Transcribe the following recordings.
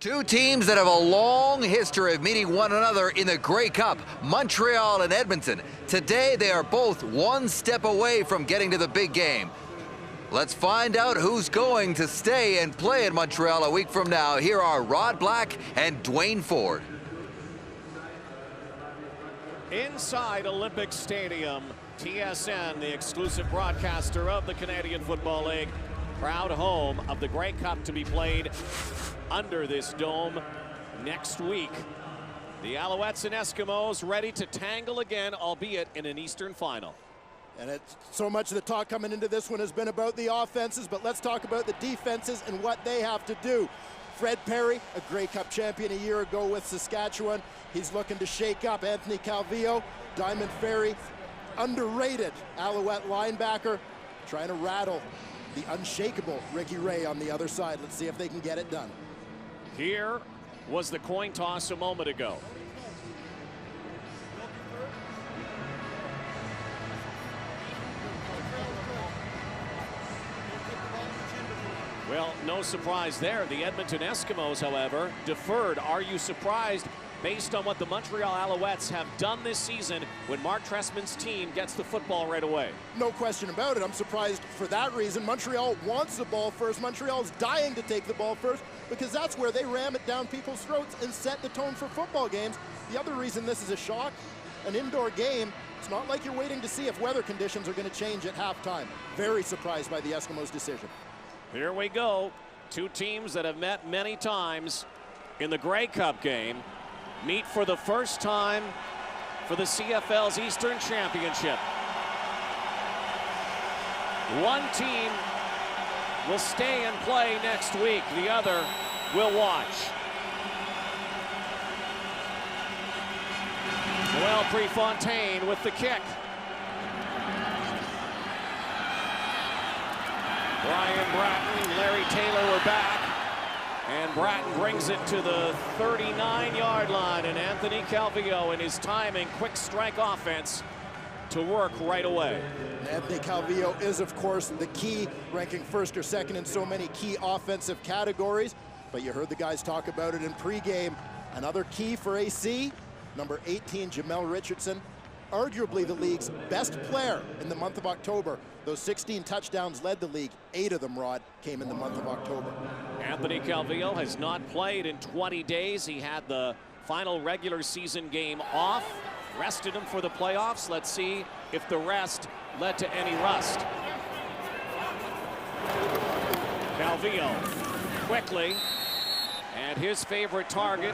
Two teams that have a long history of meeting one another in the Grey Cup, Montreal and Edmonton. Today, they are both one step away from getting to the big game. Let's find out who's going to stay and play in Montreal a week from now. Here are Rod Black and Dwayne Ford. Inside Olympic Stadium, TSN, the exclusive broadcaster of the Canadian Football League, proud home of the Grey Cup to be played under this dome next week. The Alouettes and Eskimos ready to tangle again, albeit in an Eastern final. And it's so much of the talk coming into this one has been about the offenses, but let's talk about the defenses and what they have to do. Fred Perry, a Grey Cup champion a year ago with Saskatchewan. He's looking to shake up Anthony Calvillo, Diamond Ferry, underrated Alouette linebacker, trying to rattle the unshakable Ricky Ray on the other side. Let's see if they can get it done. Here was the coin toss a moment ago. Well, no surprise there. The Edmonton Eskimos, however, deferred. Are you surprised based on what the Montreal Alouettes have done this season when Mark Trestman's team gets the football right away? No question about it. I'm surprised for that reason. Montreal wants the ball first. Montreal's dying to take the ball first because that's where they ram it down people's throats and set the tone for football games. The other reason this is a shock, an indoor game, it's not like you're waiting to see if weather conditions are going to change at halftime. Very surprised by the Eskimos' decision. Here we go. Two teams that have met many times in the Grey Cup game meet for the first time for the CFL's Eastern Championship. One team will stay and play next week. The other will watch. Noel Prefontaine with the kick. Brian Bratton, Larry Taylor were back. And Bratton brings it to the 39-yard line, and Anthony Calvillo and his timing, quick strike offense to work right away. Anthony Calvillo is, of course, the key, ranking first or second in so many key offensive categories. But you heard the guys talk about it in pregame. Another key for AC, number 18, Jamel Richardson, arguably the league's best player in the month of October. Those 16 touchdowns led the league. 8 of them, Rod, came in the month of October. Anthony Calvillo has not played in 20 days. He had the final regular season game off, rested him for the playoffs. Let's see if the rest led to any rust. Calvillo quickly, and his favorite target,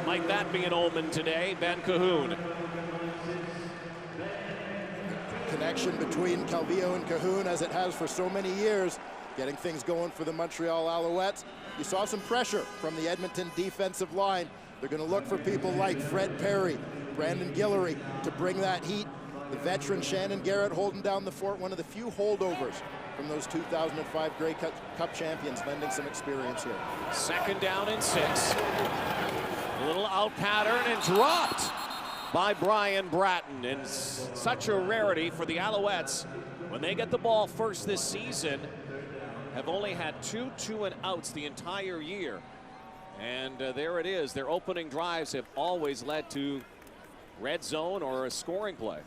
might that be an omen today, Ben Cahoon. Connection between Calvillo and Cahoon, as it has for so many years, getting things going for the Montreal Alouettes. You saw some pressure from the Edmonton defensive line. They're going to look for people like Fred Perry, Brandon Guillory to bring that heat. The veteran Shannon Garrett holding down the fort, one of the few holdovers from those 2005 Grey Cup champions, lending some experience here. Second down and 6. A little out pattern and dropped by Brian Bratton, and such a rarity for the Alouettes when they get the ball first this season. Have only had 2 2-and-outs the entire year, and there it is. Their opening drives have always led to red zone or a scoring play.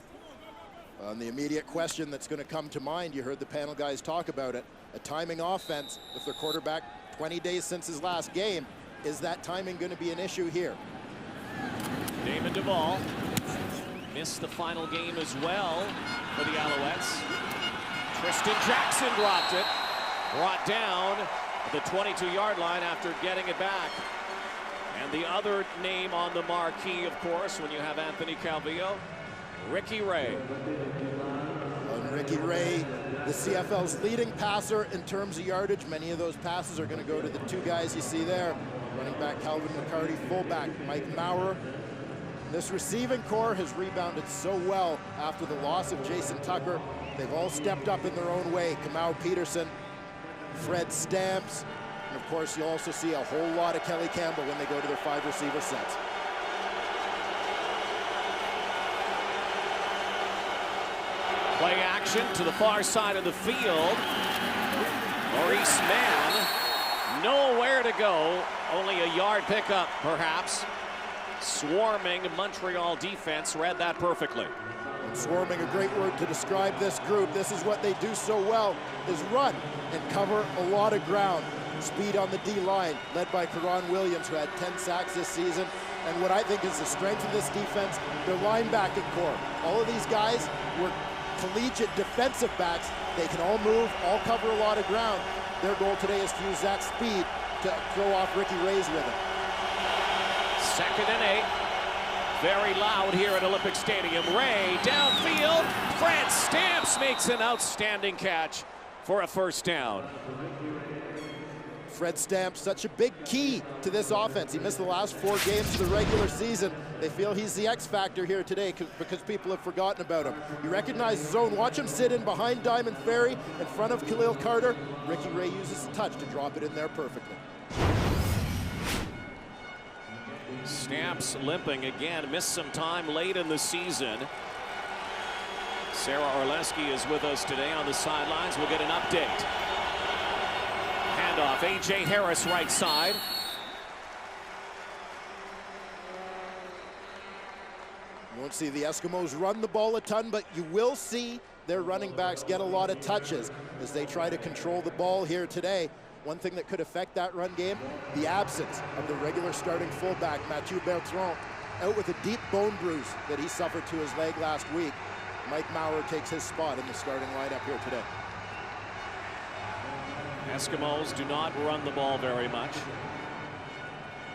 On the immediate question that's going to come to mind, you heard the panel guys talk about it, a timing offense with their quarterback 20 days since his last game. Is that timing going to be an issue here? David Duvall missed the final game as well for the Alouettes. Tristan Jackson dropped it, brought down at the 22-yard line after getting it back. And the other name on the marquee, of course, when you have Anthony Calvillo, Ricky Ray. And Ricky Ray, the CFL's leading passer in terms of yardage. Many of those passes are going to go to the 2 guys you see there. Running back Calvin McCarty, fullback Mike Maurer. This receiving core has rebounded so well after the loss of Jason Tucker. They've all stepped up in their own way. Kamau Peterson, Fred Stamps, and of course you'll also see a whole lot of Kelly Campbell when they go to their 5 receiver sets. Play action to the far side of the field. Maurice Mann nowhere to go Only a yard pickup, perhaps. Swarming Montreal defense read that perfectly. And swarming, a great word to describe this group. This is what they do so well, is run and cover a lot of ground. Speed on the D-line, led by Karan Williams, who had 10 sacks this season. And what I think is the strength of this defense, their linebacking core. All of these guys were collegiate defensive backs. They can all move, all cover a lot of ground. Their goal today is to use that speed to throw off Ricky Ray's rhythm. 2nd and 8. Very loud here at Olympic Stadium. Ray downfield. Fred Stamps makes an outstanding catch for a first down. Fred Stamps, such a big key to this offense. He missed the last 4 games of the regular season. They feel he's the X factor here today because people have forgotten about him. He recognizes zone. Watch him sit in behind Diamond Ferry in front of Khalil Carter. Ricky Ray uses the touch to drop it in there perfectly. Stamps limping again, missed some time late in the season. Sarah Orleski is with us today on the sidelines. We'll get an update. Handoff, A.J. Harris right side. You won't see the Eskimos run the ball a ton, but you will see their running backs get a lot of touches as they try to control the ball here today. One thing that could affect that run game, the absence of the regular starting fullback, Mathieu Bertrand, out with a deep bone bruise that he suffered to his leg last week. Mike Maurer takes his spot in the starting lineup here today. Eskimos do not run the ball very much,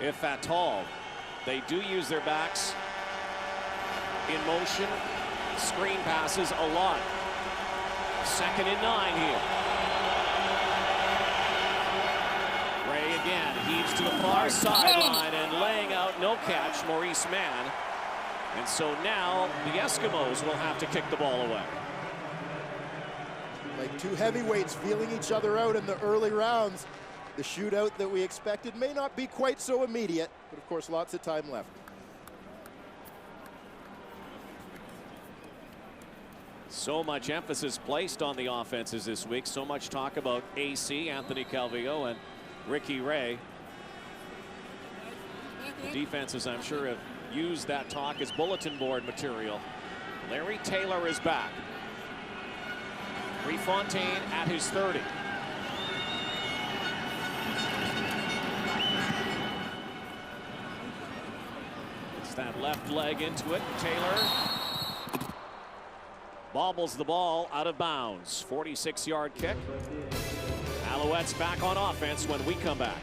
if at all. They do use their backs in motion, screen passes a lot. 2nd and 9 here. Ray again heaves to the far sideline and laying out, no catch, Maurice Mann. And so now the Eskimos will have to kick the ball away. Like two heavyweights feeling each other out in the early rounds. The shootout that we expected may not be quite so immediate, but of course lots of time left. So much emphasis placed on the offenses this week. So much talk about AC, Anthony Calvillo, and Ricky Ray. The defenses, I'm sure, have used that talk as bulletin board material. Larry Taylor is back. Refontaine at his 30. It's that left leg into it. Taylor bobbles the ball out of bounds. 46-yard kick. Alouettes back on offense when we come back.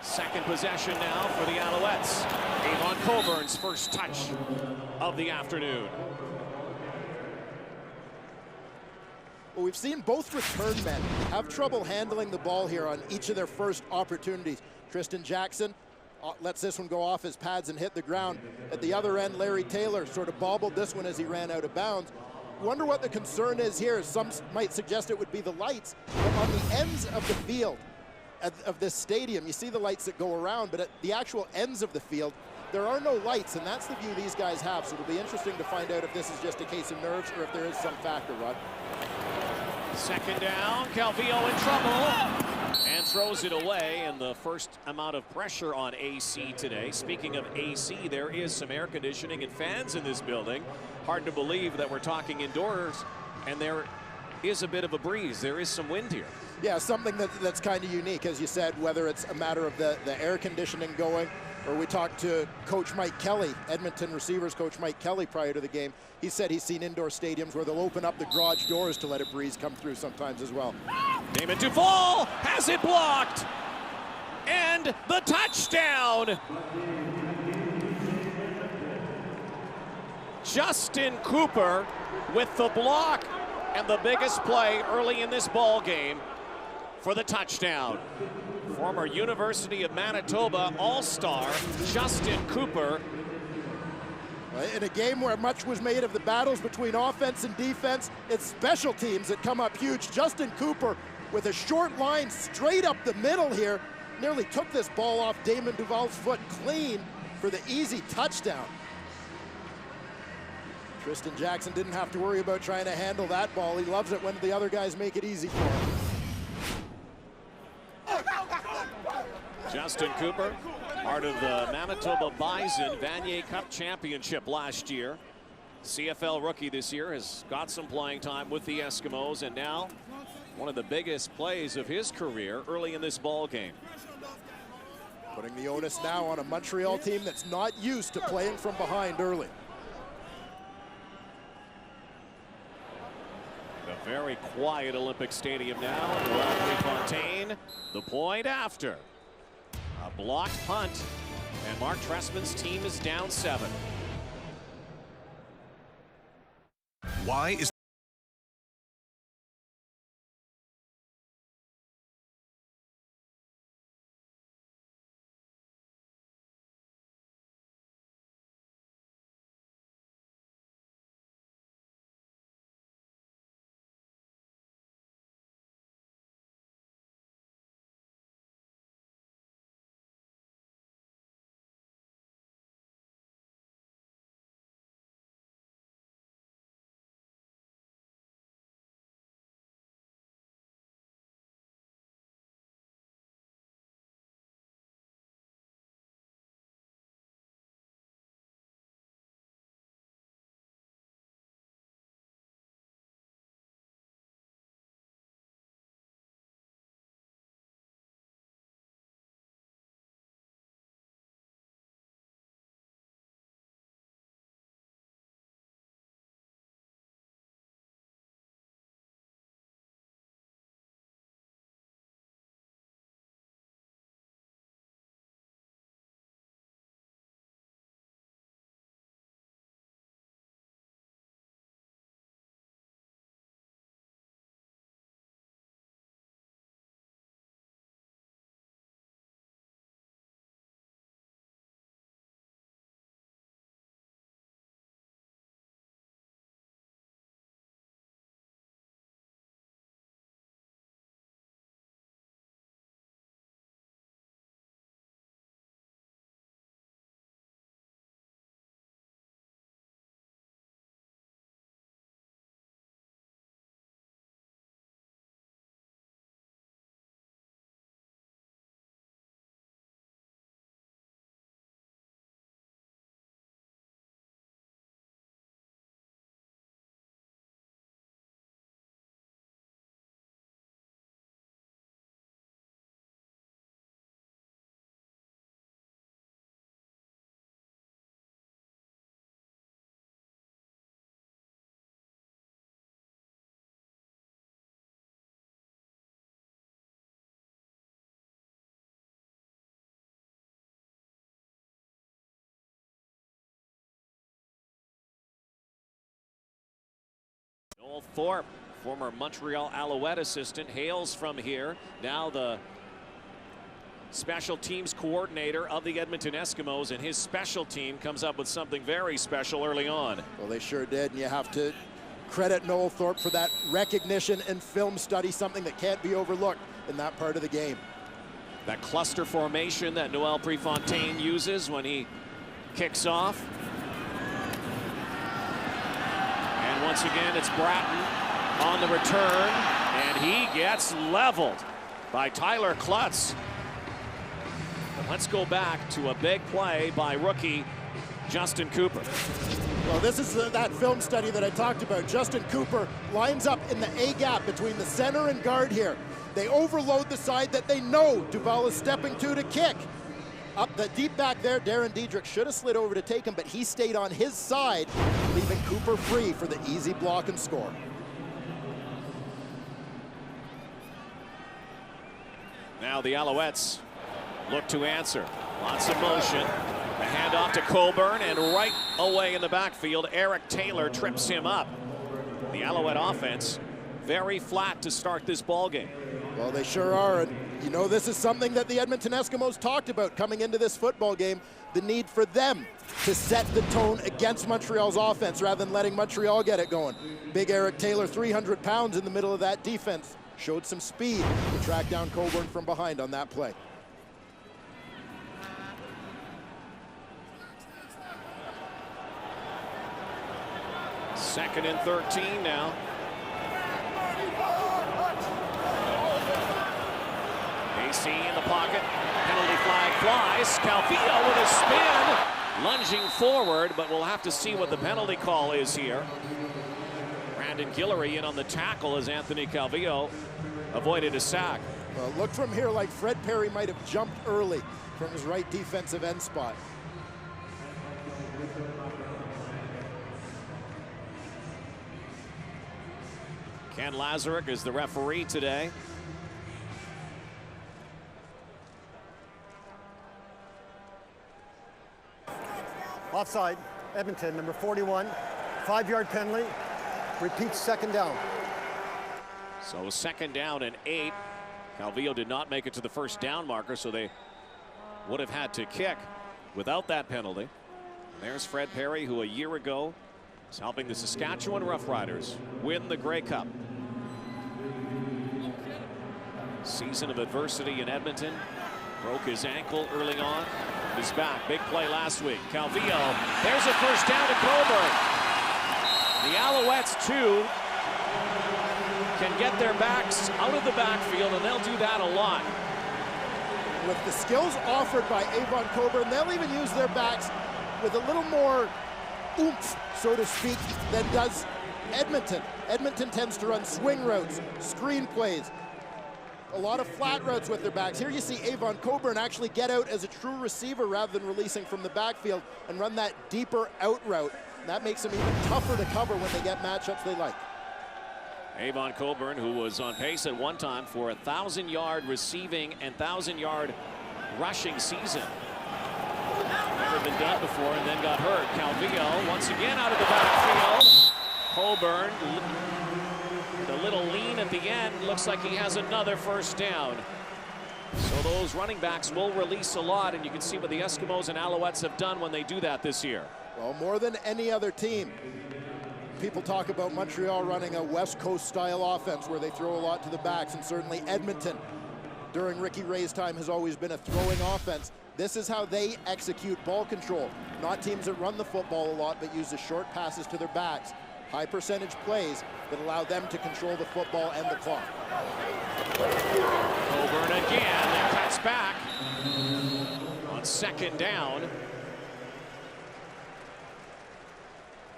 Second possession now for the Alouettes. Avon Coburn's first touch of the afternoon. Well, we've seen both return men have trouble handling the ball here on each of their first opportunities. Tristan Jackson lets this one go off his pads and hit the ground. At the other end, Larry Taylor sort of bobbled this one as he ran out of bounds. Wonder what the concern is here. Some might suggest it would be the lights, but on the ends of the field, of this stadium, you see the lights that go around, but at the actual ends of the field, there are no lights, and that's the view these guys have. So it'll be interesting to find out if this is just a case of nerves or if there is some factor, Rod. Second down, Calvillo in trouble and throws it away, and the first amount of pressure on AC today. Speaking of AC, there is some air conditioning and fans in this building. Hard to believe that we're talking indoors, and there is a bit of a breeze. There is some wind here. Yeah, something that's kind of unique, as you said, whether it's a matter of the air conditioning going, or we talked to Coach Mike Kelly, Edmonton receivers coach Mike Kelly, prior to the game. He said he's seen indoor stadiums where they'll open up the garage doors to let a breeze come through sometimes as well. Damon Duval has it blocked, and the touchdown. Justin Cooper with the block and the biggest play early in this ball game for the touchdown. Former University of Manitoba All-Star Justin Cooper. In a game where much was made of the battles between offense and defense, it's special teams that come up huge. Justin Cooper with a short line straight up the middle here, nearly took this ball off Damon Duval's foot clean for the easy touchdown. Tristan Jackson didn't have to worry about trying to handle that ball. He loves it when the other guys make it easy for him. Justin Cooper, part of the Manitoba Bison Vanier Cup Championship last year. CFL rookie this year, has got some playing time with the Eskimos, and now one of the biggest plays of his career early in this ball game. Putting the onus now on a Montreal team that's not used to playing from behind early. A very quiet Olympic Stadium now. Fontaine, the point after. A blocked punt, and Mark Trestman's team is down 7. Why is Noel Thorpe, former Montreal Alouette assistant, hails from here. Now the special teams coordinator of the Edmonton Eskimos, and his special team comes up with something very special early on. Well, they sure did, and you have to credit Noel Thorpe for that recognition and film study, something that can't be overlooked in that part of the game. That cluster formation that Noel Prefontaine uses when he kicks off. And once again, it's Bratton on the return, and he gets leveled by Tyler Klutz. But let's go back to a big play by rookie Justin Cooper. Well, this is that film study that I talked about. Justin Cooper lines up in the A gap between the center and guard here. They overload the side that they know Duval is stepping to kick. Up the deep back there, Darren Diedrich should have slid over to take him, but he stayed on his side, leaving Cooper free for the easy block and score. Now the Alouettes look to answer. Lots of motion. The handoff to Coburn, and right away in the backfield, Eric Taylor trips him up. The Alouette offense very flat to start this ball game. Well, they sure are, and you know this is something that the Edmonton Eskimos talked about coming into this football game, the need for them to set the tone against Montreal's offense rather than letting Montreal get it going. Big Eric Taylor, 300 pounds in the middle of that defense, showed some speed to track down Coburn from behind on that play. Second and 13 now. AC in the pocket. Penalty flag flies. Calvillo with a spin. Lunging forward, but we'll have to see what the penalty call is here. Brandon Guillory in on the tackle as Anthony Calvillo avoided a sack. Well, look from here like Fred Perry might have jumped early from his right defensive end spot. Ken Lazarick is the referee today. Offside, Edmonton, number 41, 5-yard penalty, repeats second down. So second down and 8. Calvillo did not make it to the first down marker, so they would have had to kick without that penalty. There's Fred Perry, who a year ago was helping the Saskatchewan Roughriders win the Grey Cup. Season of adversity in Edmonton. Broke his ankle early on. He's back. Big play last week. Calvillo. There's a first down to Coburn. The Alouettes, too, can get their backs out of the backfield, and they'll do that a lot. With the skills offered by Avon Coburn, they'll even use their backs with a little more oomph, so to speak, than does Edmonton. Edmonton tends to run swing routes, screen plays, a lot of flat routes with their backs. Here you see Avon Coburn actually get out as a true receiver rather than releasing from the backfield and run that deeper out route. And that makes them even tougher to cover when they get matchups they like. Avon Coburn, who was on pace at one time for a 1,000-yard receiving and 1,000-yard rushing season. Never been done before, and then got hurt. Calvillo once again out of the backfield. Coburn, the little lean at the end, looks like he has another first down. So those running backs will release a lot, and you can see what the Eskimos and Alouettes have done when they do that this year. Well, more than any other team. People talk about Montreal running a West Coast style offense where they throw a lot to the backs, and certainly Edmonton during Ricky Ray's time has always been a throwing offense. This is how they execute ball control. Not teams that run the football a lot, but use the short passes to their backs. High percentage plays that allow them to control the football and the clock. Coburn again, and cuts back on second down.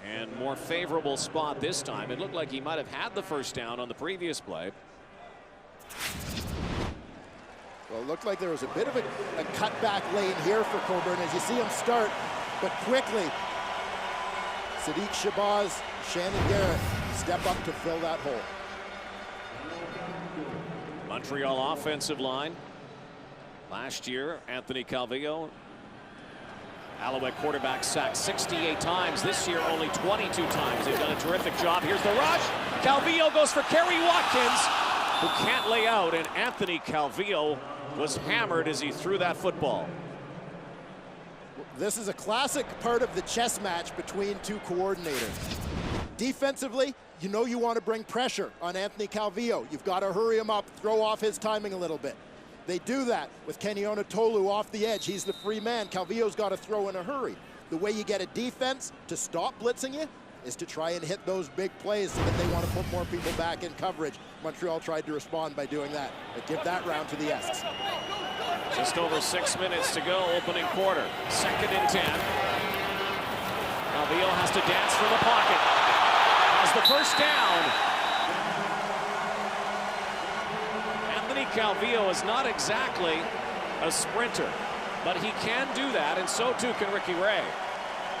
And more favorable spot this time. It looked like he might have had the first down on the previous play. Well, it looked like there was a bit of a cutback lane here for Coburn as you see him start, but quickly Sadiq Shabazz, Shannon Garrett step up to fill that hole. Montreal offensive line. Last year, Anthony Calvillo, Alouette quarterback, sacked 68 times. This year, only 22 times. They've done a terrific job. Here's the rush. Calvillo goes for Kerry Watkins, who can't lay out, and Anthony Calvillo was hammered as he threw that football. This is a classic part of the chess match between two coordinators. Defensively, you know you want to bring pressure on Anthony Calvillo. You've got to hurry him up, throw off his timing a little bit. They do that with Kenny Tolu off the edge. He's the free man. Calvillo's got to throw in a hurry. The way you get a defense to stop blitzing you is to try and hit those big plays so that they want to put more people back in coverage. Montreal tried to respond by doing that. But give that round to the Esks. Just over 6 minutes to go, opening quarter. 2nd and 10. Calvillo has to dance from the pocket. Has the first down. Anthony Calvillo is not exactly a sprinter, but he can do that, and so too can Ricky Ray.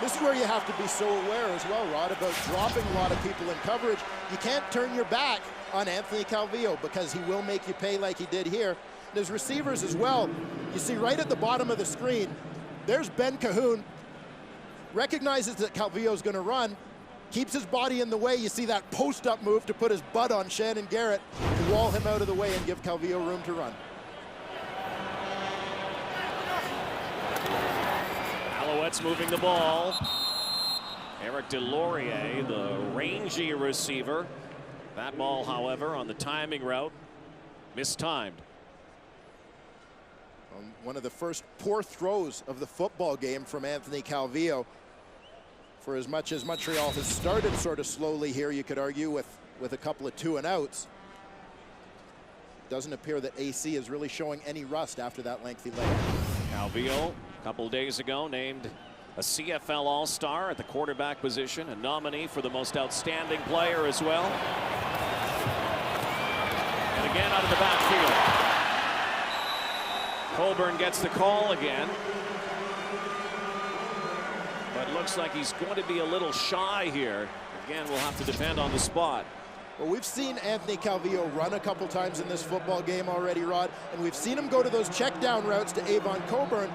This is where you have to be so aware as well, Rod, about dropping a lot of people in coverage. You can't turn your back on Anthony Calvillo because he will make you pay like he did here. And his receivers as well, you see right at the bottom of the screen, there's Ben Cahoon, recognizes that Calvillo's going to run, keeps his body in the way. You see that post-up move to put his butt on Shannon Garrett to wall him out of the way and give Calvillo room to run. Alouettes moving the ball. Eric Delorier, the rangy receiver. That ball, however, on the timing route, mistimed. One of the first poor throws of the football game from Anthony Calvillo. For as much as Montreal has started sort of slowly here, you could argue with a couple of 2-and-outs. Doesn't appear that AC is really showing any rust after that lengthy layup. Calvillo, a couple days ago, named a CFL All-Star at the quarterback position, a nominee for the most outstanding player as well. And again out of the backfield. Coburn gets the call again. But looks like he's going to be a little shy here. Again, we'll have to depend on the spot. Well, we've seen Anthony Calvillo run a couple times in this football game already, Rod, and we've seen him go to those check down routes to Avon Coburn.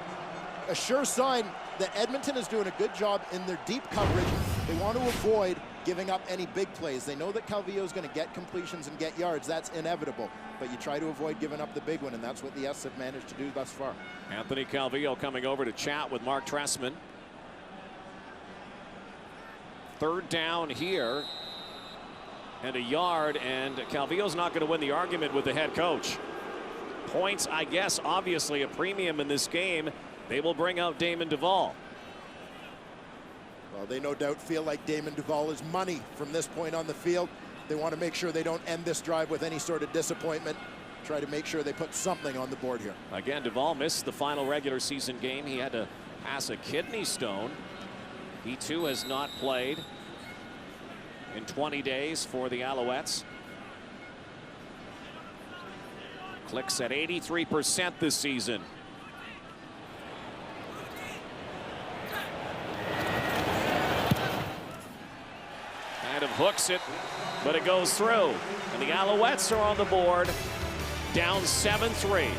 A sure sign that Edmonton is doing a good job in their deep coverage. They want to avoid giving up any big plays. They know that Calvillo is going to get completions and get yards. That's inevitable. But you try to avoid giving up the big one, and that's what the Esks have managed to do thus far. Anthony Calvillo coming over to chat with Mark Trestman. 3rd down here. And a yard, and Calvillo's not going to win the argument with the head coach. Points, I guess, obviously a premium in this game. They will bring out Damon Duvall. Well, they no doubt feel like Damon Duvall is money from this point on the field. They want to make sure they don't end this drive with any sort of disappointment. Try to make sure they put something on the board here. Again, Duvall missed the final regular season game. He had to pass a kidney stone. He too has not played in 20 days for the Alouettes. Clicks at 83% this season. Kind of hooks it, but it goes through. And the Alouettes are on the board, down 7-3.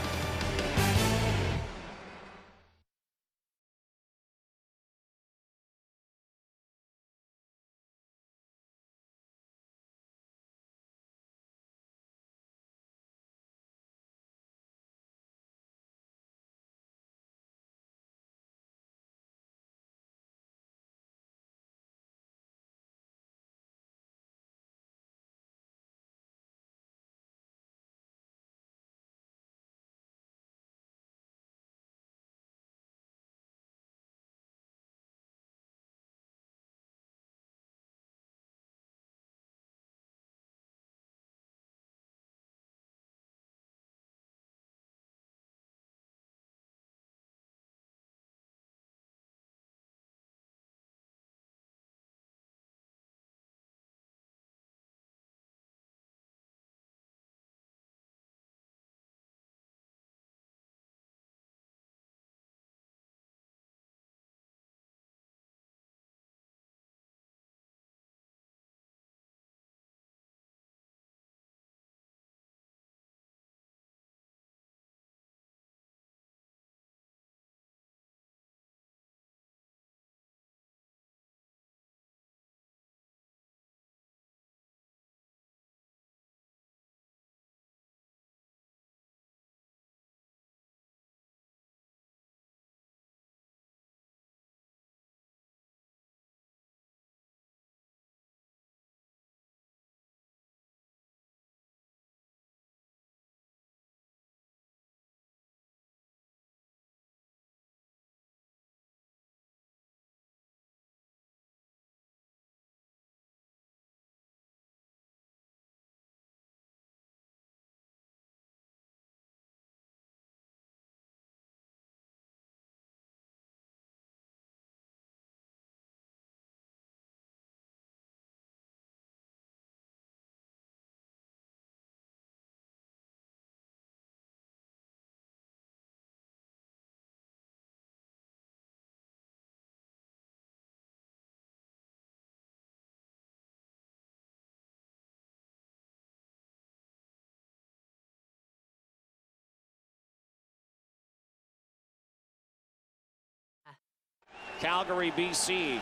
Calgary, BC.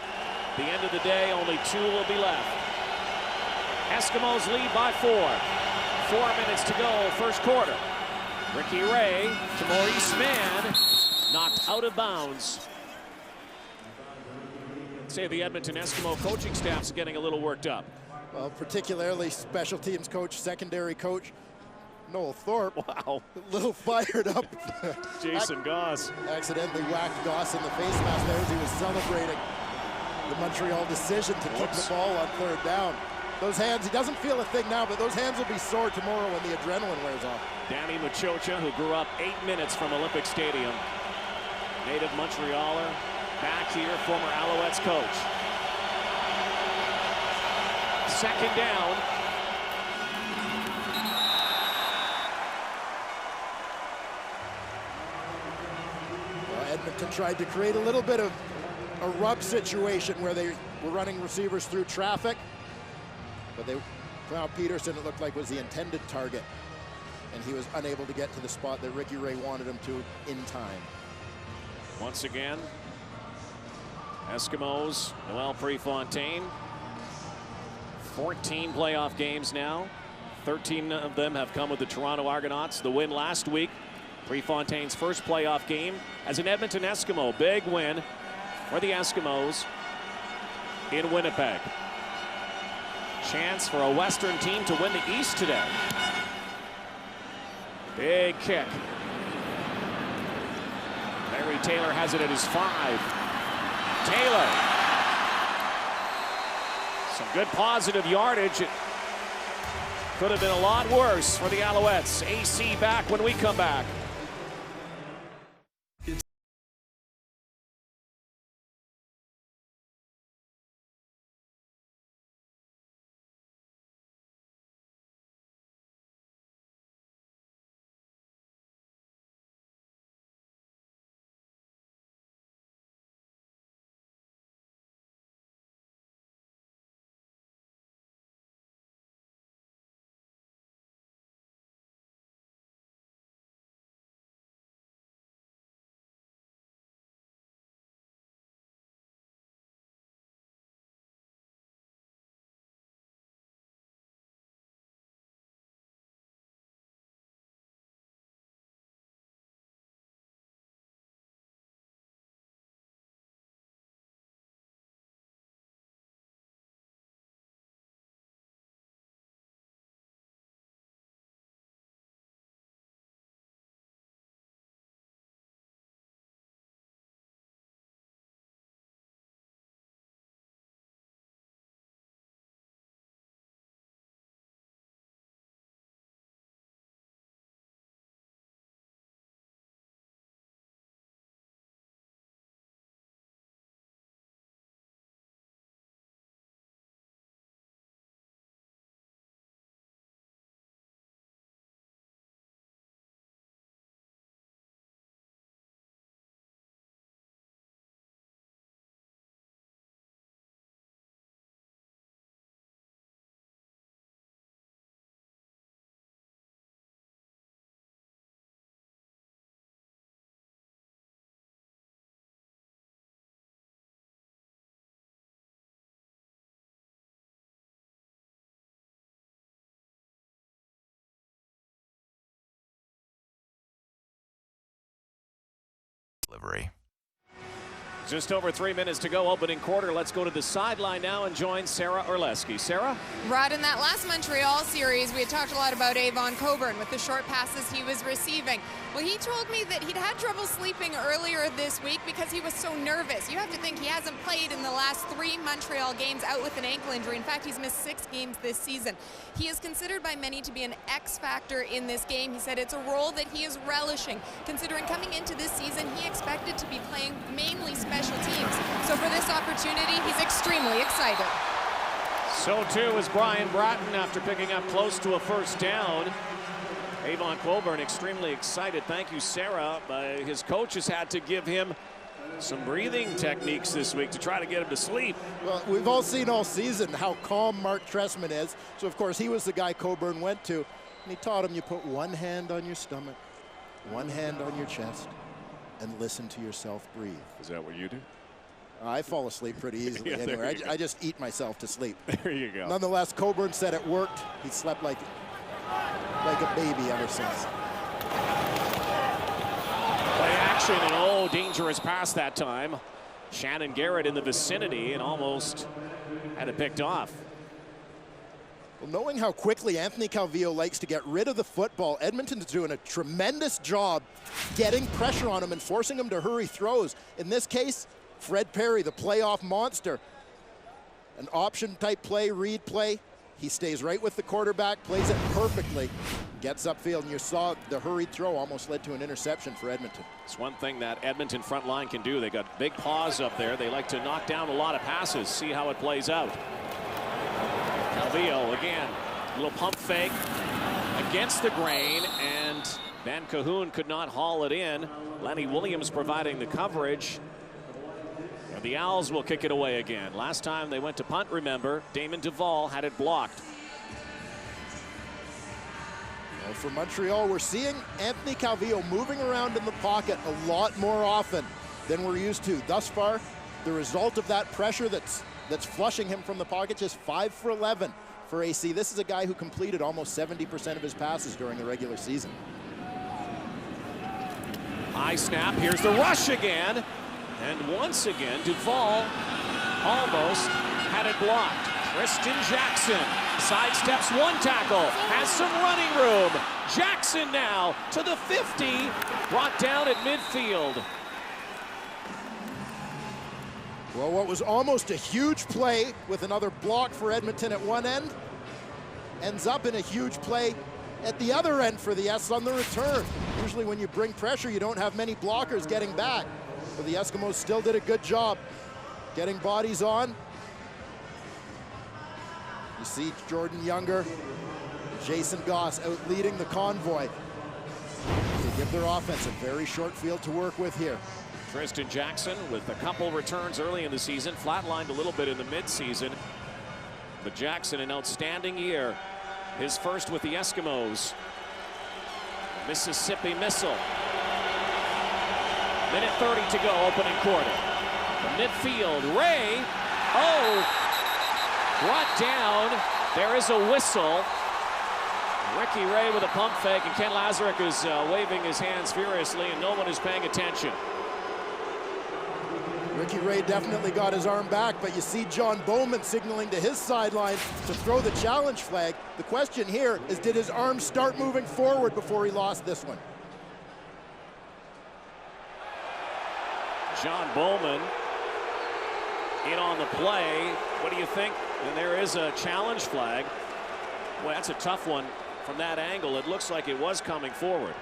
The end of the day, only 2 will be left. Eskimos lead by 4. 4 minutes to go, first quarter. Ricky Ray to Maurice Mann, knocked out of bounds. Say the Edmonton Eskimo coaching staff's getting a little worked up. Well, particularly special teams coach, secondary coach, Noel Thorpe. Wow. A little fired up. Jason Goss. Accidentally whacked Goss in the face mask there as he was celebrating the Montreal decision to kick the ball on 3rd down. Those hands, he doesn't feel a thing now, but those hands will be sore tomorrow when the adrenaline wears off. Danny Machocha, who grew up 8 minutes from Olympic Stadium. Native Montrealer, back here, former Alouettes coach. 2nd down. Well, Edmonton tried to create a little bit of a rub situation where they were running receivers through traffic, but Peterson, it looked like, was the intended target, and he was unable to get to the spot that Ricky Ray wanted him to in time. Once again, Eskimos, Noel Prefontaine. 14 playoff games now. 13 of them have come with the Toronto Argonauts. The win last week, Prefontaine's first playoff game as an Edmonton Eskimo. Big win for the Eskimos in Winnipeg. Chance for a Western team to win the East today. Big kick. Larry Taylor has it at his 5. Taylor. Some good positive yardage. It could have been a lot worse for the Alouettes. AC back when we come back. Delivery. Just over 3 minutes to go, opening quarter. Let's go to the sideline now and join Sarah Orlesky. Sarah? Rod, in that last Montreal series, we had talked a lot about Avon Coburn with the short passes he was receiving. Well, he told me that he'd had trouble sleeping earlier this week because he was so nervous. You have to think he hasn't played in the last 3 Montreal games out with an ankle injury. In fact, he's missed 6 games this season. He is considered by many to be an X factor in this game. He said it's a role that he is relishing, considering coming into this season, he expected to be playing mainly special teams. So for this opportunity, he's extremely excited. So too is Brian Bratton after picking up close to a first down. Avon Coburn extremely excited. Thank you, Sarah. His coach has had to give him some breathing techniques this week to try to get him to sleep. Well, we've all seen all season how calm Mark Trestman is. So, of course, he was the guy Coburn went to. And he taught him you put one hand on your stomach, one hand on your chest, and listen to yourself breathe. Is that what you do? I fall asleep pretty easily Yeah, anyway. I just eat myself to sleep. There you go. Nonetheless, Coburn said it worked. He slept like a baby ever since. Play action, and oh, dangerous pass that time. Shannon Garrett in the vicinity and almost had it picked off. Well, knowing how quickly Anthony Calvillo likes to get rid of the football, Edmonton's doing a tremendous job getting pressure on him and forcing him to hurry throws. In this case, Fred Perry, the playoff monster. An option type play, read play. He stays right with the quarterback, plays it perfectly, gets upfield, and you saw the hurried throw almost led to an interception for Edmonton. It's one thing that Edmonton front line can do. They got big paws up there. They like to knock down a lot of passes, see how it plays out. Calvillo again, a little pump fake against the grain, and Van Cahoon could not haul it in. Lenny Williams providing the coverage. And the Owls will kick it away again. Last time they went to punt, remember, Damon Duvall had it blocked. Well, for Montreal, we're seeing Anthony Calvillo moving around in the pocket a lot more often than we're used to. Thus far, the result of that pressure that's flushing him from the pocket, just 5 for 11 for AC. This is a guy who completed almost 70% of his passes during the regular season. High snap, here's the rush again. And once again, Duvall almost had it blocked. Tristan Jackson sidesteps one tackle, has some running room. Jackson now to the 50, brought down at midfield. Well, what was almost a huge play with another block for Edmonton at one end ends up in a huge play at the other end for the S on the return. Usually when you bring pressure, you don't have many blockers getting back. But the Eskimos still did a good job getting bodies on. You see Jordan Younger, Jason Goss out leading the convoy. They give their offense a very short field to work with here. Tristan Jackson with a couple returns early in the season, flatlined a little bit in the midseason. But Jackson, an outstanding year. His first with the Eskimos. Mississippi missile. Minute 30 to go, opening quarter. From midfield, Ray, brought down. There is a whistle. Ricky Ray with a pump fake, and Ken Lazaruk is waving his hands furiously, and no one is paying attention. Ricky Ray definitely got his arm back, but you see John Bowman signaling to his sideline to throw the challenge flag. The question here is, did his arm start moving forward before he lost this one? John Bowman in on the play. What do you think? And there is a challenge flag. Well, that's a tough one from that angle. It looks like it was coming forward.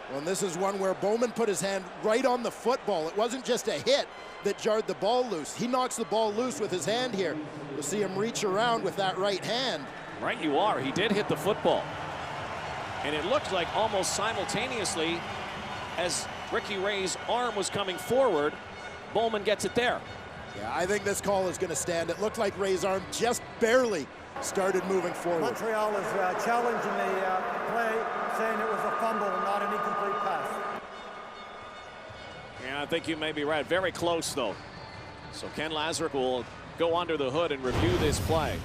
Well, and this is one where Bowman put his hand right on the football. It wasn't just a hit that jarred the ball loose. He knocks the ball loose with his hand here. You'll see him reach around with that right hand. Right you are. He did hit the football. And it looked like almost simultaneously as Ricky Ray's arm was coming forward, Bowman gets it there. Yeah, I think this call is going to stand. It looked like Ray's arm just barely started moving forward. Montreal is challenging the play, saying it was a fumble and not an incomplete pass. Yeah, I think you may be right. Very close, though. So Ken Lazaruk will go under the hood and review this play.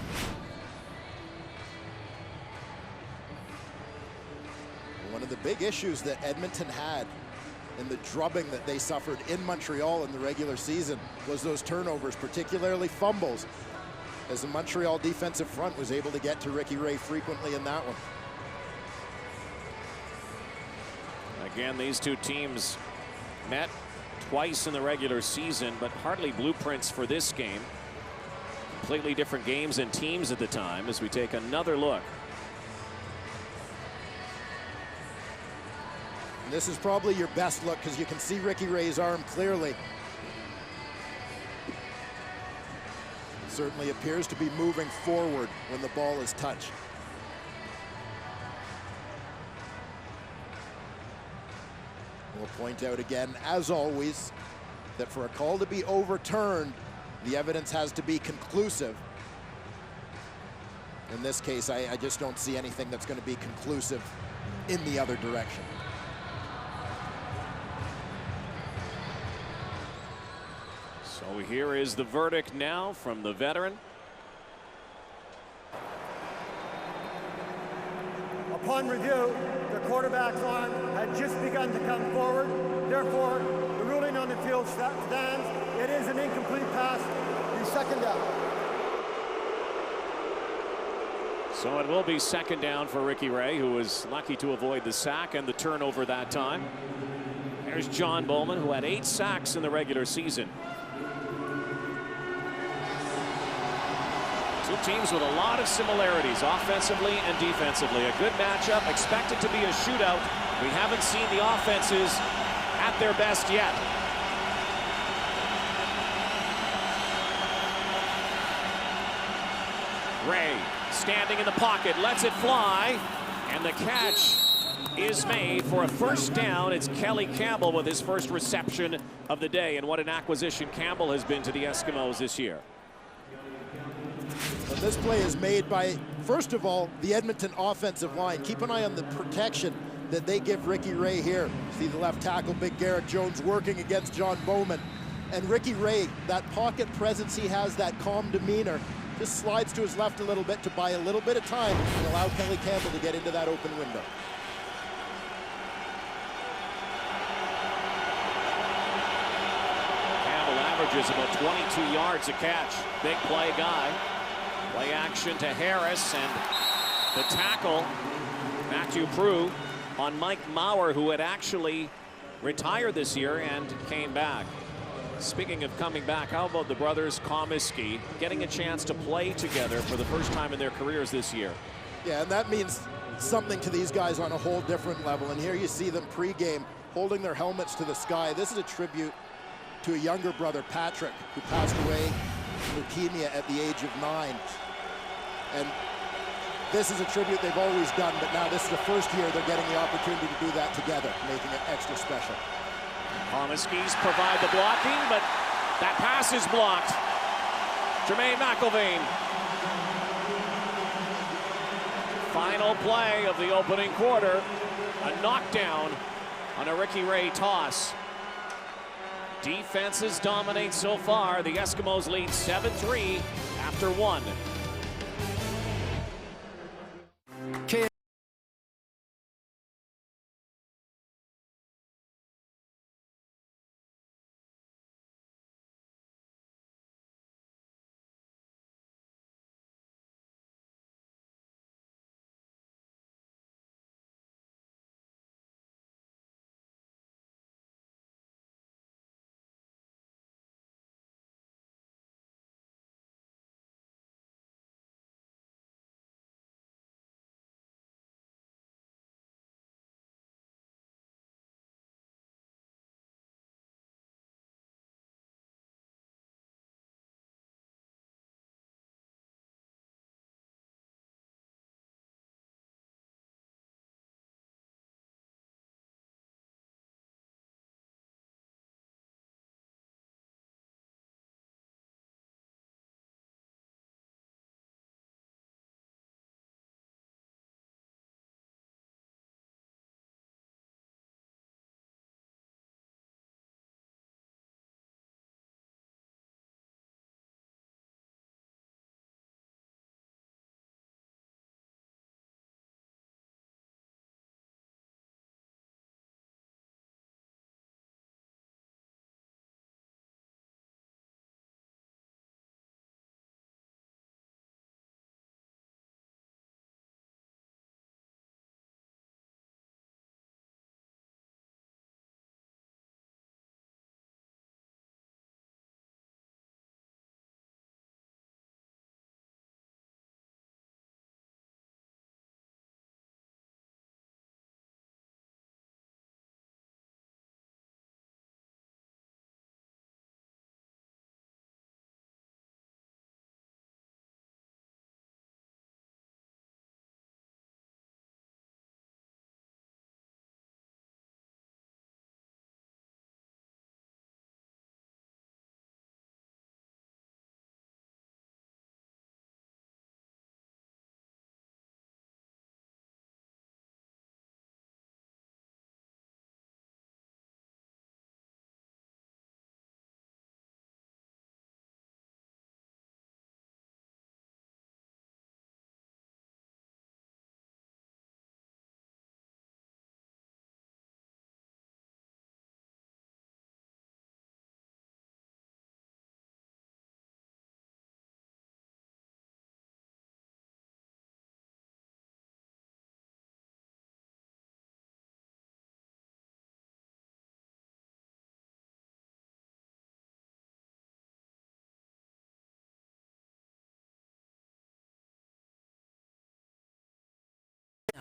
One of the big issues that Edmonton had in the drubbing that they suffered in Montreal in the regular season was those turnovers, particularly fumbles, as the Montreal defensive front was able to get to Ricky Ray frequently in that one. Again, these two teams met twice in the regular season, but hardly blueprints for this game. Completely different games and teams at the time as we take another look. And this is probably your best look because you can see Ricky Ray's arm clearly. It certainly appears to be moving forward when the ball is touched. We'll point out again, as always, that for a call to be overturned, the evidence has to be conclusive. In this case, I just don't see anything that's going to be conclusive in the other direction. So here is the verdict now from the veteran. Upon review, the quarterback's arm had just begun to come forward. Therefore, the ruling on the field stands. It is an incomplete pass. The second down. So it will be second down for Ricky Ray, who was lucky to avoid the sack and the turnover that time. There's John Bowman, who had 8 sacks in the regular season. Two teams with a lot of similarities, offensively and defensively. A good matchup, expected to be a shootout. We haven't seen the offenses at their best yet. Ray standing in the pocket, lets it fly, and the catch is made for a first down. It's Kelly Campbell with his first reception of the day, and what an acquisition Campbell has been to the Eskimos this year. But this play is made by, first of all, the Edmonton offensive line. Keep an eye on the protection that they give Ricky Ray here. See the left tackle, Big Garrett Jones, working against John Bowman. And Ricky Ray, that pocket presence he has, that calm demeanor, just slides to his left a little bit to buy a little bit of time and allow Kelly Campbell to get into that open window. Campbell averages about 22 yards a catch. Big play guy. Play action to Harris, and the tackle, Matthew Prue, on Mike Maurer, who had actually retired this year and came back. Speaking of coming back, how about the brothers Comiskey getting a chance to play together for the first time in their careers this year? Yeah, and that means something to these guys on a whole different level. And here you see them pregame holding their helmets to the sky. This is a tribute to a younger brother, Patrick, who passed away from leukemia at the age of 9. And this is a tribute they've always done, but now this is the first year they're getting the opportunity to do that together, making it extra special. Comiskey's provide the blocking, but that pass is blocked. Jermaine McIlvaine. Final play of the opening quarter. A knockdown on a Ricky Ray toss. Defenses dominate so far. The Eskimos lead 7-3 after 1.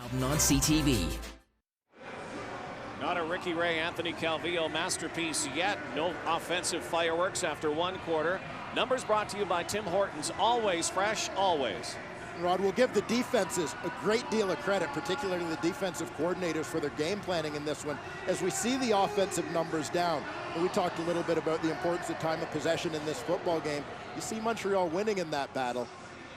Album on CTV. Not a Ricky Ray, Anthony Calvillo masterpiece yet. No offensive fireworks after one quarter. Numbers brought to you by Tim Hortons. Always fresh, always. Rod, we'll give the defenses a great deal of credit, particularly the defensive coordinators, for their game planning in this one. As we see the offensive numbers down, and we talked a little bit about the importance of time of possession in this football game. You see Montreal winning in that battle,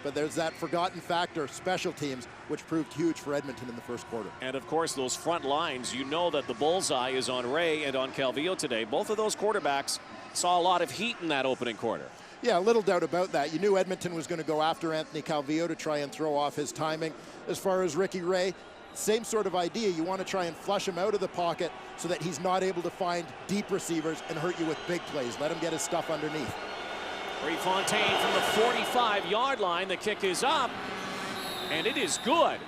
but there's that forgotten factor, special teams, which proved huge for Edmonton in the first quarter. And of course, those front lines, you know that the bullseye is on Ray and on Calvillo today. Both of those quarterbacks saw a lot of heat in that opening quarter. Yeah, little doubt about that. You knew Edmonton was going to go after Anthony Calvillo to try and throw off his timing. As far as Ricky Ray, same sort of idea. You want to try and flush him out of the pocket so that he's not able to find deep receivers and hurt you with big plays. Let him get his stuff underneath. Prefontaine from the 45-yard line. The kick is up, and it is good.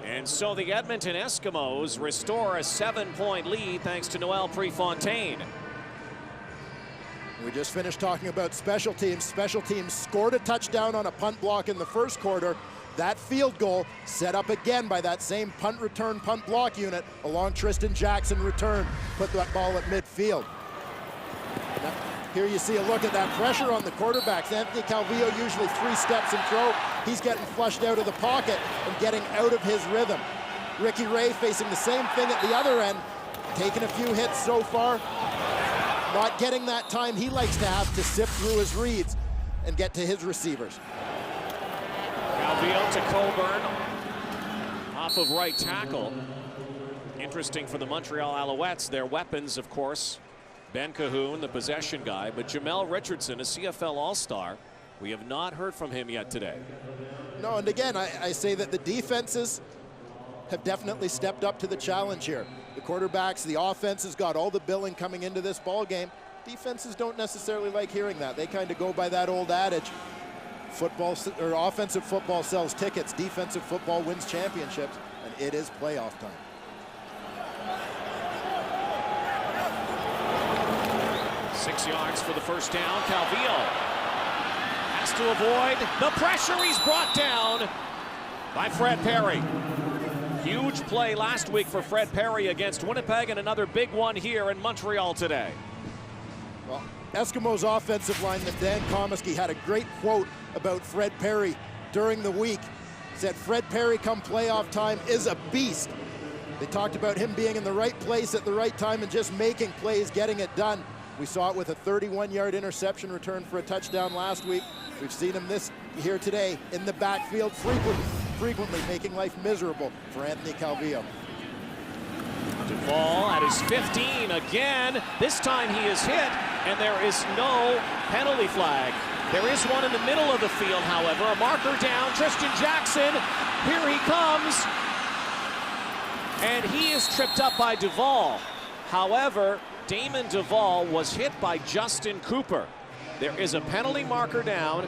And so the Edmonton Eskimos restore a 7-point lead thanks to Noel Prefontaine. We just finished talking about special teams. Special teams scored a touchdown on a punt block in the first quarter. That field goal set up again by that same punt return, punt block unit along Tristan Jackson return, put that ball at midfield. Now, here you see a look at that pressure on the quarterbacks. Anthony Calvillo usually 3 steps and throw. He's getting flushed out of the pocket and getting out of his rhythm. Ricky Ray facing the same thing at the other end, taking a few hits so far, not getting that time he likes to have to sift through his reads and get to his receivers. Calvillo to Coburn, off of right tackle. Interesting for the Montreal Alouettes, their weapons, of course, Ben Cahoon, the possession guy, but Jamel Richardson, a CFL All-Star, we have not heard from him yet today. No, and again, I say that the defenses have definitely stepped up to the challenge here. The quarterbacks, the offense has got all the billing coming into this ball game. Defenses don't necessarily like hearing that. They kind of go by that old adage. Football or offensive football sells tickets, defensive football wins championships, and it is playoff time. Six yards for the first down. Calvillo has to avoid the pressure. He's brought down by Fred Perry. Huge play last week for Fred Perry against Winnipeg, and another big one here in Montreal today. Well, Eskimos offensive lineman Dan Comiskey had a great quote about Fred Perry during the week. He said, Fred Perry come playoff time is a beast. They talked about him being in the right place at the right time and just making plays, getting it done. We saw it with a 31-yard interception return for a touchdown last week. We've seen him here today in the backfield frequently making life miserable for Anthony Calvillo. Duvall at his 15 again. This time he is hit, and there is no penalty flag. There is one in the middle of the field, however. A marker down. Tristan Jackson. Here he comes. And he is tripped up by Duvall. However, Damon Duvall was hit by Justin Cooper. There is a penalty marker down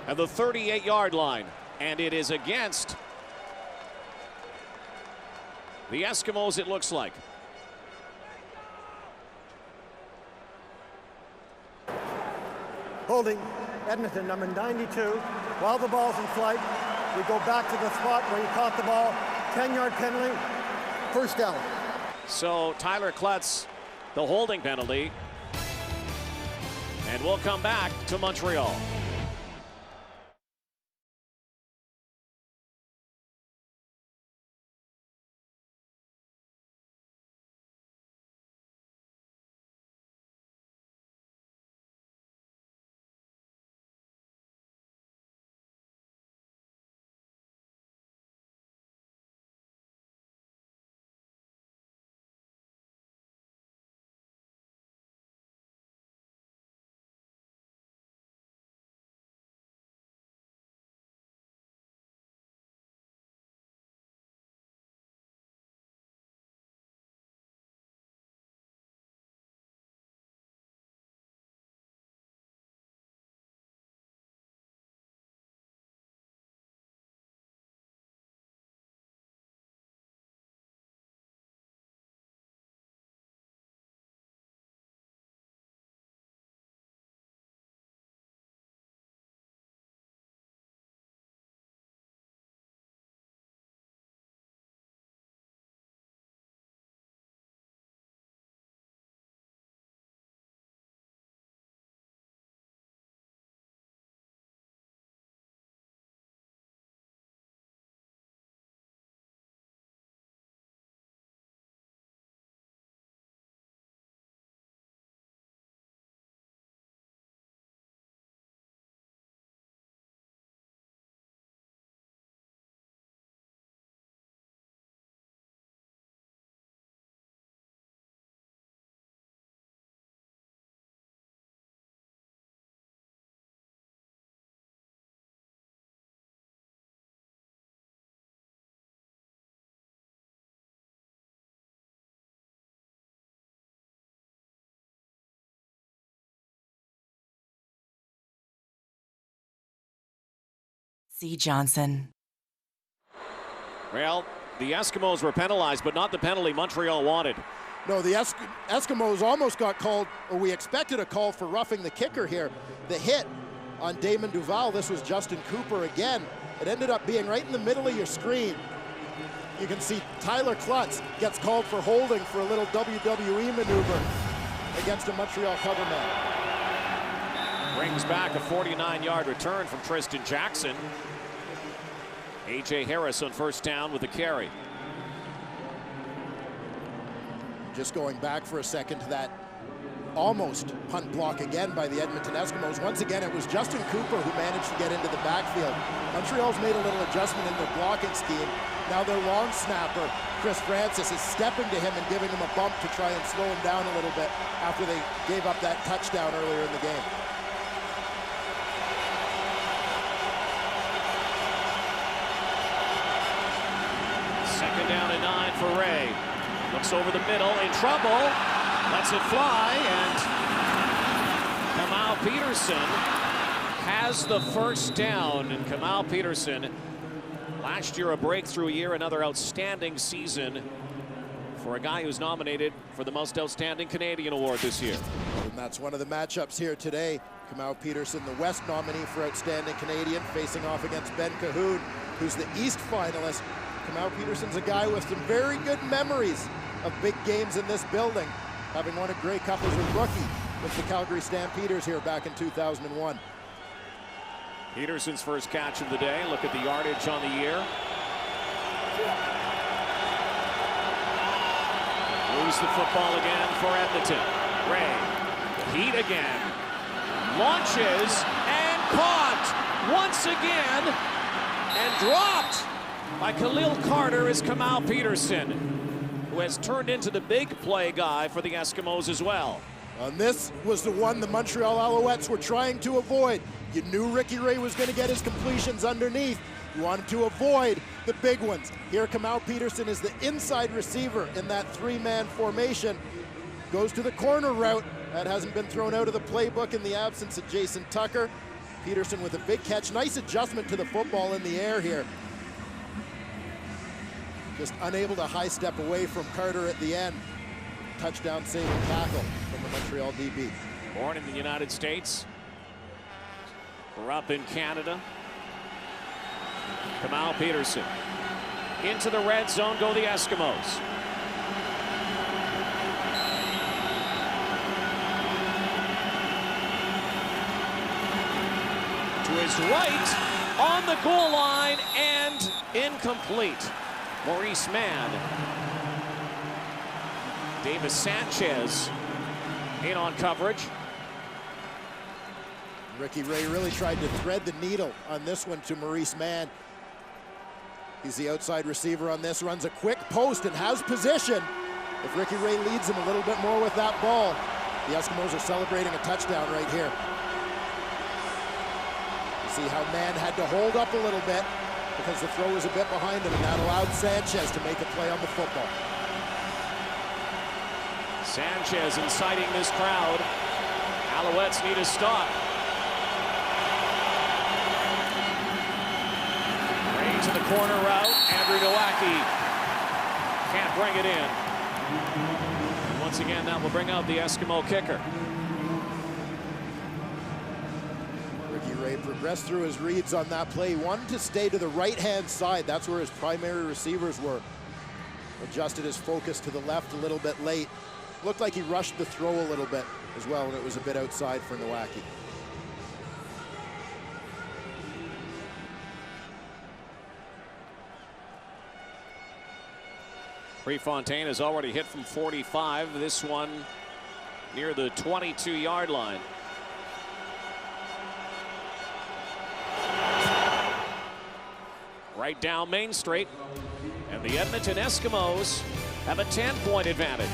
at the 38-yard line, and it is against the Eskimos, it looks like. Holding Edmonton, number 92. While the ball's in flight, we go back to the spot where he caught the ball. 10-yard penalty, first down. So Tyler Klutz, the holding penalty. And we'll come back to Montreal. C. Johnson. Well, the Eskimos were penalized, but not the penalty Montreal wanted. No, the Eskimos almost got called, or we expected a call for roughing the kicker here. The hit on Damon Duval, this was Justin Cooper again. It ended up being right in the middle of your screen. You can see Tyler Klutz gets called for holding for a little WWE maneuver against a Montreal cover man. Brings back a 49-yard return from Tristan Jackson. A.J. Harris on first down with the carry. Just going back for a second to that almost punt block again by the Edmonton Eskimos. Once again, it was Justin Cooper who managed to get into the backfield. Montreal's made a little adjustment in their blocking scheme. Now their long snapper, Chris Francis, is stepping to him and giving him a bump to try and slow him down a little bit after they gave up that touchdown earlier in the game. Second down and 9 for Ray. Looks over the middle, in trouble, lets it fly, and Kamal Peterson has the first down. And Kamal Peterson, last year a breakthrough year, another outstanding season for a guy who's nominated for the most outstanding Canadian award this year. And that's one of the matchups here today. Kamal Peterson, the West nominee for outstanding Canadian, facing off against Ben Cahoon, who's the East finalist. Kamal Peterson's a guy with some very good memories of big games in this building, having won a Grey Cup as a rookie with the Calgary Stampeders here back in 2001. Peterson's first catch of the day. Look at the yardage on the year. Lose the football again for Edmonton. Ray, heat again. Launches and caught once again and dropped by Khalil Carter is Kamal Peterson, who has turned into the big play guy for the Eskimos as well. And this was the one the Montreal Alouettes were trying to avoid. You knew Ricky Ray was going to get his completions underneath. You wanted to avoid the big ones. Here Kamal Peterson is the inside receiver in that three-man formation. Goes to the corner route. That hasn't been thrown out of the playbook in the absence of Jason Tucker. Peterson with a big catch. Nice adjustment to the football in the air here. Just unable to high step away from Carter at the end. Touchdown saving tackle from the Montreal DB. Born in the United States, grew up in Canada. Kamal Peterson. Into the red zone go the Eskimos. To his right, on the goal line, and incomplete. Maurice Mann. Davis Sanchez in on coverage. Ricky Ray really tried to thread the needle on this one to Maurice Mann. He's the outside receiver on this, runs a quick post and has position. If Ricky Ray leads him a little bit more with that ball, the Eskimos are celebrating a touchdown right here. You see how Mann had to hold up a little bit because the throw was a bit behind him, and that allowed Sanchez to make a play on the football. Sanchez inciting this crowd. Alouettes need a stop. Ray to the corner route. Andrew Nowacki can't bring it in. And once again, that will bring out the Eskimo kicker. Ricky Ray progressed through his reads on that play. He wanted to stay to the right-hand side. That's where his primary receivers were. Adjusted his focus to the left a little bit late. Looked like he rushed the throw a little bit as well, and it was a bit outside for Nowacki. Prefontaine has already hit from 45. This one near the 22-yard line. Right down Main Street. And the Edmonton Eskimos have a 10-point advantage.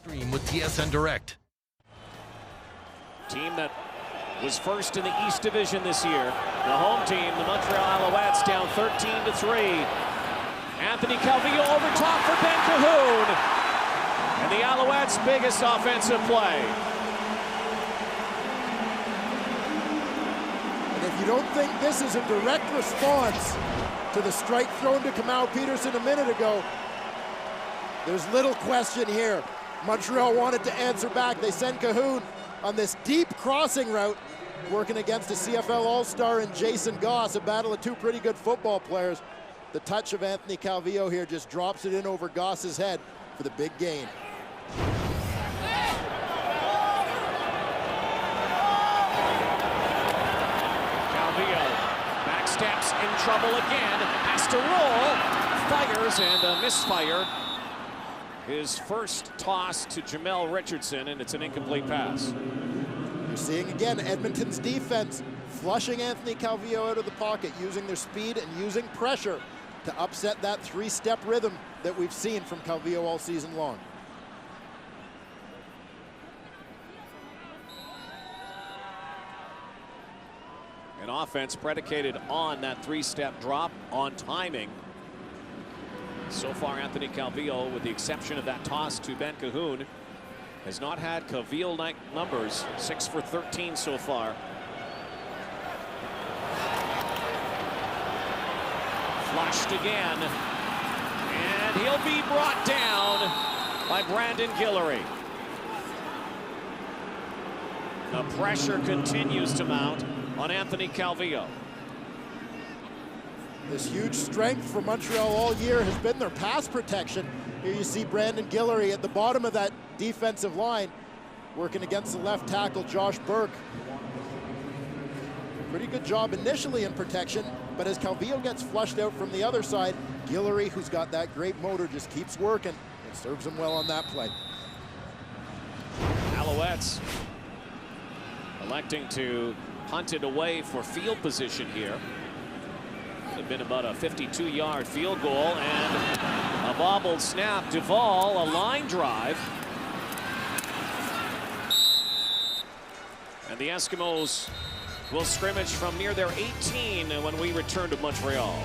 Stream with TSN Direct. Team that was first in the East Division this year. The home team, the Montreal Alouettes, down 13-3. Anthony Calvillo over top for Ben Cahoon. And the Alouettes' biggest offensive play. And if you don't think this is a direct response to the strike thrown to Kamau Peterson a minute ago, there's little question here. Montreal wanted to answer back. They send Cahoon on this deep crossing route, working against a CFL All-Star and Jason Goss, a battle of two pretty good football players. The touch of Anthony Calvillo here just drops it in over Goss's head for the big gain. Calvillo backsteps, in trouble again, has to roll, fires, and a misfire. His first toss to Jamel Richardson, and it's an incomplete pass. You're seeing again Edmonton's defense flushing Anthony Calvillo out of the pocket, using their speed and using pressure to upset that three-step rhythm that we've seen from Calvillo all season long. An offense predicated on that three-step drop, on timing. So far, Anthony Calvillo, with the exception of that toss to Ben Cahoon, has not had Calvillo-like numbers. 6 for 13 so far. Flushed again. And he'll be brought down by Brandon Guillory. The pressure continues to mount on Anthony Calvillo. This huge strength for Montreal all year has been their pass protection. Here you see Brandon Guillory at the bottom of that defensive line, working against the left tackle, Josh Burke. Pretty good job initially in protection, but as Calvillo gets flushed out from the other side, Guillory, who's got that great motor, just keeps working and serves him well on that play. Alouettes electing to punt it away for field position here. Could have been about a 52-yard field goal, and a bobbled snap. Duvall, a line drive. And the Eskimos will scrimmage from near their 18 when we return to Montreal.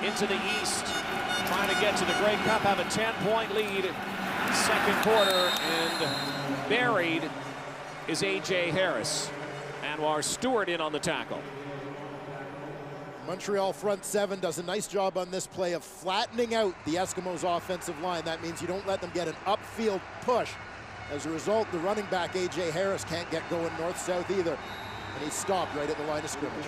into the East, trying to get to the Grey Cup, have a 10-point lead. Second quarter, and buried is A.J. Harris. Anwar Stewart in on the tackle. Montreal front seven does a nice job on this play of flattening out the Eskimos offensive line. That means you don't let them get an upfield push. As a result, the running back A.J. Harris can't get going north-south either, and he's stopped right at the line of scrimmage.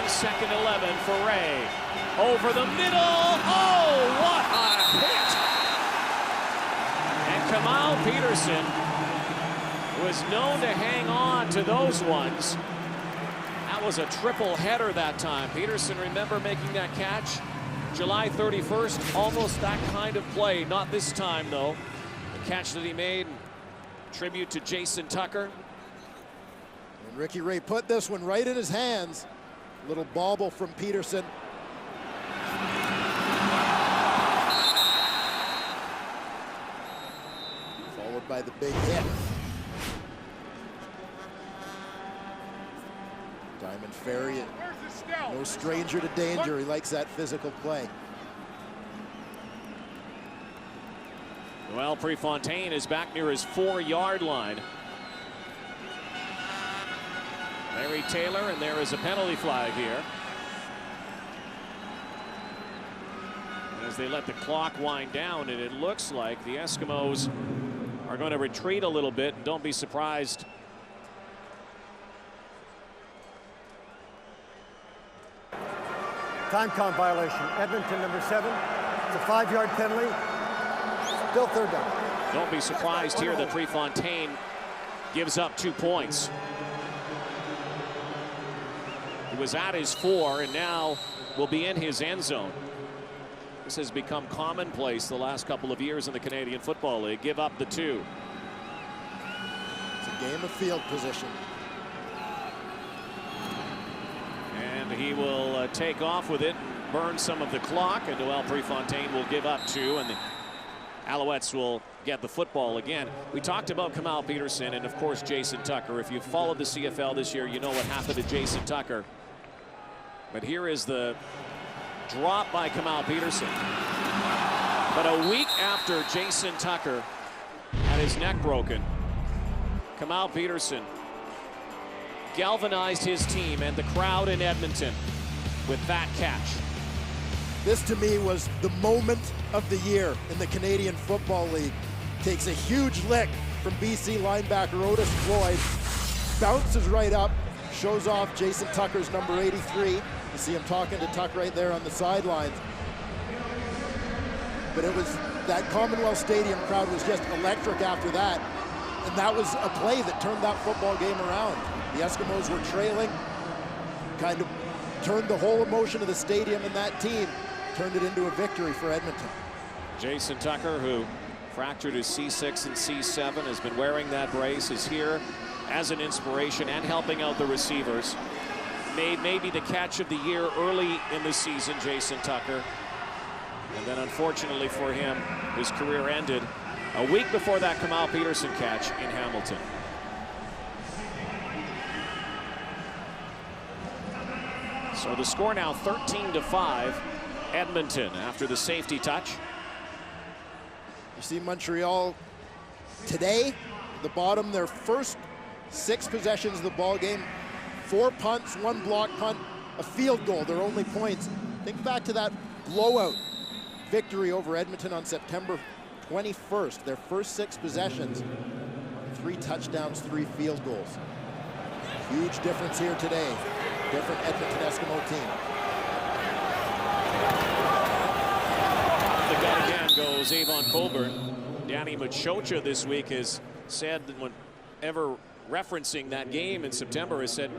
Second 11 for Ray. Over the middle. Oh, what a hit! And Kamal Peterson was known to hang on to those ones. That was a triple header that time. Peterson, remember making that catch? July 31st, almost that kind of play. Not this time, though. The catch that he made, tribute to Jason Tucker. And Ricky Ray put this one right in his hands. Little bobble from Peterson. Followed by the big hit. Diamond Ferry, no stranger to danger. He likes that physical play. Well, Prefontaine is back near his 4-yard line. Larry Taylor, and there is a penalty flag here. As they let the clock wind down, and it looks like the Eskimos are going to retreat a little bit. Don't be surprised. Time count violation. Edmonton, number 7. It's a 5-yard penalty. Still third down. Don't be surprised here that Prefontaine gives up 2 points. He was at his 4 and now will be in his end zone. This has become commonplace the last couple of years in the Canadian Football League. Give up the 2. It's a game of field position. And he will take off with it, burn some of the clock, and Noel Prefontaine will give up 2, and the Alouettes will get the football again. We talked about Kamal Peterson and, of course, Jason Tucker. If you've followed the CFL this year, you know what happened to Jason Tucker. But here is the drop by Kamal Peterson. But a week after Jason Tucker had his neck broken, Kamal Peterson galvanized his team and the crowd in Edmonton with that catch. This, to me, was the moment of the year in the Canadian Football League. Takes a huge lick from BC linebacker Otis Floyd, bounces right up, shows off Jason Tucker's number 83. You see him talking to Tuck right there on the sidelines. But it was, that Commonwealth Stadium crowd was just electric after that. And that was a play that turned that football game around. The Eskimos were trailing, kind of turned the whole emotion of the stadium and that team, turned it into a victory for Edmonton. Jason Tucker, who fractured his C6 and C7, has been wearing that brace, is here as an inspiration and helping out the receivers. Made maybe the catch of the year early in the season, Jason Tucker. And then unfortunately for him, his career ended a week before that Kamal Peterson catch in Hamilton. So the score now 13-5, Edmonton after the safety touch. You see Montreal today, the bottom, their first 6 possessions of the ball game, 4 punts, 1 block punt, a field goal, their only points. Think back to that blowout victory over Edmonton on September 21st. Their first 6 possessions, 3 touchdowns, 3 field goals. Huge difference here today. Different Edmonton Eskimo team. The gun again goes Avon Colburn. Danny Machocha this week has said that whenever referencing that game in September, has said,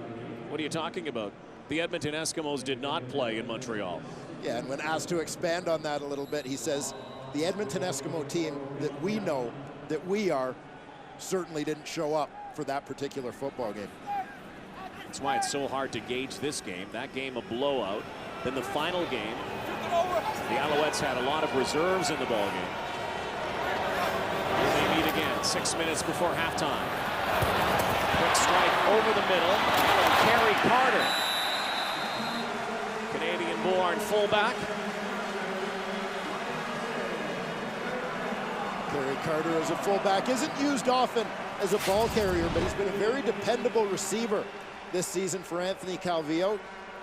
what are you talking about? The Edmonton Eskimos did not play in Montreal. Yeah, and when asked to expand on that a little bit, he says the Edmonton Eskimo team that we know, that we are, certainly didn't show up for that particular football game. That's why it's so hard to gauge this game. That game a blowout. Then the final game, The Alouettes had a lot of reserves in the ballgame. Here they meet again, 6 minutes before halftime. Quick strike over the middle. Kerry Carter, Canadian-born fullback. Kerry Carter as a fullback isn't used often as a ball carrier, but he's been a very dependable receiver this season for Anthony Calvillo.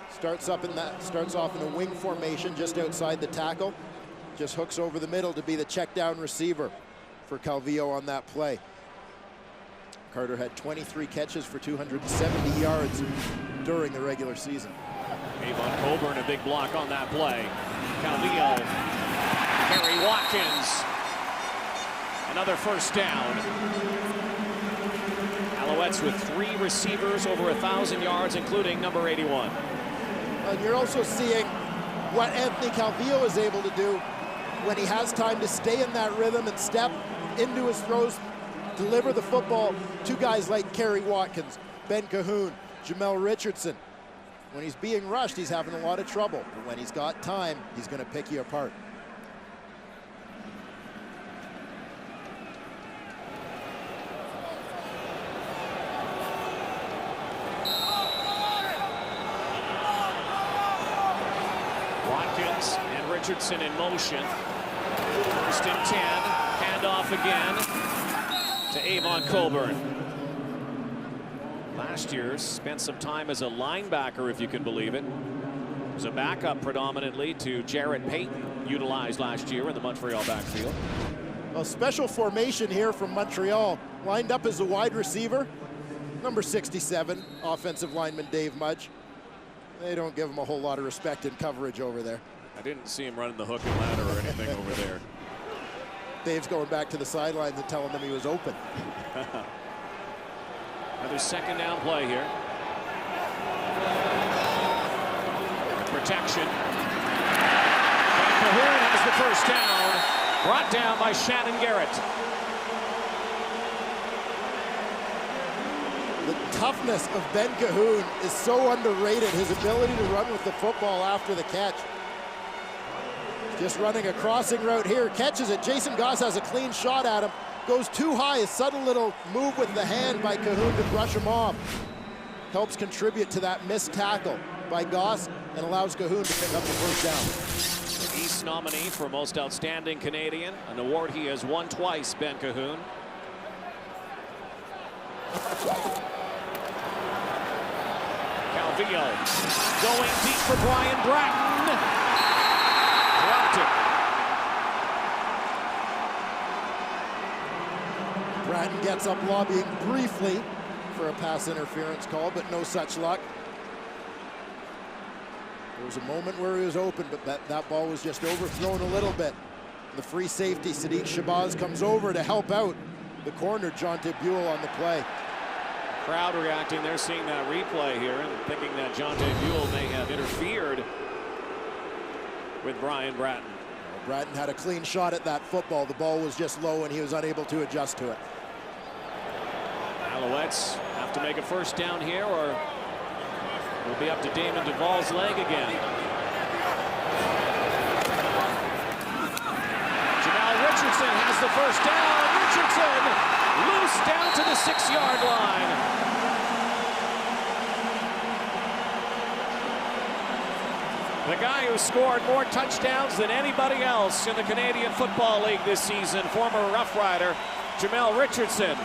Starts off in a wing formation just outside the tackle. Just hooks over the middle to be the check down receiver for Calvillo on that play. Carter had 23 catches for 270 yards during the regular season. Avon Coburn, a big block on that play. Calvillo, Kerry Watkins, another first down. Alouettes with 3 receivers over 1,000 yards, including number 81. And you're also seeing what Anthony Calvillo is able to do when he has time to stay in that rhythm and step into his throws, deliver the football to guys like Kerry Watkins, Ben Cahoon, Jamel Richardson. When he's being rushed, he's having a lot of trouble. But when he's got time, he's going to pick you apart. Watkins and Richardson in motion. First and 10. Handoff again to Avon Coburn. Last year, spent some time as a linebacker, if you can believe it. Was a backup predominantly to Jarrett Payton, utilized last year in the Montreal backfield. A special formation here from Montreal, lined up as a wide receiver. Number 67, offensive lineman Dave Mudge. They don't give him a whole lot of respect and coverage over there. I didn't see him running the hook and ladder or anything over there. Dave's going back to the sidelines and telling them he was open. Another second down play here. Protection. Cahoon has the first down. Brought down by Shannon Garrett. The toughness of Ben Cahoon is so underrated. His ability to run with the football after the catch. Just running a crossing route here, catches it. Jason Goss has a clean shot at him. Goes too high, a subtle little move with the hand by Cahoon to brush him off. Helps contribute to that missed tackle by Goss and allows Cahoon to pick up the first down. The East nominee for Most Outstanding Canadian, an award he has won twice, Ben Cahoon. Calvillo going deep for Brian Bratton. Dropped it. Bratton gets up lobbying briefly for a pass interference call, but no such luck. There was a moment where he was open, but that ball was just overthrown a little bit. The free safety, Sadiq Shabazz, comes over to help out the corner, Jonte Buell, on the play. Crowd reacting. They're seeing that replay here and thinking that Jonte Buell may have interfered with Brian Bratton. Bratton had a clean shot at that football. The ball was just low and he was unable to adjust to it. Alouettes have to make a first down here, or it'll be up to Damon Duvall's leg again. Jamel Richardson has the first down. Richardson loose down to the 6-yard line. The guy who scored more touchdowns than anybody else in the Canadian Football League this season, former Rough Rider, Jamel Richardson.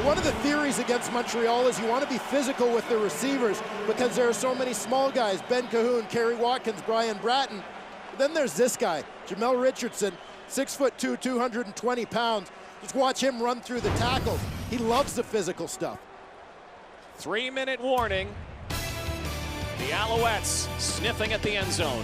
One of the theories against Montreal is you want to be physical with the receivers because there are so many small guys, Ben Cahoon, Kerry Watkins, Brian Bratton. But then there's this guy, Jamel Richardson, 6'2", 220 pounds. Just watch him run through the tackles. He loves the physical stuff. 3-minute warning. The Alouettes sniffing at the end zone.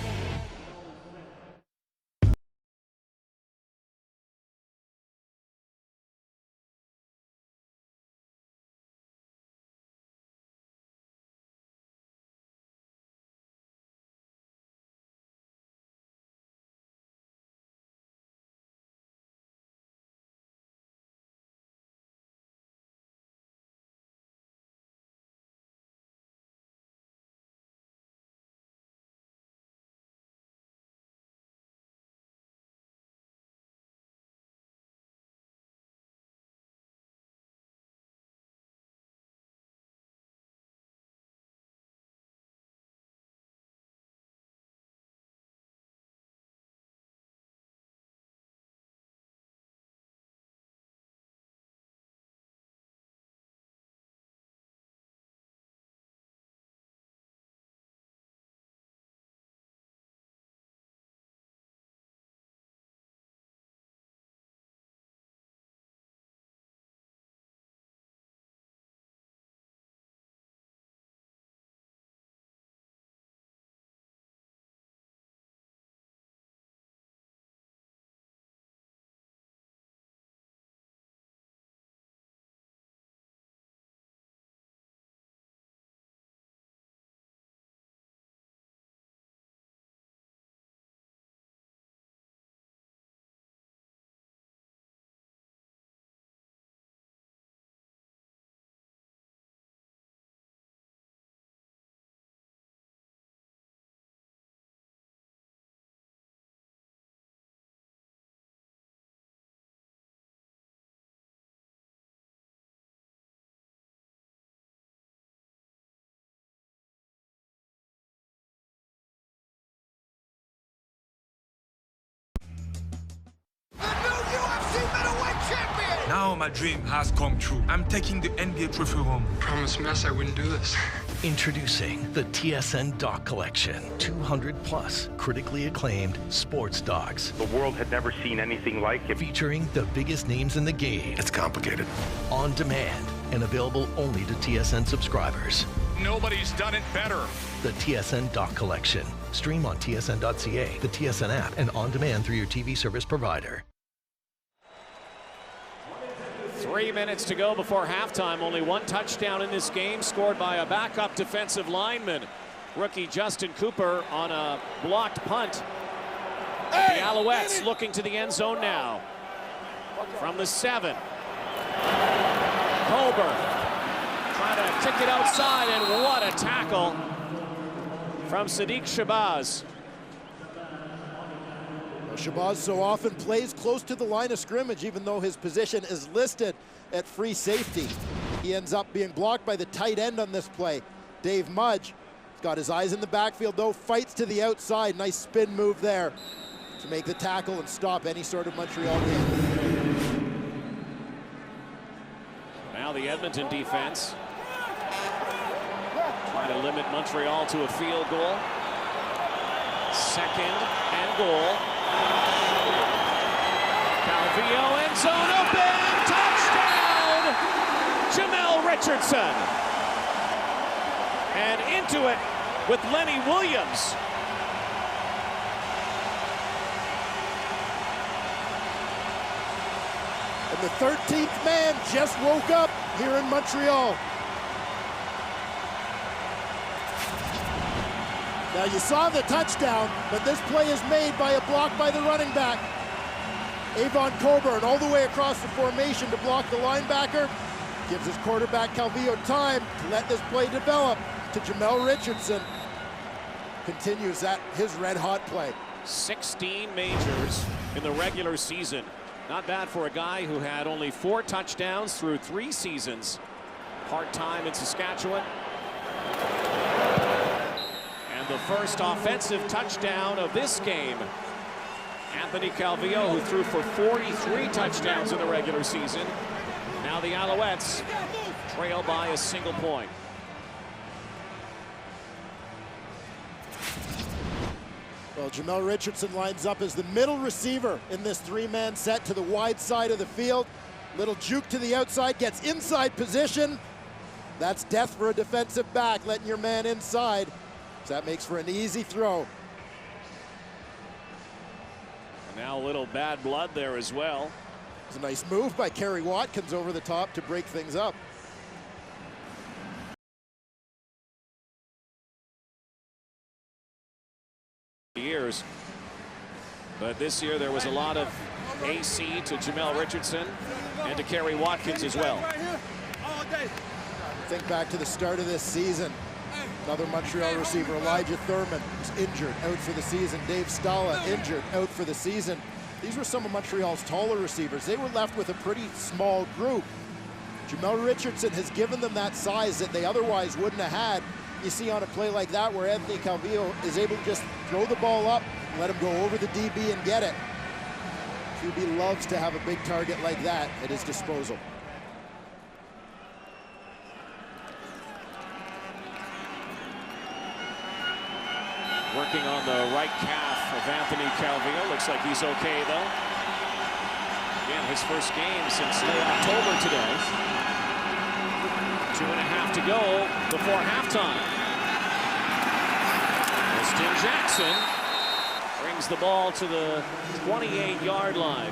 Now my dream has come true. I'm taking the NBA trophy home. Promise Mess I wouldn't do this. Introducing the TSN Doc Collection. 200 plus critically acclaimed sports docs. The world had never seen anything like it. Featuring the biggest names in the game. It's complicated. On demand and available only to TSN subscribers. Nobody's done it better. The TSN Doc Collection. Stream on tsn.ca, the TSN app, and on demand through your TV service provider. 3 minutes to go before halftime. Only one touchdown in this game, scored by a backup defensive lineman. Rookie Justin Cooper on a blocked punt. The Alouettes looking to the end zone now. From the 7. Coburn trying to kick it outside, and what a tackle from Sadiq Shabazz. Shabazz so often plays close to the line of scrimmage, even though his position is listed at free safety. He ends up being blocked by the tight end on this play, Dave Mudge. He's got his eyes in the backfield, though, fights to the outside. Nice spin move there to make the tackle and stop any sort of Montreal game. Now the Edmonton defense trying to limit Montreal to a field goal. 2nd and goal. Calvillo, end zone open, touchdown! Jamel Richardson. And into it with Lenny Williams. And the 13th man just woke up here in Montreal. Now you saw the touchdown, but this play is made by a block by the running back. Avon Coburn all the way across the formation to block the linebacker. Gives his quarterback Calvillo time to let this play develop to Jamel Richardson. Continues that his red hot play. 16 majors in the regular season. Not bad for a guy who had only 4 touchdowns through 3 seasons. Part-time in Saskatchewan. And the first offensive touchdown of this game. Anthony Calvillo, who threw for 43 touchdowns in the regular season. Now the Alouettes trail by a single point. Well, Jamel Richardson lines up as the middle receiver in this 3-man set to the wide side of the field. Little juke to the outside, gets inside position. That's death for a defensive back, letting your man inside. So that makes for an easy throw. Now a little bad blood there as well. It's a nice move by Kerry Watkins over the top to break things up. Years, but this year there was a lot of AC to Jamel Richardson and to Kerry Watkins as well. Think back to the start of this season. Another Montreal receiver, Elijah Thurman, was injured, out for the season. Dave Stala, injured, out for the season. These were some of Montreal's taller receivers. They were left with a pretty small group. Jamel Richardson has given them that size that they otherwise wouldn't have had. You see on a play like that where Anthony Calvillo is able to just throw the ball up, let him go over the DB and get it. QB loves to have a big target like that at his disposal. Working on the right calf of Anthony Calvillo. Looks like he's okay, though. Again, his first game since late October today. 2.5 to go before halftime. Justin Jackson brings the ball to the 28-yard line.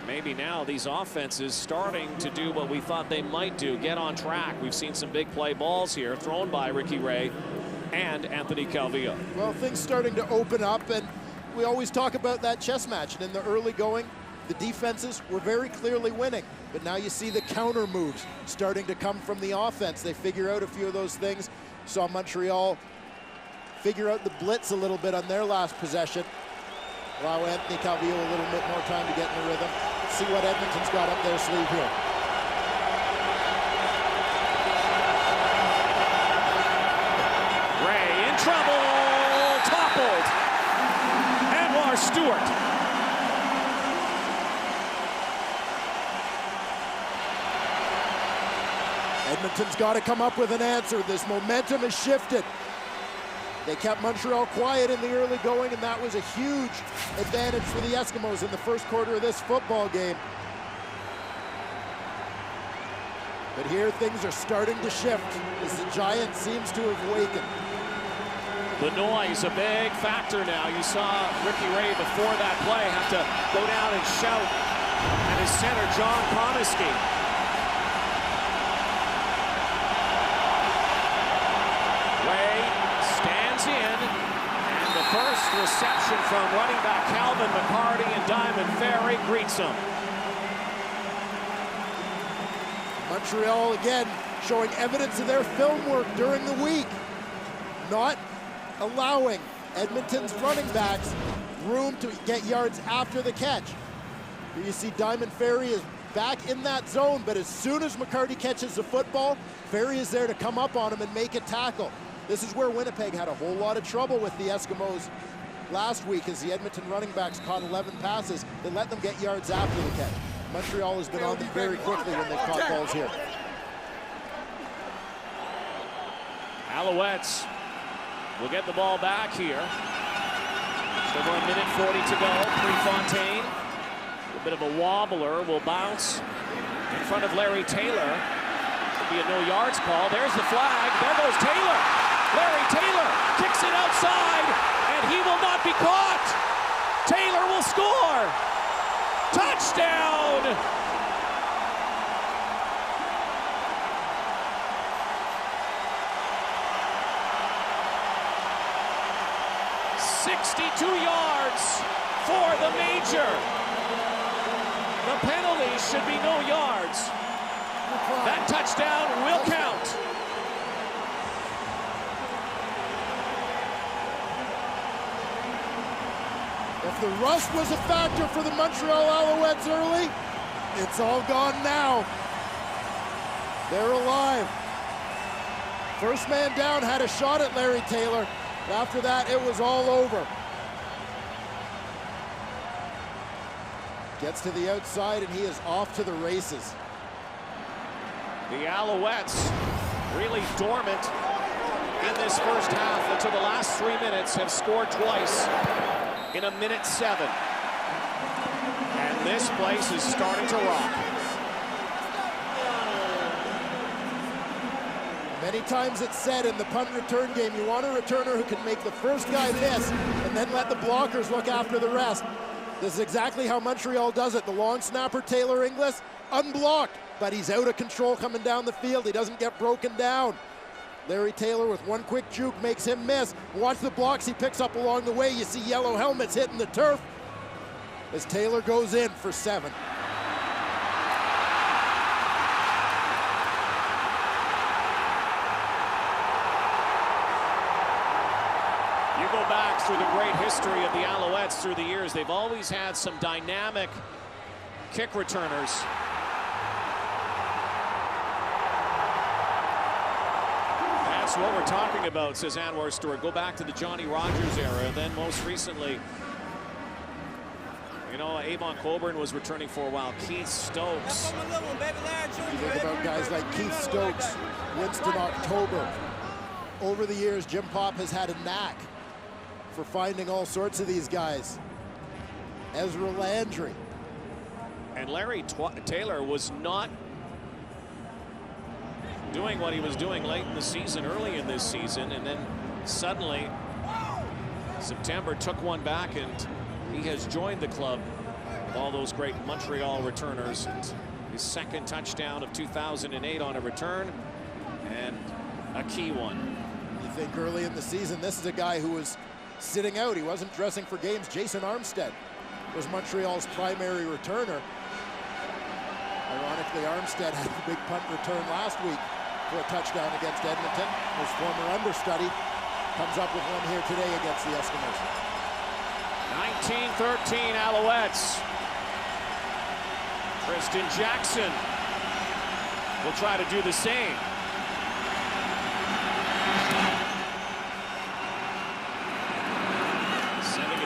Maybe now these offenses starting to do what we thought they might do, get on track. We've seen some big play balls here thrown by Ricky Ray and Anthony Calvillo. Well, things starting to open up, and we always talk about that chess match. And in the early going, the defenses were very clearly winning. But now you see the counter moves starting to come from the offense. They figure out a few of those things. Saw Montreal figure out the blitz a little bit on their last possession. Allow Anthony Calvillo a little bit more time to get in the rhythm. See what Edmonton's got up their sleeve here. Ray in trouble, toppled. Anwar Stewart Edmonton's got to come up with an answer. This momentum has shifted. They kept Montreal quiet in the early going, and that was a huge advantage for the Eskimos in the first quarter of this football game. But here things are starting to shift as the Giant seems to have wakened. The noise, a big factor now. You saw Ricky Ray before that play have to go down and shout at his center, John Comiskey. Ray stands in, and the first reception from running back Calvin McCarty and Diamond Ferry greets him. Montreal again showing evidence of their film work during the week, not allowing Edmonton's running backs room to get yards after the catch. Here you see Diamond Ferry is back in that zone, but as soon as McCarty catches the football, Ferry is there to come up on him and make a tackle. This is where Winnipeg had a whole lot of trouble with the Eskimos last week as the Edmonton running backs caught 11 passes that let them get yards after the catch. Montreal has been on them very quickly when they've caught balls here. Alouettes will get the ball back here. Just over a minute 40 to go. Prefontaine, a bit of a wobbler, will bounce in front of Larry Taylor. Should be a no yards call. There's the flag. There goes Taylor. Larry Taylor kicks it outside, and he will not be caught. Taylor will score. Touchdown! $62 yards for the major. The penalty should be no yards. That touchdown will count. If the rust was a factor for the Montreal Alouettes early, it's all gone now. They're alive. First man down had a shot at Larry Taylor. After that, it was all over. Gets to the outside, and he is off to the races. The Alouettes really dormant in this first half until the last 3 minutes, have scored twice in a minute 7. And this place is starting to rock. Many times it's said in the punt return game, you want a returner who can make the first guy miss and then let the blockers look after the rest. This is exactly how Montreal does it. The long snapper, Taylor Inglis, unblocked, but he's out of control coming down the field. He doesn't get broken down. Larry Taylor with one quick juke makes him miss. Watch the blocks he picks up along the way. You see yellow helmets hitting the turf as Taylor goes in for 7. Go back through the great history of the Alouettes through the years. They've always had some dynamic kick returners. That's what we're talking about, says Anwar Stewart. Go back to the Johnny Rogers era, and then most recently, you know, Avon Coburn was returning for a while. Keith Stokes. You think about guys like Keith Stokes, Winston October. Over the years, Jim Popp has had a knack for finding all sorts of these guys. Ezra Landry. And Larry Taylor was not doing what he was doing late in the season, early in this season, and then suddenly September took one back, and he has joined the club with all those great Montreal returners. And his second touchdown of 2008 on a return, and a key one. You think early in the season, this is a guy who was sitting out. He wasn't dressing for games. Jason Armstead was Montreal's primary returner. Ironically, Armstead had the big punt return last week for a touchdown against Edmonton. His former understudy comes up with one here today against the Eskimos. 19-13 Alouettes. Tristan Jackson will try to do the same.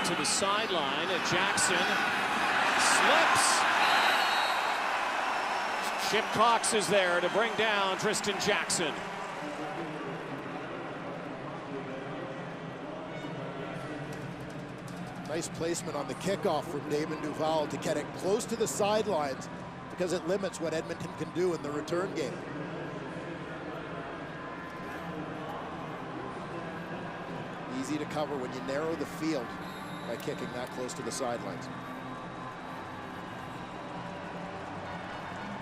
To the sideline, Jackson slips. Chip Cox is there to bring down Tristan Jackson. Nice placement on the kickoff from Damon Duval to get it close to the sidelines because it limits what Edmonton can do in the return game. Easy to cover when you narrow the field by kicking that close to the sidelines.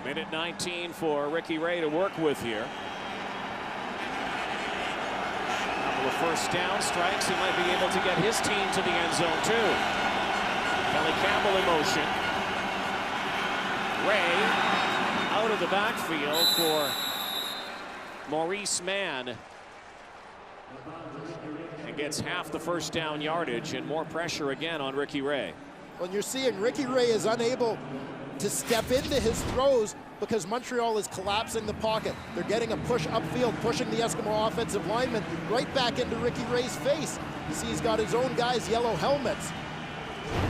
Minute 19 for Ricky Ray to work with here. Couple of first down strikes. He might be able to get his team to the end zone too. Kelly Campbell in motion. Ray out of the backfield for Maurice Mann. And gets half the first down yardage and more pressure again on Ricky Ray. Well, you're seeing Ricky Ray is unable to step into his throws because Montreal is collapsing the pocket. They're getting a push upfield, pushing the Eskimo offensive lineman right back into Ricky Ray's face. You see he's got his own guys' yellow helmets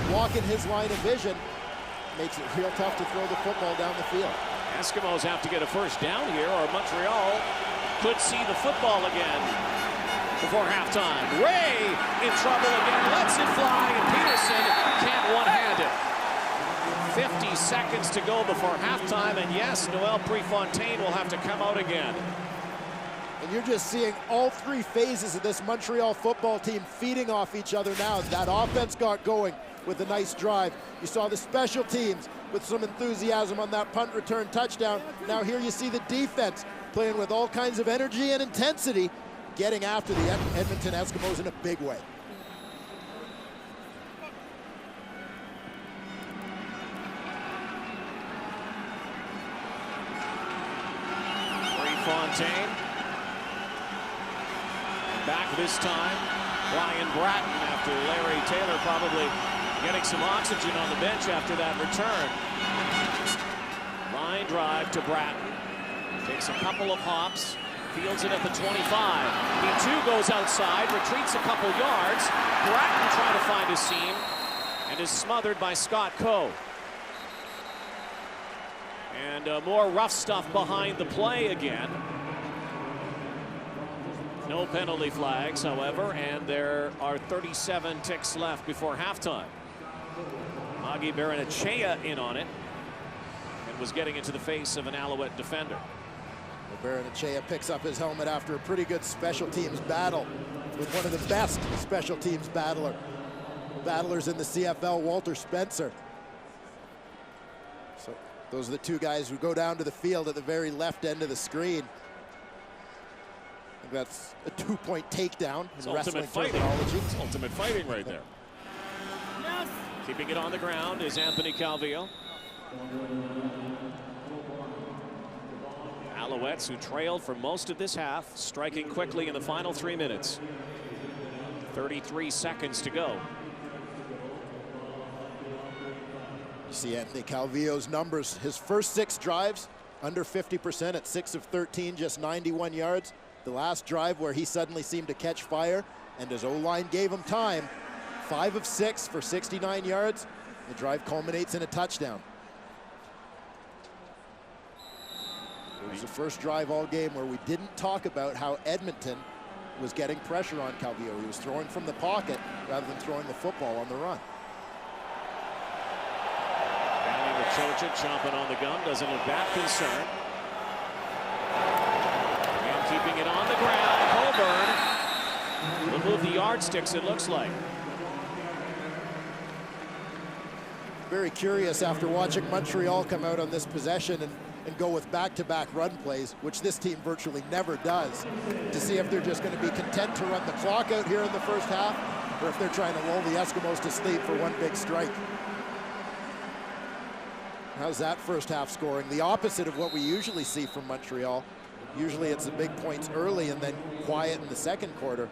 blocking his line of vision. Makes it real tough to throw the football down the field. Eskimos have to get a first down here or Montreal could see the football again before halftime. Ray in trouble again, lets it fly, and Peterson can't one-hand it. 50 seconds to go before halftime, and yes, Noel Prefontaine will have to come out again. And you're just seeing all three phases of this Montreal football team feeding off each other now. That offense got going with a nice drive. You saw the special teams with some enthusiasm on that punt return touchdown. Now here you see the defense playing with all kinds of energy and intensity, getting after the Edmonton Eskimos in a big way. Prefontaine. Back this time, Brian Bratton after Larry Taylor probably getting some oxygen on the bench after that return. Line drive to Bratton. Takes a couple of hops, fields it at the 25. He too goes outside, retreats a couple yards. Bratton trying to find his seam and is smothered by Scott Coe. And more rough stuff behind the play again. No penalty flags, however, and there are 37 ticks left before halftime. Agi Baranachea in on it and was getting into the face of an Alouette defender. Well, Baranachea picks up his helmet after a pretty good special teams battle with one of the best special teams battlers in the CFL, Walter Spencer. So those are the two guys who go down to the field at the very left end of the screen. I think that's a two-point takedown in wrestling terminology. It's ultimate fighting right there. Yes. Keeping it on the ground is Anthony Calvillo. Alouettes, who trailed for most of this half, striking quickly in the final 3 minutes. 33 seconds to go. You see Anthony Calvillo's numbers. His first 6 drives, under 50% at 6 of 13, just 91 yards. The last drive where he suddenly seemed to catch fire and his O-line gave him time. 5 of 6 for 69 yards. The drive culminates in a touchdown. It was the first drive all game where we didn't talk about how Edmonton was getting pressure on Calvillo. He was throwing from the pocket rather than throwing the football on the run. Danny Machocha chomping on the gum, doesn't look that concerned. And keeping it on the ground, Coburn will move the yardsticks, it looks like. Very curious after watching Montreal come out on this possession and go with back-to-back run plays, which this team virtually never does, to see if they're just going to be content to run the clock out here in the first half, or if they're trying to lull the Eskimos to sleep for one big strike. How's that first half scoring? The opposite of what we usually see from Montreal. Usually it's the big points early and then quiet in the second quarter.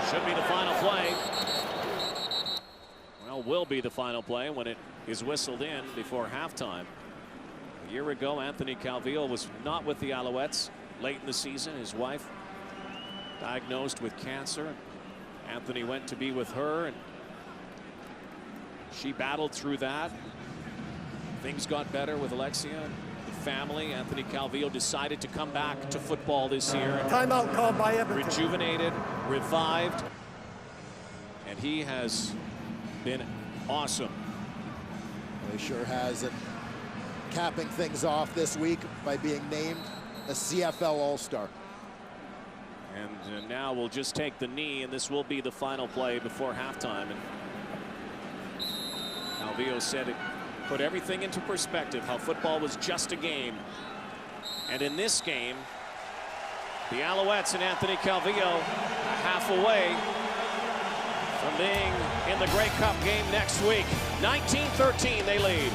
Should be the final play. Well, will be the final play when it is whistled in before halftime. A year ago, Anthony Calvillo was not with the Alouettes late in the season. His wife diagnosed with cancer. Anthony went to be with her, and She battled through that. Things got better with Alexia, the family. Anthony Calvillo decided to come back to football this year. Timeout called by Edmonton. Rejuvenated, revived, and he has been awesome. He sure has, and capping things off this week by being named a CFL All-Star. And now we'll just take the knee, and this will be the final play before halftime. And Calvillo said it put everything into perspective, how football was just a game. And in this game, the Alouettes and Anthony Calvillo a half away from being in the Grey Cup game next week. 19-13 they lead.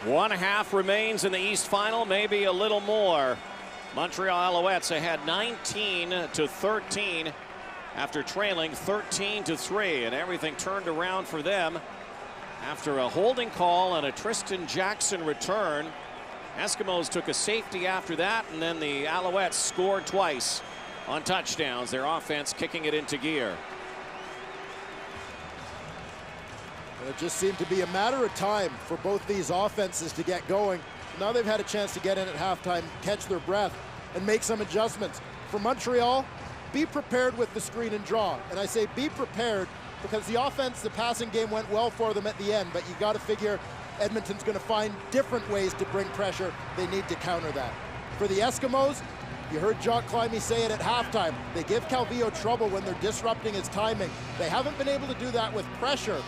One half remains in the East Final, maybe a little more. Montreal Alouettes ahead 19-13 after trailing 13-3, and everything turned around for them after a holding call and a Tristan Jackson return. Eskimos took a safety after that, and then the Alouettes scored twice on touchdowns. Their offense kicking it into gear. It just seemed to be a matter of time for both these offenses to get going. Now they've had a chance to get in at halftime, catch their breath, and make some adjustments. For Montreal, be prepared with the screen and draw. And I say be prepared because the offense, the passing game went well for them at the end, but you got to figure Edmonton's going to find different ways to bring pressure. They need to counter that. For the Eskimos, you heard Jock Climby say it at halftime. They give Calvillo trouble when they're disrupting his timing. They haven't been able to do that with pressure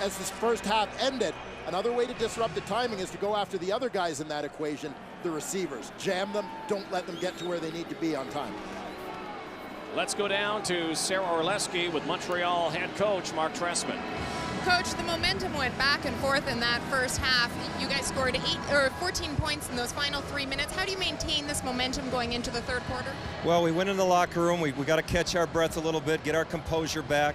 as this first half ended. Another way to disrupt the timing is to go after the other guys in that equation, the receivers. Jam them, don't let them get to where they need to be on time. Let's go down to Sarah Orleski with Montreal head coach Mark Trestman. Coach, the momentum went back and forth in that first half. You guys scored 14 points in those final 3 minutes. How do you maintain this momentum going into the third quarter? Well, we went in the locker room. We got to catch our breath a little bit, get our composure back,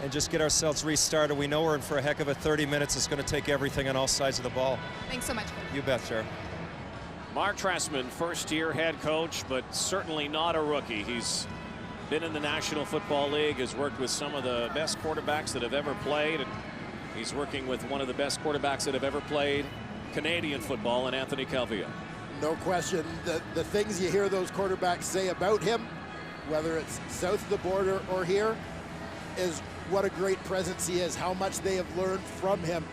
and just get ourselves restarted. We know we're in for a heck of a 30 minutes. It's going to take everything on all sides of the ball. Thanks so much. You bet, Sarah. Mark Trestman, first-year head coach, but certainly not a rookie. He's been in the National Football League, has worked with some of the best quarterbacks that have ever played, and he's working with one of the best quarterbacks that have ever played Canadian football in Anthony Calvillo. No question. The things you hear those quarterbacks say about him, whether it's south of the border or here, is what a great presence he is, how much they have learned from him.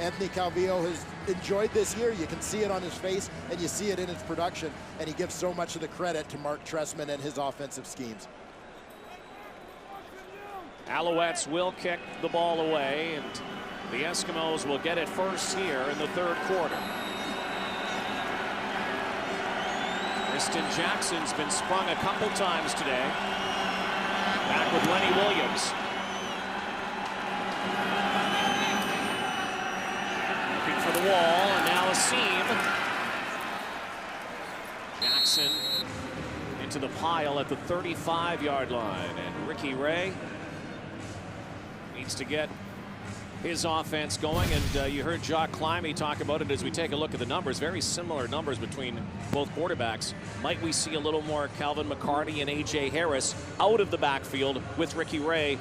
Anthony Calvillo has enjoyed this year. You can see it on his face, and you see it in his production, and he gives so much of the credit to Mark Trestman and his offensive schemes. Alouettes will kick the ball away, and the Eskimos will get it first here in the third quarter. Kristen Jackson's been sprung a couple times today. Back with Lenny Williams. Looking for the wall, and now a seam. Jackson into the pile at the 35-yard line, and Ricky Ray needs to get his offense going. And you heard Jock Climby talk about it as we take a look at the numbers. Very similar numbers between both quarterbacks. Might we see a little more Calvin McCarty and A.J. Harris out of the backfield with Ricky Ray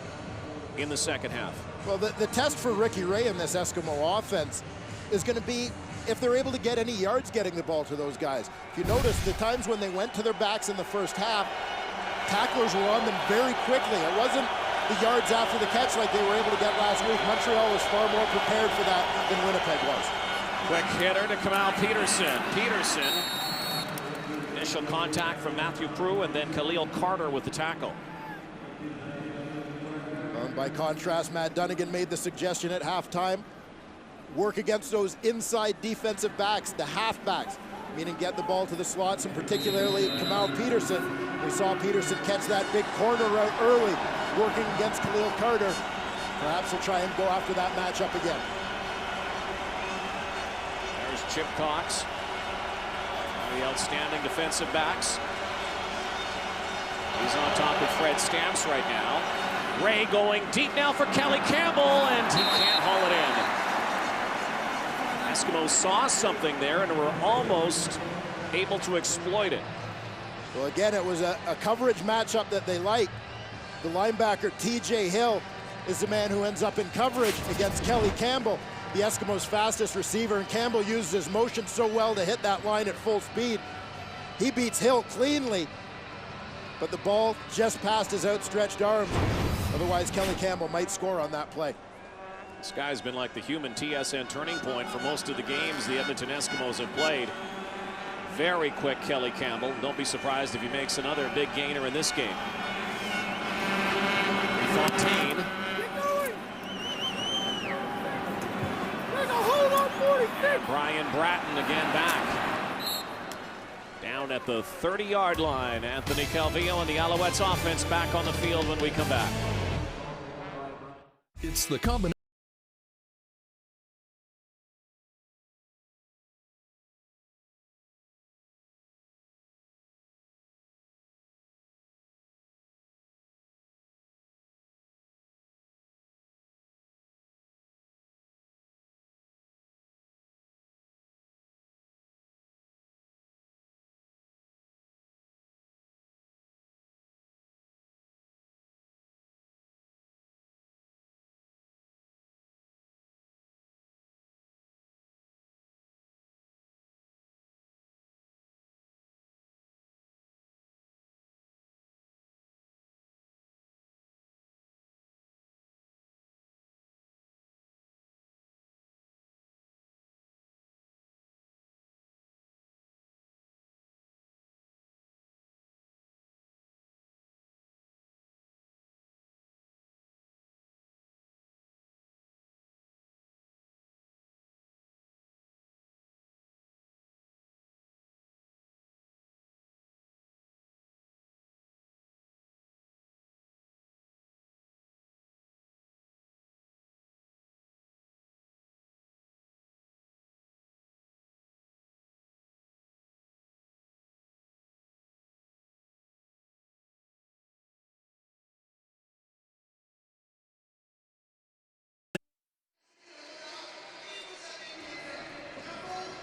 in the second half? Well, the test for Ricky Ray in this Eskimo offense is going to be if they're able to get any yards getting the ball to those guys. If you notice, the times when they went to their backs in the first half, tacklers were on them very quickly. It wasn't the yards after the catch like they were able to get last week. Montreal was far more prepared for that than Winnipeg was. Quick hitter to Kamal Peterson. Peterson, initial contact from Matthew Prue, and then Khalil Carter with the tackle. By contrast, Matt Dunnigan made the suggestion at halftime, work against those inside defensive backs, the halfbacks, meaning get the ball to the slots, and particularly Kamal Peterson. We saw Peterson catch that big corner route early, working against Khalil Carter. Perhaps he'll try and go after that matchup again. There's Chip Cox, one of the outstanding defensive backs. He's on top of Fred Stamps right now. Ray going deep now for Kelly Campbell, and he can't haul it in. Eskimos saw something there and were almost able to exploit it. Well, again, it was a coverage matchup that they liked. The linebacker, T.J. Hill, is the man who ends up in coverage against Kelly Campbell, the Eskimos' fastest receiver, and Campbell uses his motion so well to hit that line at full speed. He beats Hill cleanly, but the ball just past his outstretched arms. Otherwise, Kelly Campbell might score on that play. This guy's been like the human TSN turning point for most of the games the Edmonton Eskimos have played. Very quick Kelly Campbell. Don't be surprised if he makes another big gainer in this game. Fontaine. Brian Bratton again back. Down at the 30-yard line. Anthony Calvillo and the Alouettes offense back on the field when we come back. It's the combination.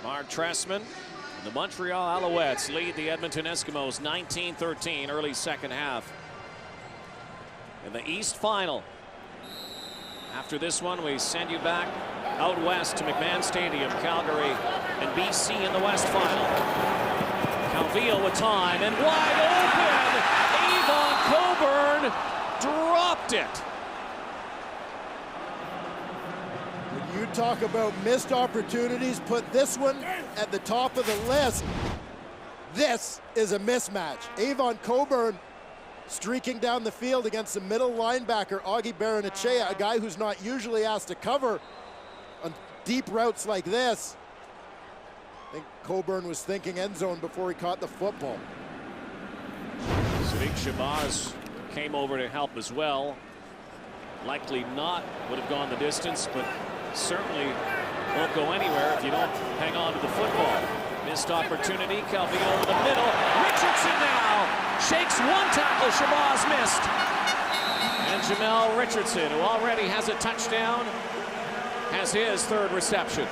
Mark Trestman, the Montreal Alouettes lead the Edmonton Eskimos 19-13 early second half. In the East Final. After this one, we send you back out west to McMahon Stadium, Calgary, and BC in the West Final. Calvillo with time and wide open. Avon Coburn dropped it. You talk about missed opportunities, put this one at the top of the list. This is a mismatch. Avon Coburn streaking down the field against the middle linebacker, Augie Baranachea, a guy who's not usually asked to cover on deep routes like this. I think Coburn was thinking end zone before he caught the football. Sadiq Shabazz came over to help as well. Likely not would have gone the distance, but certainly won't go anywhere if you don't hang on to the football. Missed opportunity, Calvillo over the middle. Richardson now shakes one tackle, Shabazz missed. And Jamel Richardson, who already has a touchdown, has his third reception.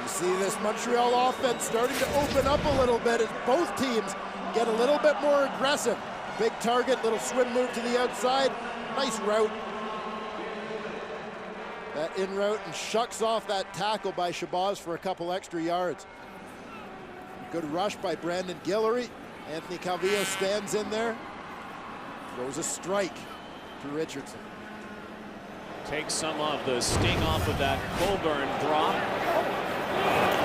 You see this Montreal offense starting to open up a little bit as both teams get a little bit more aggressive. Big target, little swim move to the outside. Nice route. That in route and shucks off that tackle by Shabazz for a couple extra yards. Good rush by Brandon Guillory. Anthony Calvillo stands in there. Throws a strike to Richardson. Takes some of the sting off of that Coburn drop.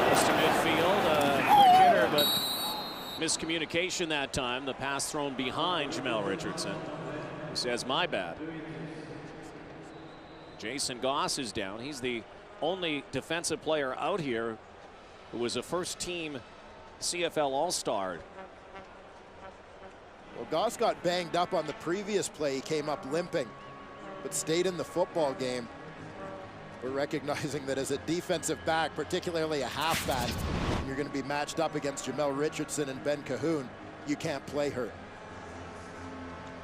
Close to midfield, quick hitter, but miscommunication that time. The pass thrown behind Jamel Richardson. He says, my bad. Jason Goss is down. He's the only defensive player out here who was a first-team CFL All-Star. Well, Goss got banged up on the previous play. He came up limping, but stayed in the football game. We're recognizing that as a defensive back, particularly a halfback, you're going to be matched up against Jamel Richardson and Ben Cahoon. You can't play hurt.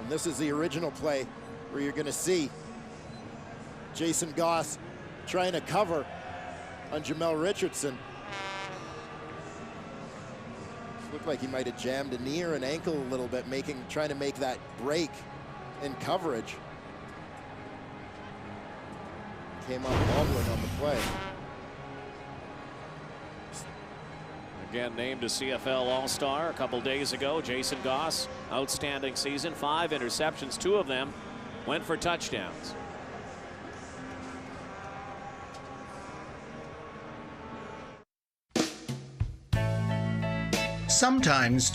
And this is the original play where you're going to see Jason Goss trying to cover on Jamel Richardson. Looked like he might have jammed a knee or an ankle a little bit, trying to make that break in coverage. Came up wobbling on the play. Again, named a CFL All-Star a couple days ago. Jason Goss, outstanding season, 5 interceptions, 2 of them went for touchdowns. Sometimes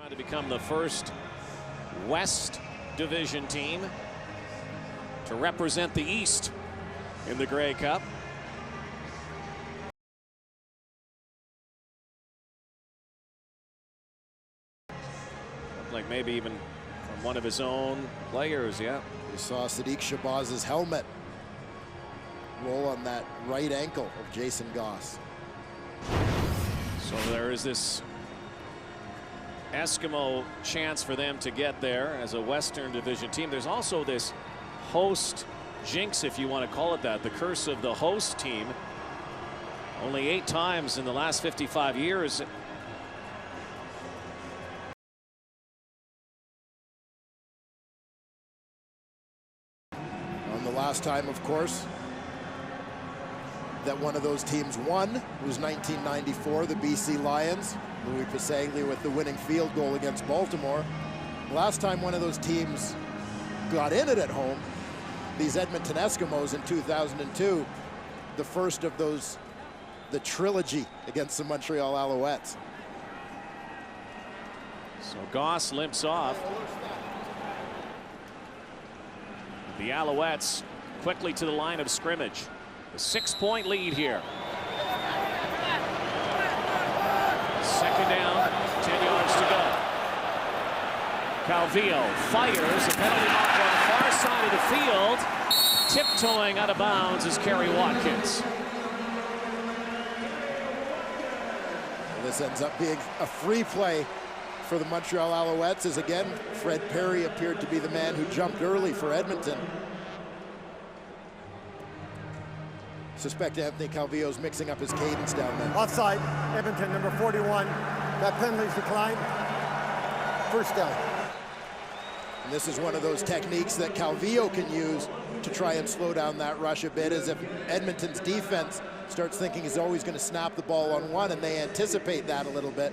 trying to become the first West Division team to represent the East in the Grey Cup. Looked like maybe even from one of his own players, yeah. We saw Sadiq Shabazz's helmet roll on that right ankle of Jason Goss. So there is this Eskimo chance for them to get there as a Western Division team. There's also this host jinx, if you want to call it that, the curse of the host team. Only 8 times in the last 55 years. On the last time, of course, that one of those teams won was 1994, the BC Lions. Louis Pasaglia with the winning field goal against Baltimore. Last time one of those teams got in it at home, these Edmonton Eskimos in 2002, the first of those, the trilogy against the Montreal Alouettes. So Goss limps off. The Alouettes quickly to the line of scrimmage. A 6-point lead here. Second down, 10 yards to go. Calvillo fires, a penalty mark on the far side of the field. Tiptoeing out of bounds is Kerry Watkins. This ends up being a free play for the Montreal Alouettes, as again, Fred Perry appeared to be the man who jumped early for Edmonton. Suspect Anthony Calvillo's mixing up his cadence down there. Offside, Edmonton, number 41. That penalty's declined. First down. And this is one of those techniques that Calvillo can use to try and slow down that rush a bit, as if Edmonton's defense starts thinking he's always going to snap the ball on one, and they anticipate that a little bit.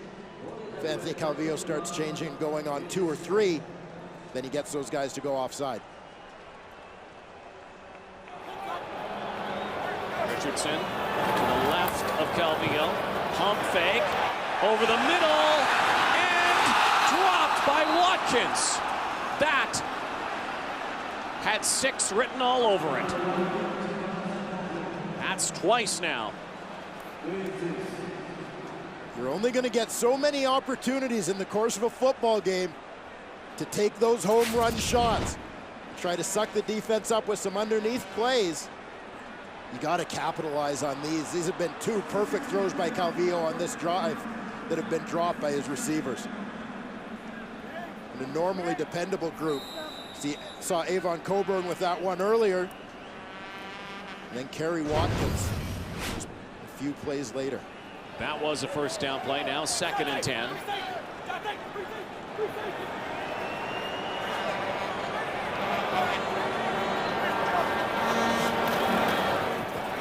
If Anthony Calvillo starts changing and going on 2 or 3, then he gets those guys to go offside. Richardson to the left of Calvillo. Pump fake over the middle and dropped by Watkins. That had 6 written all over it. That's twice now. You're only going to get so many opportunities in the course of a football game to take those home run shots. Try to suck the defense up with some underneath plays. You got to capitalize on these. These have been 2 perfect throws by Calvillo on this drive that have been dropped by his receivers. And a normally dependable group. Saw Avon Coburn with that one earlier. And then Kerry Watkins just a few plays later. That was a first down play. Now 2nd and 10.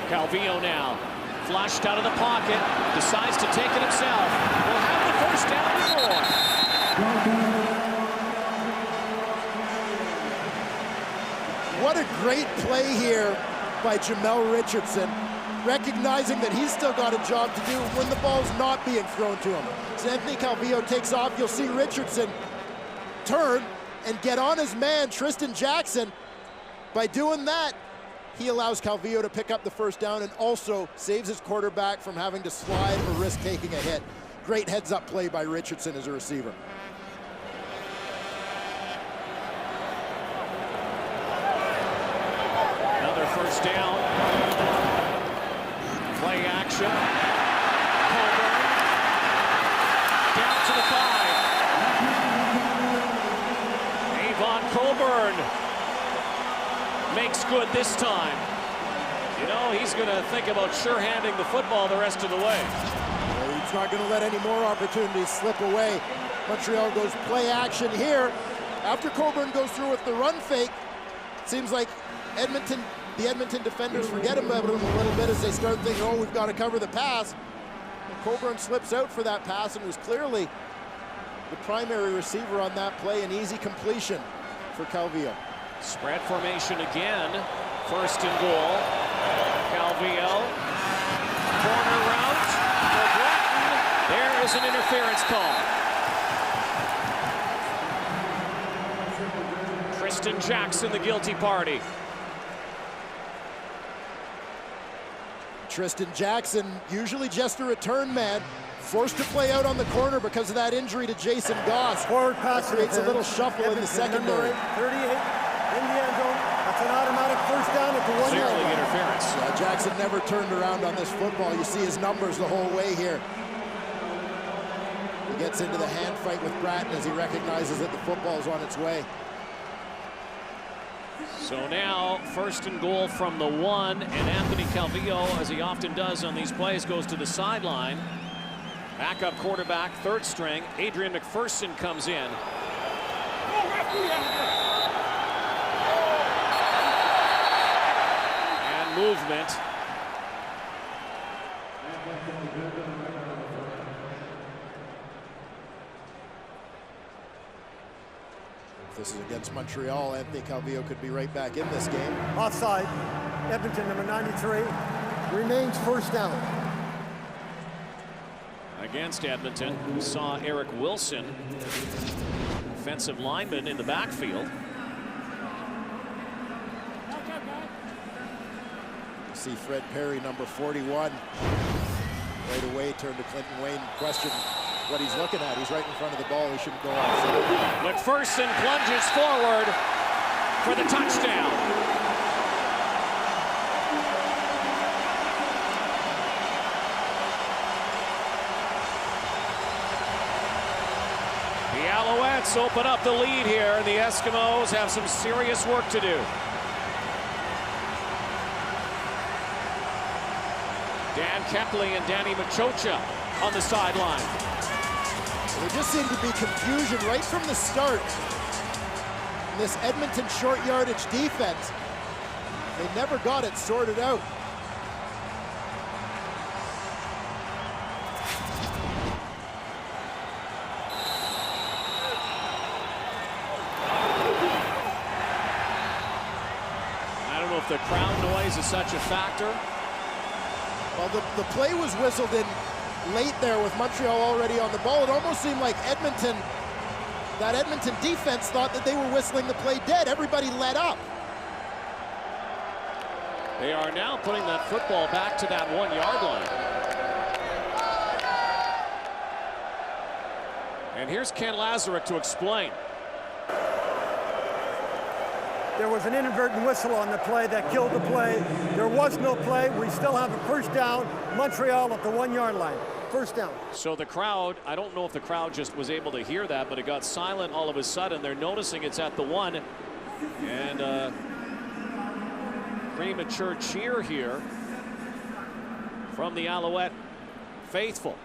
Calvillo now flushed out of the pocket, decides to take it himself. Will have the first down and more. What a great play here by Jamel Richardson, recognizing that he's still got a job to do when the ball's not being thrown to him. As Anthony Calvillo takes off, you'll see Richardson turn and get on his man, Tristan Jackson. By doing that, he allows Calvillo to pick up the first down and also saves his quarterback from having to slide or risk taking a hit. Great heads-up play by Richardson as a receiver. Another first down. Play action. Coburn. Down to the 5. Avon Coburn makes good this time. You know, he's going to think about sure-handing the football the rest of the way. Well, he's not going to let any more opportunities slip away. Montreal goes play action here. After Coburn goes through with the run fake, it seems like the Edmonton defenders forget about him a little bit as they start thinking, oh, we've got to cover the pass. And Coburn slips out for that pass and was clearly the primary receiver on that play, an easy completion for Calvillo. Spread formation again. 1st and goal. Calvillo. Corner route for Bratton. There is an interference call. Tristan Jackson, the guilty party. Tristan Jackson, usually just a return man, forced to play out on the corner because of that injury to Jason Goss. Forward pass creates a little shuffle in the secondary. 38 in the end zone. That's an automatic first down at the 1 yard line. Interference. Jackson never turned around on this football. You see his numbers the whole way here. He gets into the hand fight with Bratton as he recognizes that the football's on its way. So now 1st and goal from the 1, and Anthony Calvillo, as he often does on these plays, goes to the sideline. Backup quarterback, 3rd string, Adrian McPherson comes in. And movement. This is against Montreal. Anthony Calvillo could be right back in this game. Offside. Edmonton, number 93. Remains first down. Against Edmonton, we saw Eric Wilson, offensive lineman, in the backfield. See Fred Perry, number 41. Right away, turned to Clinton Wayne, question what he's looking at. He's right in front of the ball. He shouldn't go off. McPherson plunges forward for the touchdown. The Alouettes open up the lead here, and the Eskimos have some serious work to do. Dan Kepley and Danny Machocha on the sideline. There just seemed to be confusion right from the start in this Edmonton short yardage defense. They never got it sorted out. I don't know if the crowd noise is such a factor. Well, the play was whistled in late there with Montreal already on the ball. It almost seemed like that Edmonton defense thought that they were whistling the play dead. Everybody let up. They are now putting that football back to that 1 yard line. And here's Ken Lazarick to explain. There was an inadvertent whistle on the play that killed the play. There was no play. We still have a first down. Montreal at the 1 yard line. First down. So the crowd, I don't know if the crowd just was able to hear that, but it got silent all of a sudden. They're noticing it's at the 1. And premature cheer here from the Alouette faithful.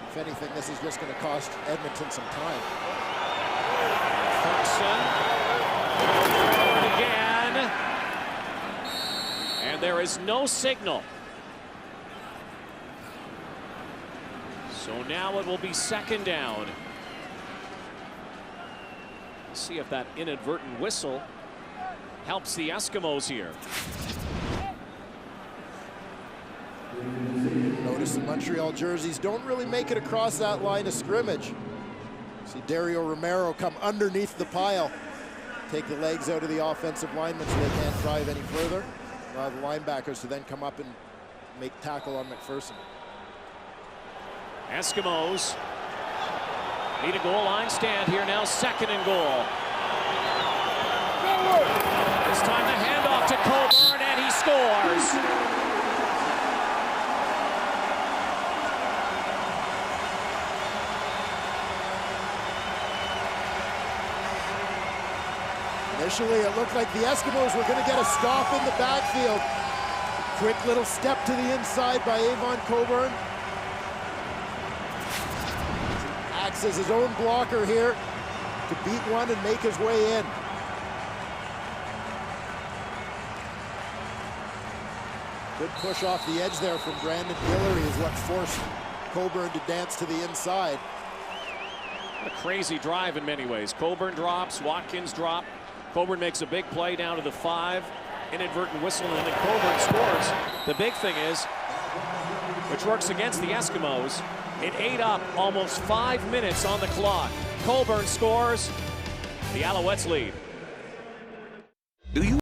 If anything, this is just going to cost Edmonton some time. Clarkson again, and there is no signal. So now it will be second down. Let's see if that inadvertent whistle helps the Eskimos here. Notice the Montreal jerseys don't really make it across that line of scrimmage. See Dario Romero come underneath the pile, take the legs out of the offensive linemen so they can't drive any further. Allow the linebackers to then come up and make tackle on McPherson. Eskimos need a goal line stand here now, second and goal. This time the handoff to Coburn, and he scores. Initially, it looked like the Eskimos were going to get a stop in the backfield. Quick little step to the inside by Avon Coburn. Acts as his own blocker here to beat one and make his way in. Good push off the edge there from Brandon Guillory is what forced Coburn to dance to the inside. A crazy drive in many ways. Coburn drops, Watkins drop. Coburn makes a big play down to the 5. Inadvertent whistle, and then Coburn scores. The big thing is, which works against the Eskimos, it ate up almost 5 minutes on the clock. Coburn scores. The Alouettes lead. Do you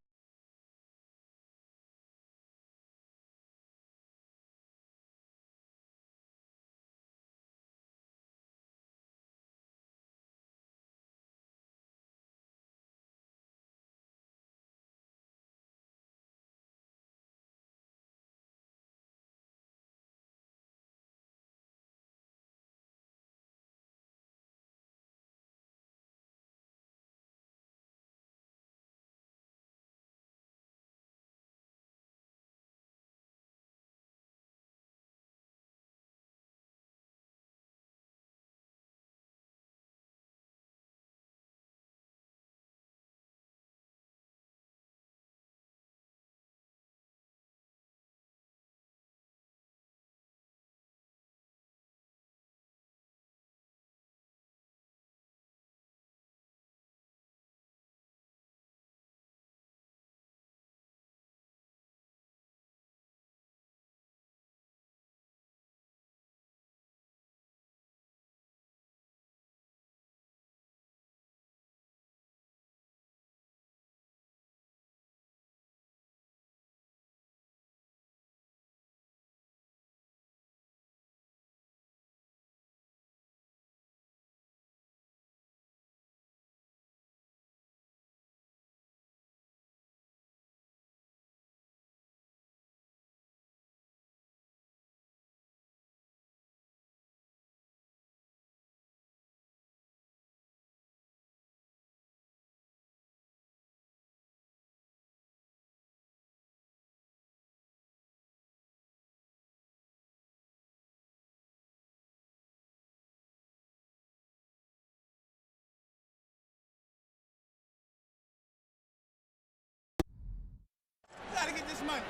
gotta get this money.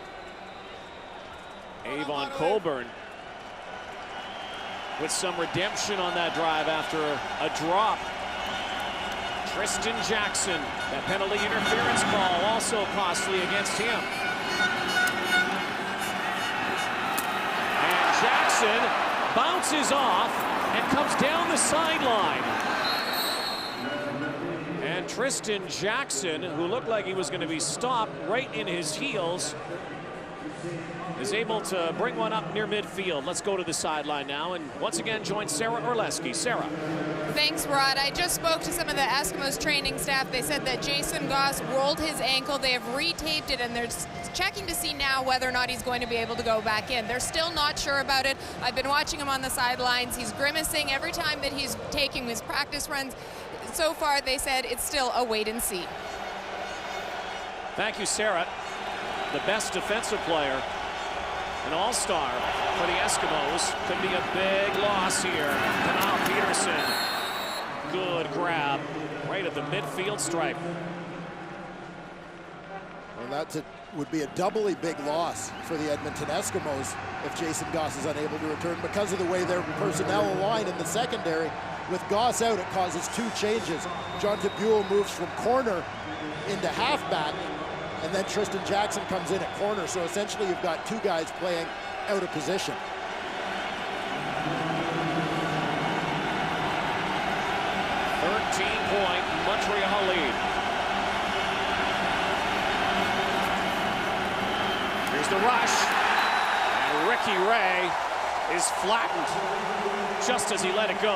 Avon Coburn with some redemption on that drive after a drop. Tristan Jackson, that penalty interference call also costly against him. And Jackson bounces off and comes down the sideline. And Tristan Jackson, who looked like he was going to be stopped right in his heels, is able to bring one up near midfield. Let's go to the sideline now and once again join Sarah Orleski. Sarah. Thanks, Rod. I just spoke to some of the Eskimos training staff. They said that Jason Goss rolled his ankle. They have retaped it, and they're checking to see now whether or not he's going to be able to go back in. They're still not sure about it. I've been watching him on the sidelines. He's grimacing every time that he's taking his practice runs. So far, they said it's still a wait and see. Thank you, Sarah. The best defensive player, an all-star for the Eskimos. Could be a big loss here. Kanal Peterson. Good grab right at the midfield stripe. Well, that would be a doubly big loss for the Edmonton Eskimos if Jason Goss is unable to return because of the way their personnel align in the secondary. With Goss out, it causes two changes. John Tabule moves from corner into halfback, and then Tristan Jackson comes in at corner. So essentially you've got two guys playing out of position. Point Montreal lead. Here's the rush, and Ricky Ray is flattened just as he let it go.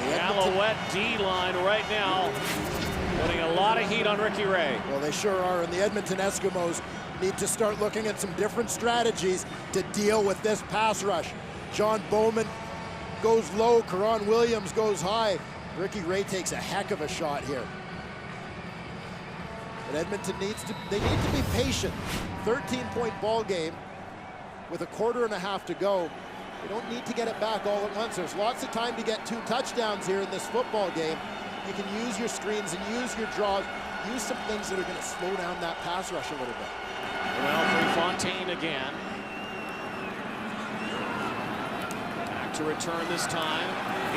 The Alouette D-line right now putting a lot of heat on Ricky Ray. Well, they sure are, and the Edmonton Eskimos need to start looking at some different strategies to deal with this pass rush. John Bowman goes low, Karan Williams goes high. Ricky Ray takes a heck of a shot here. But Edmonton need to be patient. 13-point ball game with a quarter and a half to go. They don't need to get it back all at once. There's lots of time to get 2 touchdowns here in this football game. You can use your screens and use your draws, use some things that are going to slow down that pass rush a little bit. Well, Fontaine again. To return this time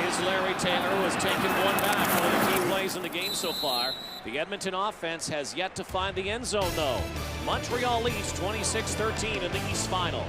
is Larry Taylor, who has taken one back. One of the key plays in the game so far. The Edmonton offense has yet to find the end zone, though. Montreal leads 26-13 in the East Final.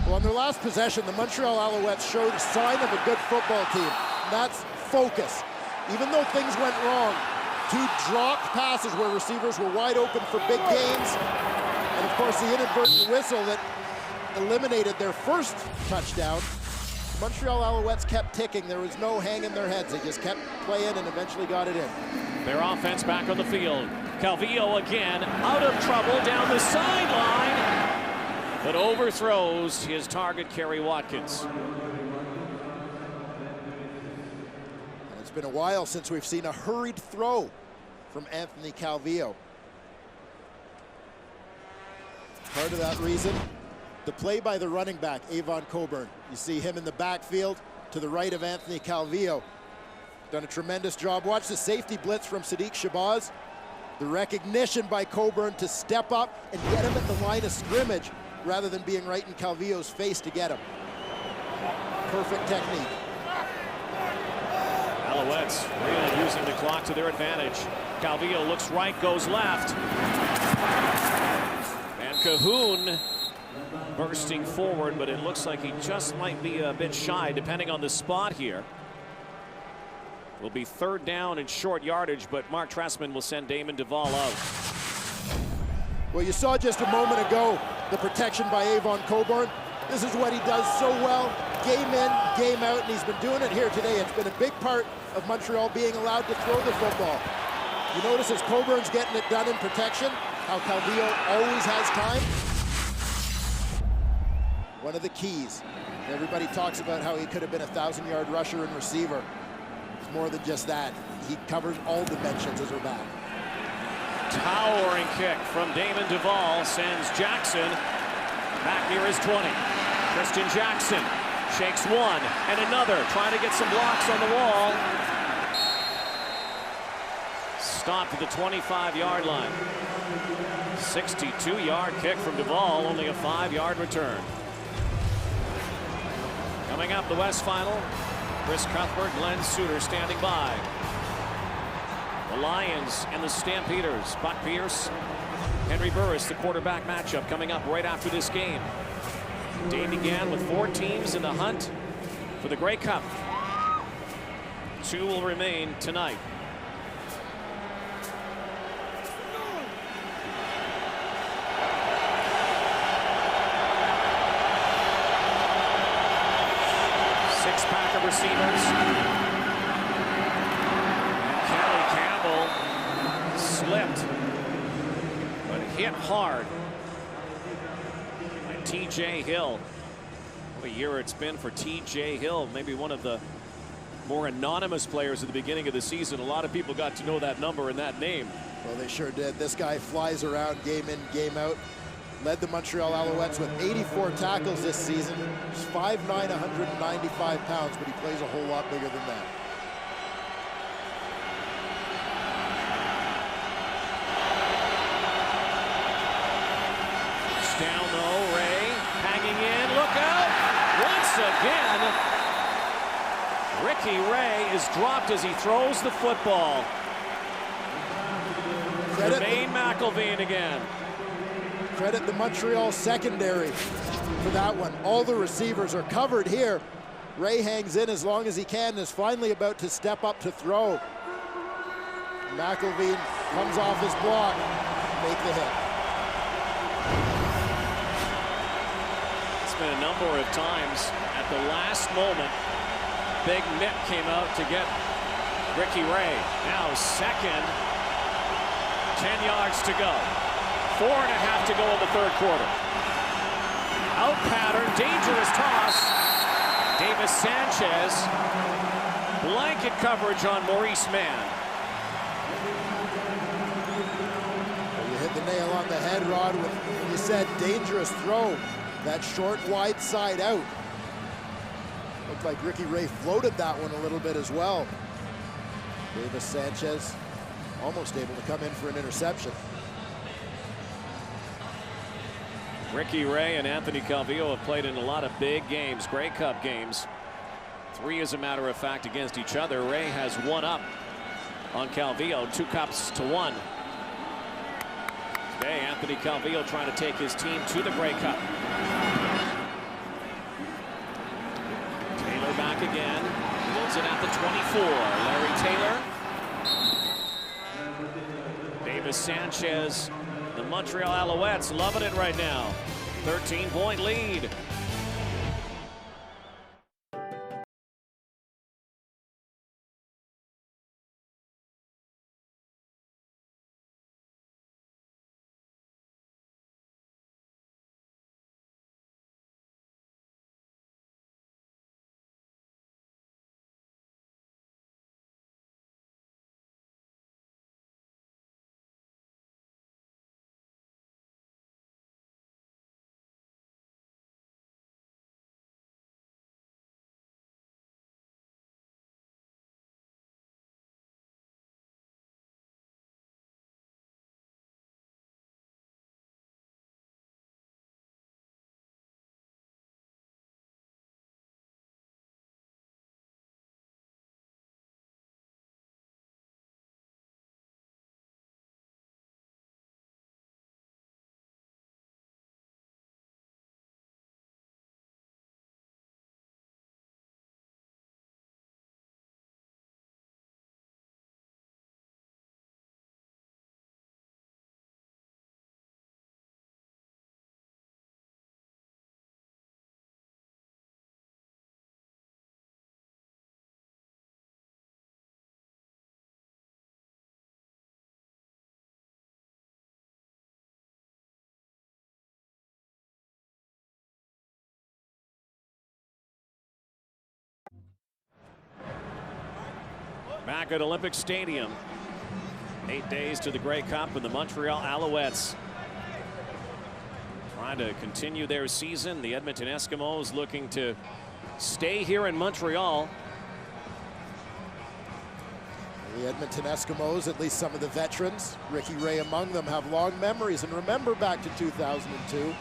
Well, on their last possession, the Montreal Alouettes showed a sign of a good football team. And that's focus. Even though things went wrong, 2 dropped passes where receivers were wide open for big gains. And of course, the inadvertent whistle that eliminated their first touchdown. Montreal Alouettes kept ticking. There was no hang in their heads. They just kept playing and eventually got it in. Their offense back on the field. Calvillo again out of trouble down the sideline, but overthrows his target, Kerry Watkins. It's been a while since we've seen a hurried throw from Anthony Calvillo. Part of that reason, the play by the running back, Avon Coburn. You see him in the backfield to the right of Anthony Calvillo. Done a tremendous job. Watch the safety blitz from Sadiq Shabazz. The recognition by Coburn to step up and get him at the line of scrimmage rather than being right in Calvillo's face to get him. Perfect technique. Alouettes really using the clock to their advantage. Calvillo looks right, goes left. And Cahoon bursting forward, but it looks like he just might be a bit shy depending on the spot here. Will be third down and short yardage, but Mark Trestman will send Damon Duvall out. Well, you saw just a moment ago the protection by Avon Coburn. This is what he does so well, game in, game out, and he's been doing it here today. It's been a big part of Montreal being allowed to throw the football. You notice as Coburn's getting it done in protection, how Calvillo always has time. One of the keys. Everybody talks about how he could have been a 1,000-yard rusher and receiver. It's more than just that. He covers all dimensions as a back. Towering kick from Damon Duvall sends Jackson back near his 20. Christian Jackson shakes one and another, trying to get some blocks on the wall. Stopped at the 25-yard line. 62-yard kick from Duvall, only a 5-yard return. Coming up, the West Final. Chris Cuthbert, Glenn Suter standing by. The Lions and the Stampeders. Buck Pierce, Henry Burris, the quarterback matchup coming up right after this game. Day began with 4 teams in the hunt for the Grey Cup. 2 will remain tonight. Six-pack of receivers. Kelly Campbell slipped, but hit hard by T.J. Hill. What a year it's been for T.J. Hill, maybe one of the more anonymous players at the beginning of the season. A lot of people got to know that number and that name. Well, they sure did. This guy flies around game in, game out. Led the Montreal Alouettes with 84 tackles this season. He's 5'9", 195 pounds, but he plays a whole lot bigger than that. It's down though, Ray hanging in, look out! Once again, Ricky Ray is dropped as he throws the football. Jermaine McElveen again. Credit the Montreal secondary for that one. All the receivers are covered here. Ray hangs in as long as he can and is finally about to step up to throw. McElveen comes off his block, make the hit. It's been a number of times at the last moment. Big Mick came out to get Ricky Ray. Now second, 10 yards to go. 4.5 to go in the third quarter. Out pattern, dangerous toss. Davis Sanchez. Blanket coverage on Maurice Mann. You hit the nail on the head, Rod, with, you said, dangerous throw. That short, wide side out. Looked like Ricky Ray floated that one a little bit as well. Davis Sanchez almost able to come in for an interception. Ricky Ray and Anthony Calvillo have played in a lot of big games, Grey Cup games. 3, as a matter of fact, against each other. Ray has 1 up on Calvillo, 2 cups to 1. Today, Anthony Calvillo trying to take his team to the Grey Cup. Taylor back again, builds it at the 24. Larry Taylor. Davis Sanchez. The Montreal Alouettes loving it right now. 13-point lead. Back at Olympic Stadium. 8 days to the Grey Cup, and the Montreal Alouettes trying to continue their season. The Edmonton Eskimos looking to stay here in Montreal. The Edmonton Eskimos, at least some of the veterans, Ricky Ray among them, have long memories and remember back to 2002,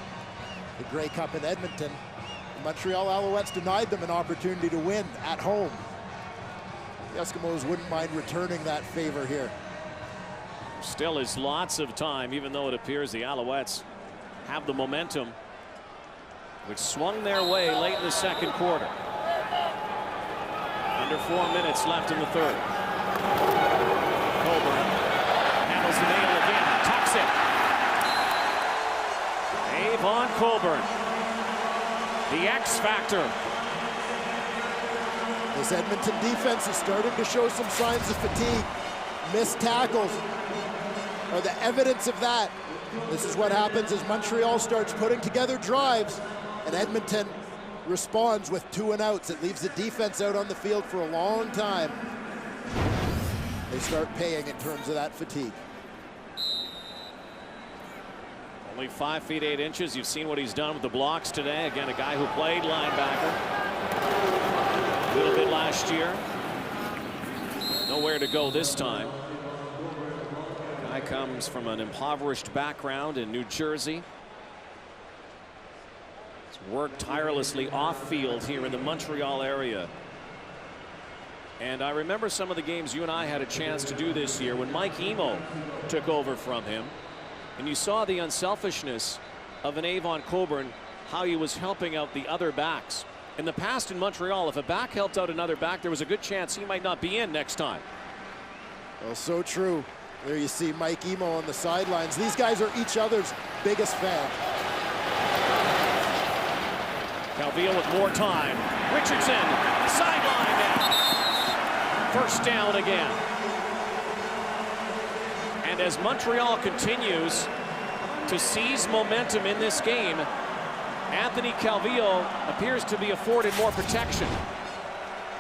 the Grey Cup in Edmonton. The Montreal Alouettes denied them an opportunity to win at home. The Eskimos wouldn't mind returning that favor here. Still is lots of time, even though it appears the Alouettes have the momentum, which swung their way late in the second quarter. Under 4 minutes left in the third. Coburn handles the nail again, tucks it. Avon Coburn, the X factor. This Edmonton defense is starting to show some signs of fatigue. Missed tackles are the evidence of that. This is what happens as Montreal starts putting together drives, and Edmonton responds with 2 and outs. It leaves the defense out on the field for a long time. They start paying in terms of that fatigue. Only 5 feet 8 inches. You've seen what he's done with the blocks today. Again, a guy who played linebacker a little bit last year. Nowhere to go this time. Guy comes from an impoverished background in New Jersey. He's worked tirelessly off field here in the Montreal area. And I remember some of the games you and I had a chance to do this year when Mike Emo took over from him. And you saw the unselfishness of an Avon Coburn, how he was helping out the other backs. In the past in Montreal, if a back helped out another back, there was a good chance he might not be in next time. Well, so true. There you see Mike Emo on the sidelines. These guys are each other's biggest fans. Calvillo with more time. Richardson, sideline now. First down again. And as Montreal continues to seize momentum in this game, Anthony Calvillo appears to be afforded more protection.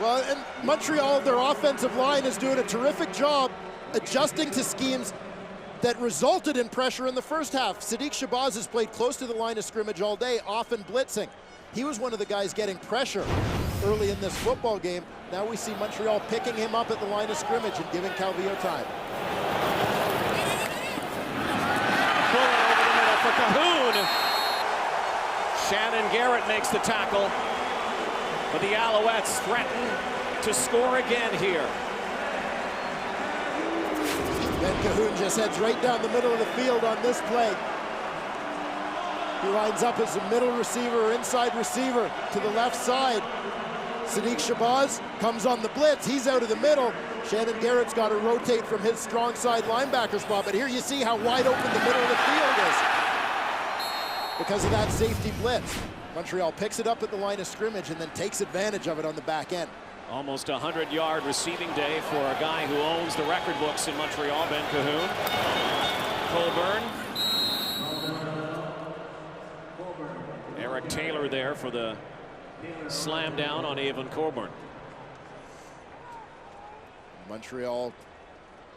Well, and Montreal, their offensive line is doing a terrific job adjusting to schemes that resulted in pressure in the first half. Sadiq Shabazz has played close to the line of scrimmage all day, often blitzing. He was one of the guys getting pressure early in this football game. Now we see Montreal picking him up at the line of scrimmage and giving Calvillo time. Bullet over the middle for Cahoon. Shannon Garrett makes the tackle, but the Alouettes threaten to score again here. Ben Cahoon just heads right down the middle of the field on this play. He lines up as a middle receiver or inside receiver to the left side. Sadiq Shabazz comes on the blitz. He's out of the middle. Shannon Garrett's got to rotate from his strong side linebacker spot, but here you see how wide open the middle of the field is because of that safety blitz. Montreal picks it up at the line of scrimmage and then takes advantage of it on the back end. Almost a 100-yard receiving day for a guy who owns the record books in Montreal, Ben Cahoon. Coburn. Eric Taylor there for the slam down on Avon Coburn. Montreal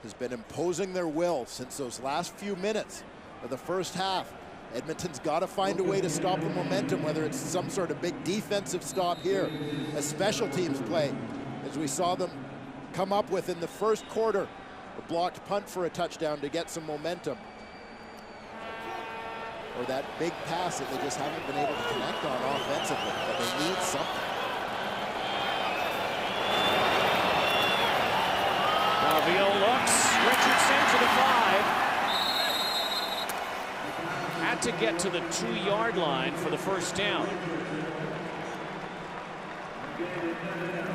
has been imposing their will since those last few minutes of the first half. Edmonton's got to find a way to stop the momentum, whether it's some sort of big defensive stop here, a special teams play, as we saw them come up with in the first quarter, a blocked punt for a touchdown to get some momentum, or that big pass that they just haven't been able to connect on offensively, but they need something. Calvillo looks, Richardson to the 5. Had to get to the 2-yard line for the first down.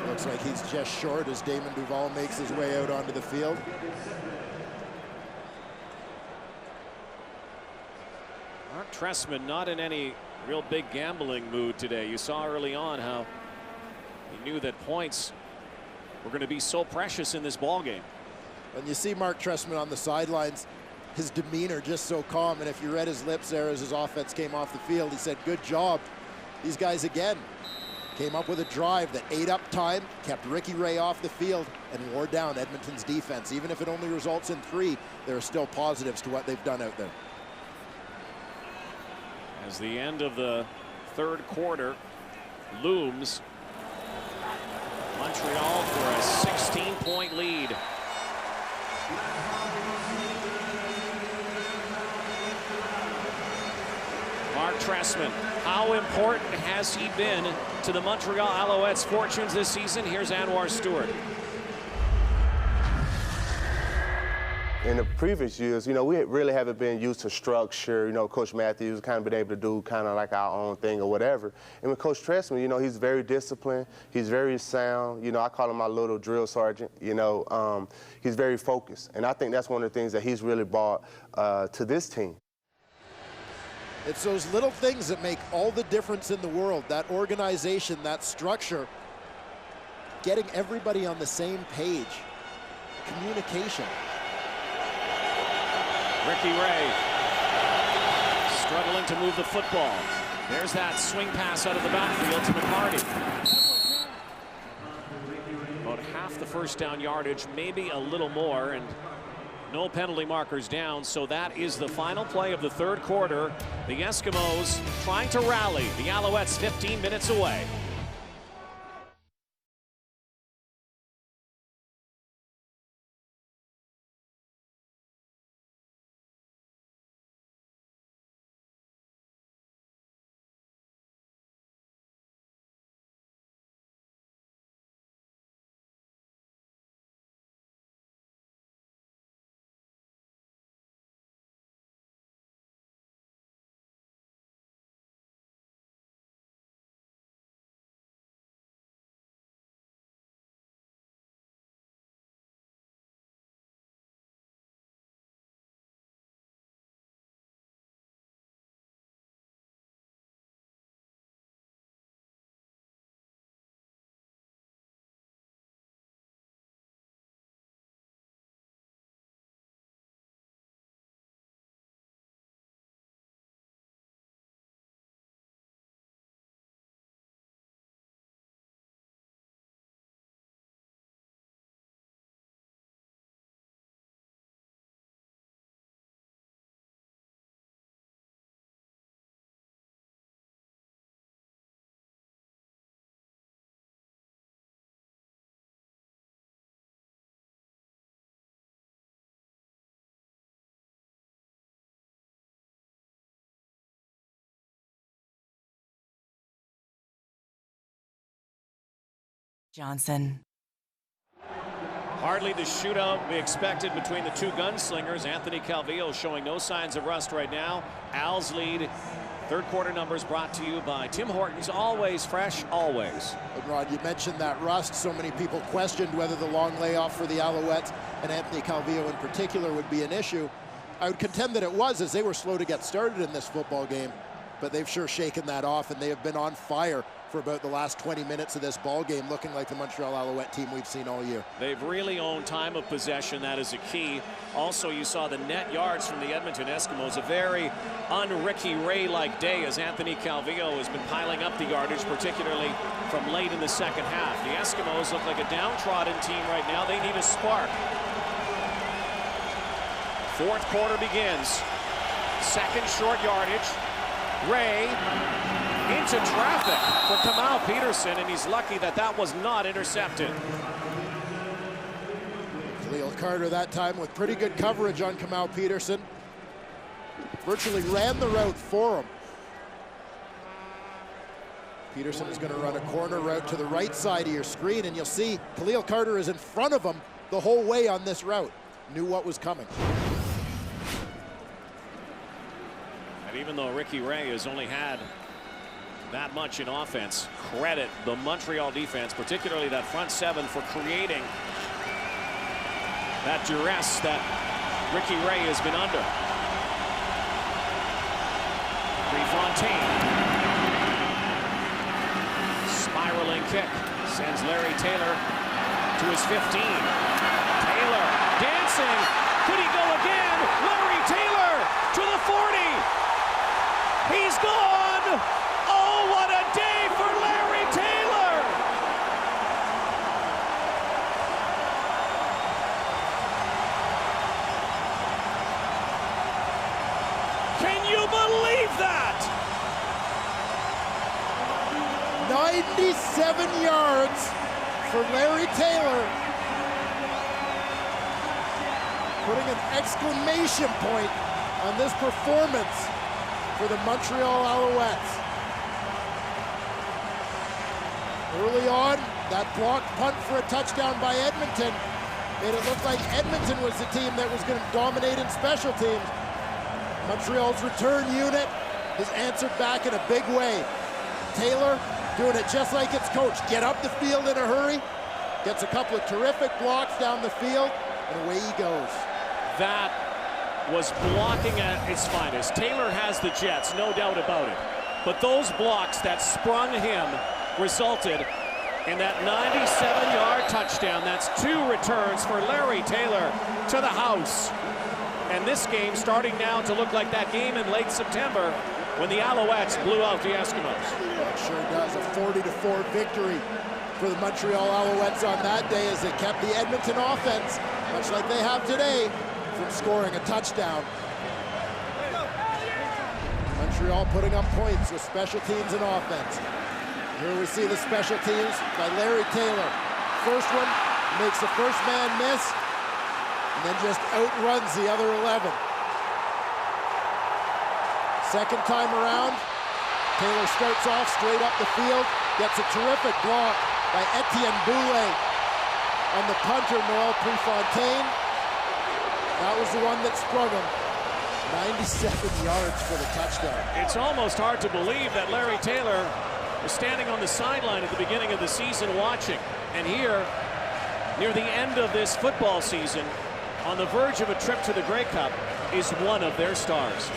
Looks like he's just short as Damon Duval makes his way out onto the field. Mark Trestman not in any real big gambling mood today. You saw early on how he knew that points were going to be so precious in this ball game. And you see Mark Trestman on the sidelines, his demeanor just so calm, and if you read his lips there as his offense came off the field, he said, good job. These guys again Came up with a drive that ate up time, kept Ricky Ray off the field, and wore down Edmonton's defense. Even if it only results in 3, there are still positives to what they've done out there. As the end of the third quarter looms, Montreal for a 16-point lead. Mark Trestman, how important has he been to the Montreal Alouettes' fortunes this season? Here's Anwar Stewart. In the previous years, we really haven't been used to structure. Coach Matthews kind of been able to do kind of like our own thing or whatever. And with Coach Trestman, he's very disciplined. He's very sound. I call him my little drill sergeant. He's very focused. And I think that's one of the things that he's really brought to this team. It's those little things that make all the difference in the world. That organization, that structure, getting everybody on the same page, communication. Ricky Ray struggling to move the football. There's that swing pass out of the backfield to McCarty. About half the first down yardage, maybe a little more, and no penalty markers down, so that is the final play of the third quarter. The Eskimos trying to rally. The Alouettes 15 minutes away. Johnson. Hardly the shootout we expected between the two gunslingers. Anthony Calvillo showing no signs of rust right now. Al's lead. Third quarter numbers brought to you by Tim Hortons. Always fresh, always. And Rod, you mentioned that rust. So many people questioned whether the long layoff for the Alouettes and Anthony Calvillo in particular would be an issue. I would contend that it was, as they were slow to get started in this football game. But they've sure shaken that off, and they have been on fire for about the last 20 minutes of this ball game, looking like the Montreal Alouette team we've seen all year. They've really owned time of possession. That is a key. Also, you saw the net yards from the Edmonton Eskimos. A very un-Ricky Ray-like day as Anthony Calvillo has been piling up the yardage, particularly from late in the second half. The Eskimos look like a downtrodden team right now. They need a spark. Fourth quarter begins. Second short yardage. Ray into traffic for Kamal Peterson, and he's lucky that that was not intercepted. Khalil Carter that time with pretty good coverage on Kamal Peterson. Virtually ran the route for him. Peterson is going to run a corner route to the right side of your screen, and you'll see Khalil Carter is in front of him the whole way on this route. Knew what was coming. And even though Ricky Ray has only had that much in offense, credit the Montreal defense, particularly that front seven, for creating that duress that Ricky Ray has been under. Prefontaine. Spiraling kick sends Larry Taylor to his 15. Taylor dancing. Could he go again? Larry Taylor to the 40. He's gone. Oh, what a day for Larry Taylor! 97 yards for Larry Taylor. Putting an exclamation point on this performance for the Montreal Alouettes. Early on, that blocked punt for a touchdown by Edmonton made it look like Edmonton was the team that was going to dominate in special teams. Montreal's return unit has answered back in a big way. Taylor doing it just like its coach. Get up the field in a hurry, gets a couple of terrific blocks down the field, and away he goes. That was blocking at its finest. Taylor has the jets, no doubt about it. But those blocks that sprung him resulted in that 97-yard touchdown. That's 2 returns for Larry Taylor to the house. And this game starting now to look like that game in late September when the Alouettes blew out the Eskimos. It sure does. A 40-4 victory for the Montreal Alouettes on that day as they kept the Edmonton offense, much like they have today, from scoring a touchdown. Montreal putting up points with special teams and offense. Here we see the special teams by Larry Taylor. First one makes the first man miss and then just outruns the other 11. Second time around, Taylor starts off straight up the field, gets a terrific block by Etienne Boulay on the punter, Noel Prefontaine. That was the one that sprung him. 97 yards for the touchdown. It's almost hard to believe that Larry Taylor was standing on the sideline at the beginning of the season watching. And here, near the end of this football season, on the verge of a trip to the Grey Cup, is one of their stars.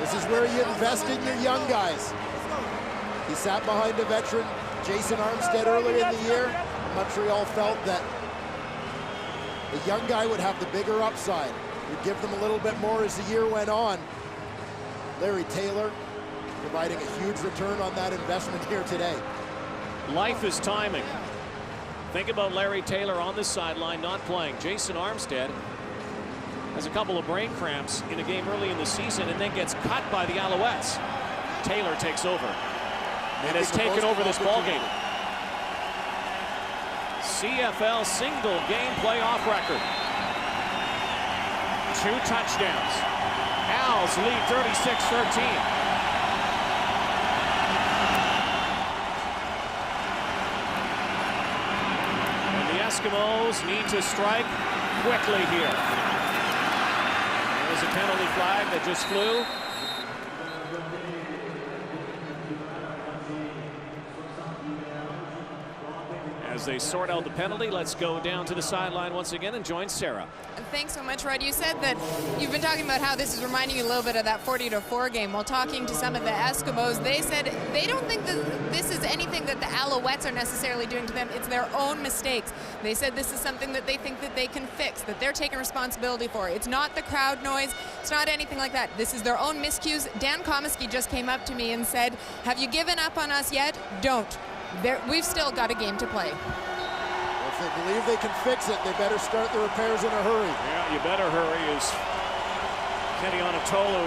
This is where you invest in your young guys. He sat behind a veteran, Jason Armstead, earlier in the year. Montreal felt that the young guy would have the bigger upside. Would give them a little bit more as the year went on. Larry Taylor providing a huge return on that investment here today. Life is timing. Think about Larry Taylor on the sideline, not playing. Jason Armstead has a couple of brain cramps in a game early in the season and then gets cut by the Alouettes. Taylor takes over and has taken over this ballgame. CFL single game playoff record. 2 touchdowns. Owls lead 36-13. Eskimos need to strike quickly here. There's a penalty flag that just flew. As they sort out the penalty, let's go down to the sideline once again and join Sarah. Thanks so much, Rod. You said that you've been talking about how this is reminding you a little bit of that 40-4 game. While talking to some of the Eskimos, they said they don't think that this is anything that the Alouettes are necessarily doing to them. It's their own mistakes. They said this is something that they think that they can fix, that they're taking responsibility for. It's not the crowd noise. It's not anything like that. This is their own miscues. Dan Comiskey just came up to me and said, have you given up on us yet? Don't. We've still got a game to play. If they believe they can fix it, they better start the repairs in a hurry. Yeah, you better hurry, as Kenny Onatolu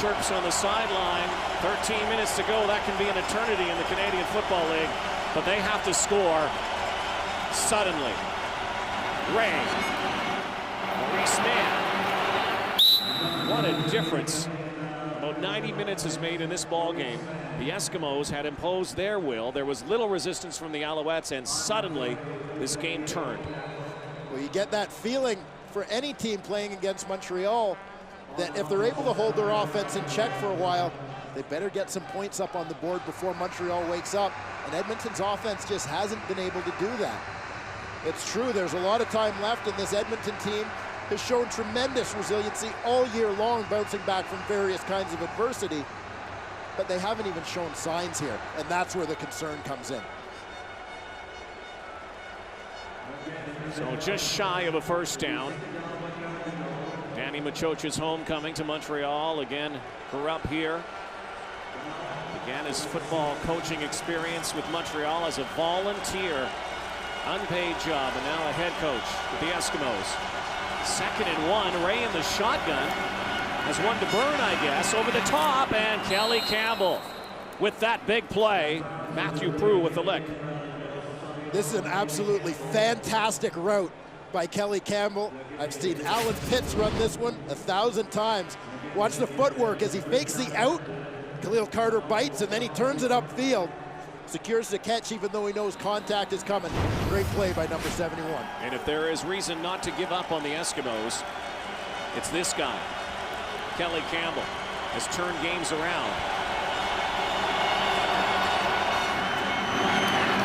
chirps on the sideline. 13 minutes to go. That can be an eternity in the Canadian Football League, but they have to score suddenly. Ray. Maurice Mann. What a difference about 90 minutes is made in this ball game. The Eskimos had imposed their will. There was little resistance from the Alouettes, and suddenly this game turned. Well, you get that feeling for any team playing against Montreal that if they're able to hold their offense in check for a while, they better get some points up on the board before Montreal wakes up. And Edmonton's offense just hasn't been able to do that. It's true, there's a lot of time left, and this Edmonton team has shown tremendous resiliency all year long, bouncing back from various kinds of adversity. But they haven't even shown signs here, and that's where the concern comes in. So just shy of a first down. Danny Machocha's homecoming to Montreal. Again, grew up here. Began his football coaching experience with Montreal as a volunteer. Unpaid job, and now a head coach with the Eskimos. 2nd and 1, Ray in the shotgun. Has one to burn, I guess, over the top, and Kelly Campbell with that big play. Matthew Prue with the lick. This is an absolutely fantastic route by Kelly Campbell. I've seen Alan Pitts run this one 1,000 times. Watch the footwork as he fakes the out. Khalil Carter bites, and then he turns it upfield. Secures the catch even though he knows contact is coming. Great play by number 71. And if there is reason not to give up on the Eskimos, it's this guy. Kelly Campbell has turned games around.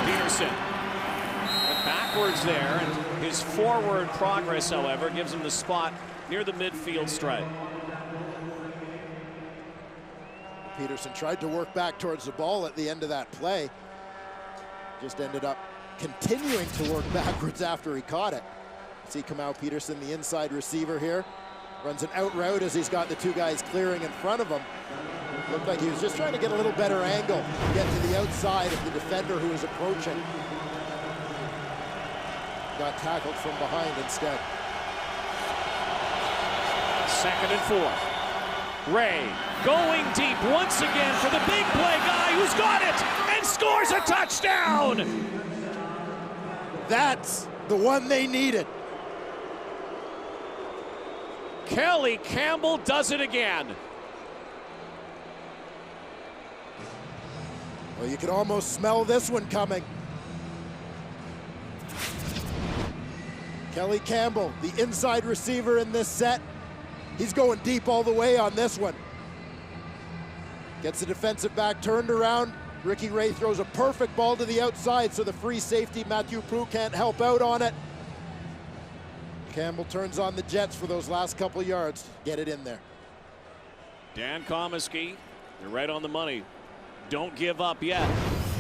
Peterson went backwards there, and his forward progress, however, gives him the spot near the midfield stripe. Peterson tried to work back towards the ball at the end of that play. Just ended up continuing to work backwards after he caught it. See Kamau Peterson, the inside receiver here. Runs an out route as he's got the two guys clearing in front of him. Looked like he was just trying to get a little better angle, get to the outside of the defender who was approaching. Got tackled from behind instead. 2nd and 4. Ray going deep once again for the big play guy who's got it and scores a touchdown. That's the one they needed. Kelly Campbell does it again. Well, you can almost smell this one coming. Kelly Campbell, the inside receiver in this set. He's going deep all the way on this one. Gets the defensive back turned around. Ricky Ray throws a perfect ball to the outside, so the free safety, Matthew Prue, can't help out on it. Campbell turns on the Jets for those last couple yards. Get it in there. Dan Comiskey, you're right on the money. Don't give up yet.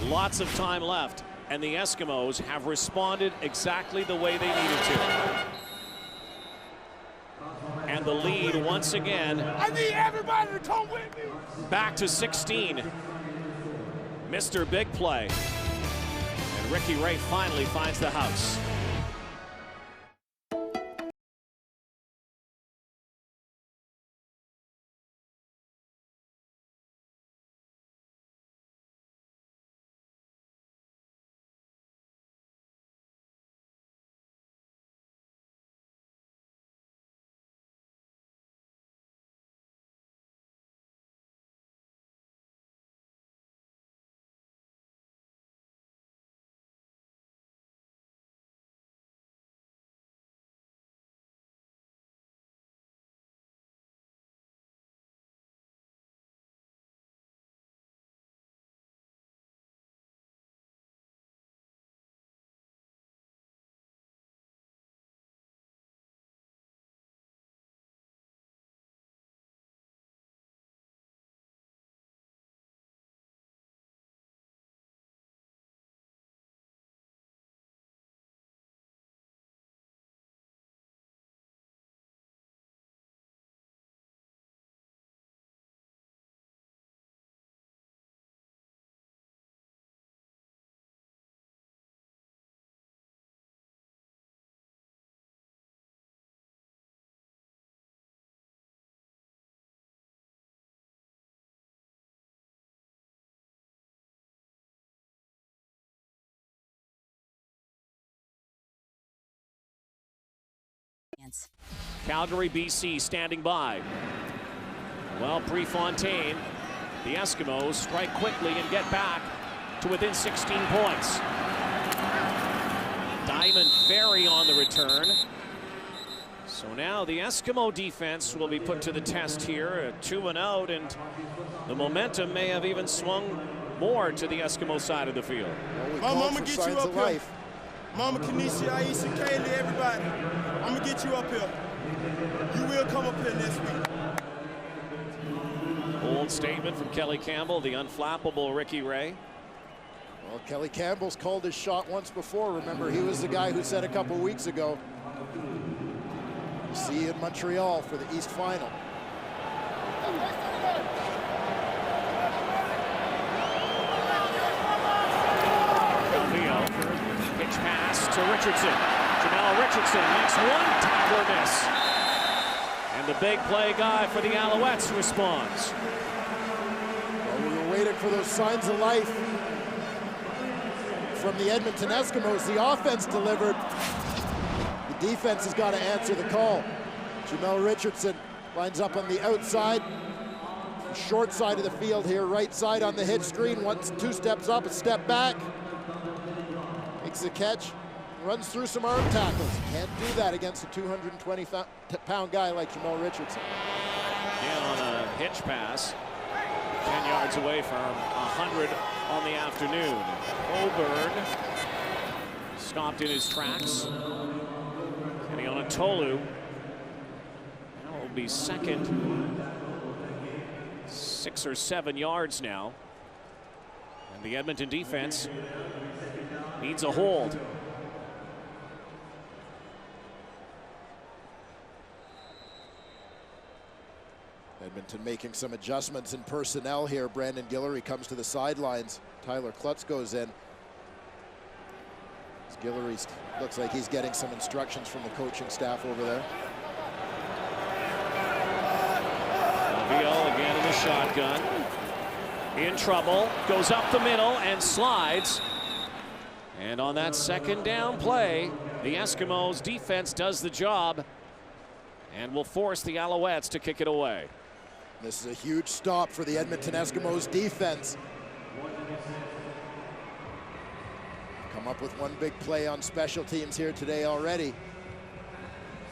Lots of time left. And the Eskimos have responded exactly the way they needed to. And the lead once again. I need everybody to come with me. Back to 16. Mr. Big Play. And Ricky Ray finally finds the house. Calgary, BC standing by. Well, Prefontaine, the Eskimos strike quickly and get back to within 16 points. Diamond Ferry on the return. So now the Eskimo defense will be put to the test here, 2 and out, and the momentum may have even swung more to the Eskimo side of the field. Mama, I'm gonna get you up here. Mama, Kanisha, Aisha, Kaylee, everybody. I'm gonna get you up here. You will come up here next week. Bold statement from Kelly Campbell, the unflappable Ricky Ray. Well, Kelly Campbell's called his shot once before. Remember, he was the guy who said a couple weeks ago, see you in Montreal for the East Final. Pitch pass to Richardson. Jamel Richardson makes one tackle miss. And the big play guy for the Alouettes responds. Well, we were waiting for those signs of life from the Edmonton Eskimos. The offense delivered. The defense has got to answer the call. Jamel Richardson lines up on the outside, short side of the field here, right side on the hitch screen. 2 steps up, a step back. Makes the catch, runs through some arm tackles. Can't do that against a 220-pound guy like Jamel Richardson. Again on a hitch pass, 10 yards away from 100 on the afternoon. Coburn stopped in his tracks. Kenny on a Tolu. Now it will be second. 6 or 7 yards now. And the Edmonton defense needs a hold. Edmonton making some adjustments in personnel here. Brandon Guillory comes to the sidelines. Tyler Klutz goes in. Guillory looks like he's getting some instructions from the coaching staff over there. Vial again in the shotgun. In trouble, goes up the middle and slides. And on that second down play, the Eskimos defense does the job and will force the Alouettes to kick it away. This is a huge stop for the Edmonton Eskimos defense. Come up with one big play on special teams here today already.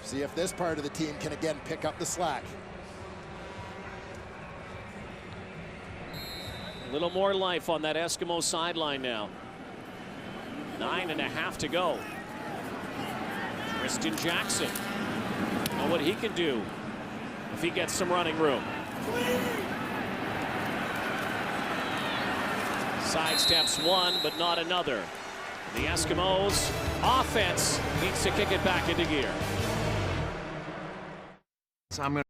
See if this part of the team can again pick up the slack. A little more life on that Eskimo sideline now. 9.5 to go. Tristan Jackson. Know what he can do if he gets some running room. Sidesteps one, but not another. The Eskimos offense needs to kick it back into gear. So I'm going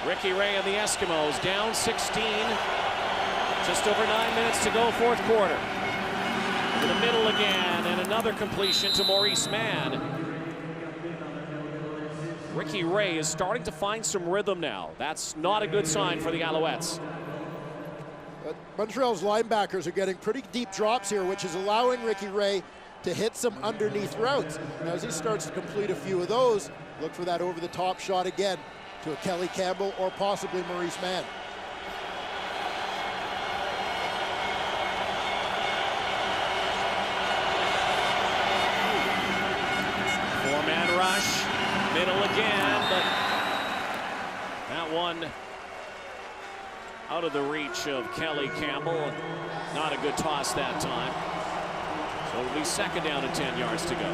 Ricky Ray and the Eskimos down 16. Just over 9 minutes to go, fourth quarter. In the middle again, and another completion to Maurice Mann. Ricky Ray is starting to find some rhythm now. That's not a good sign for the Alouettes. But Montreal's linebackers are getting pretty deep drops here, which is allowing Ricky Ray to hit some underneath routes. Now, as he starts to complete a few of those, look for that over-the-top shot again to a Kelly Campbell or possibly Maurice Mann. Four-man rush, middle again, but that one out of the reach of Kelly Campbell. Not a good toss that time. So it'll be second down and 10 yards to go.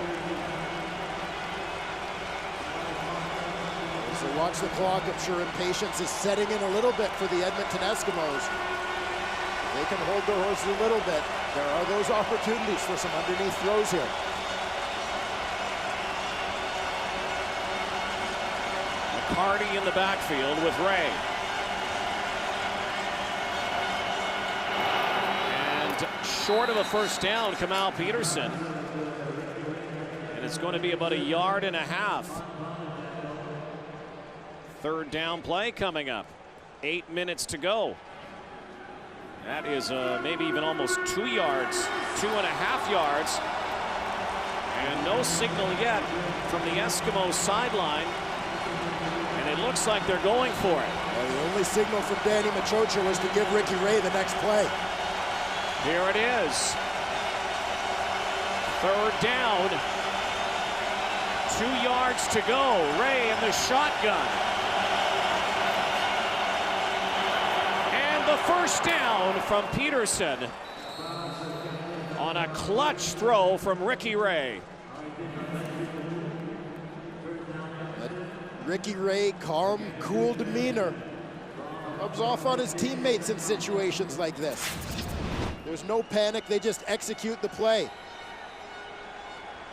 So watch the clock. I'm sure impatience is setting in a little bit for the Edmonton Eskimos. If they can hold their horses a little bit, there are those opportunities for some underneath throws here. McCarty in the backfield with Ray. And short of a first down, Kamal Peterson. And it's going to be about 1.5 yards. Third down play coming up. 8 minutes to go. That is maybe even almost 2 yards, 2.5 yards. And no signal yet from the Eskimos sideline. And it looks like they're going for it. Well, the only signal from Danny Machocha was to give Ricky Ray the next play. Here it is. Third down. 2 yards to go. Ray in the shotgun. And the first down from Peterson on a clutch throw from Ricky Ray. Ricky Ray, calm, cool demeanor, rubs off on his teammates in situations like this. There's no panic, they just execute the play.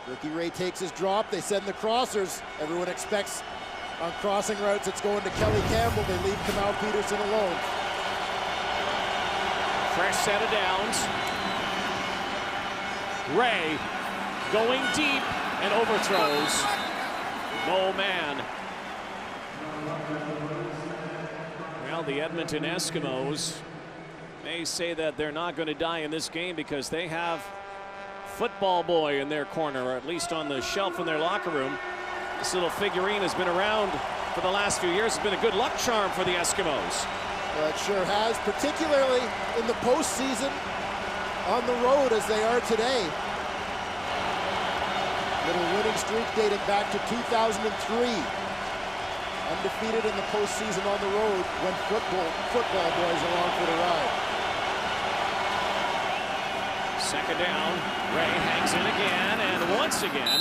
Ricky Ray takes his drop, they send the crossers. Everyone expects on crossing routes it's going to Kelly Campbell. They leave Kamal Peterson alone. Fresh set of downs. Ray going deep and overthrows. No man. Well, the Edmonton Eskimos may say that they're not going to die in this game because they have Football Boy in their corner, or at least on the shelf in their locker room. This little figurine has been around for the last few years. It's been a good luck charm for the Eskimos. Well, it sure has, particularly in the postseason on the road as they are today. Little winning streak dating back to 2003. Undefeated in the postseason on the road when football boys along for the ride. Second down. Ray hangs in again, and once again,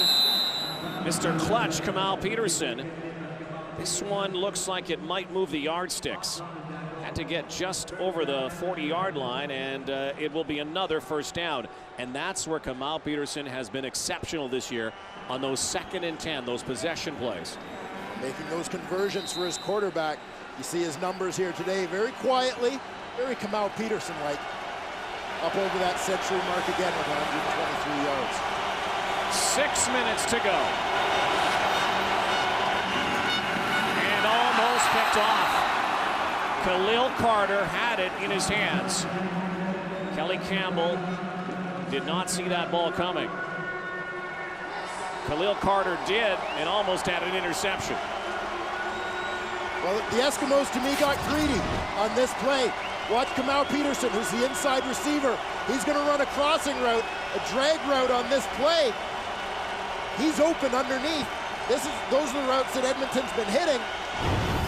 Mr. Clutch, Kamal Peterson. This one looks like it might move the yardsticks. Had to get just over the 40-yard line, and it will be another first down. And that's where Kamal Peterson has been exceptional this year on those 2nd and 10, those possession plays. Making those conversions for his quarterback. You see his numbers here today, very quietly, very Kamal Peterson-like. Up over that century mark again with 123 yards. 6 minutes to go. And almost picked off. Khalil Carter had it in his hands. Kelly Campbell did not see that ball coming. Khalil Carter did and almost had an interception. Well, the Eskimos, to me, got greedy on this play. Watch Kamal Peterson, who's the inside receiver. He's going to run a crossing route, a drag route on this play. He's open underneath. Those are the routes that Edmonton's been hitting.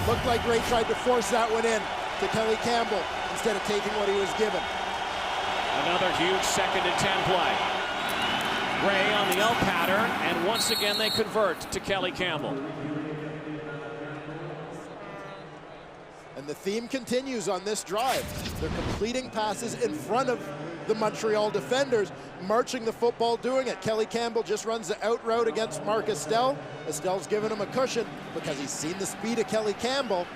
Looked like Ray tried to force that one in to Kelly Campbell instead of taking what he was given. Another huge 2nd and 10 play. Ray on the out pattern, and once again they convert to Kelly Campbell. And the theme continues on this drive. They're completing passes in front of the Montreal defenders, marching the football, doing it. Kelly Campbell just runs the out route against Mark Estelle. Estelle's giving him a cushion because he's seen the speed of Kelly Campbell.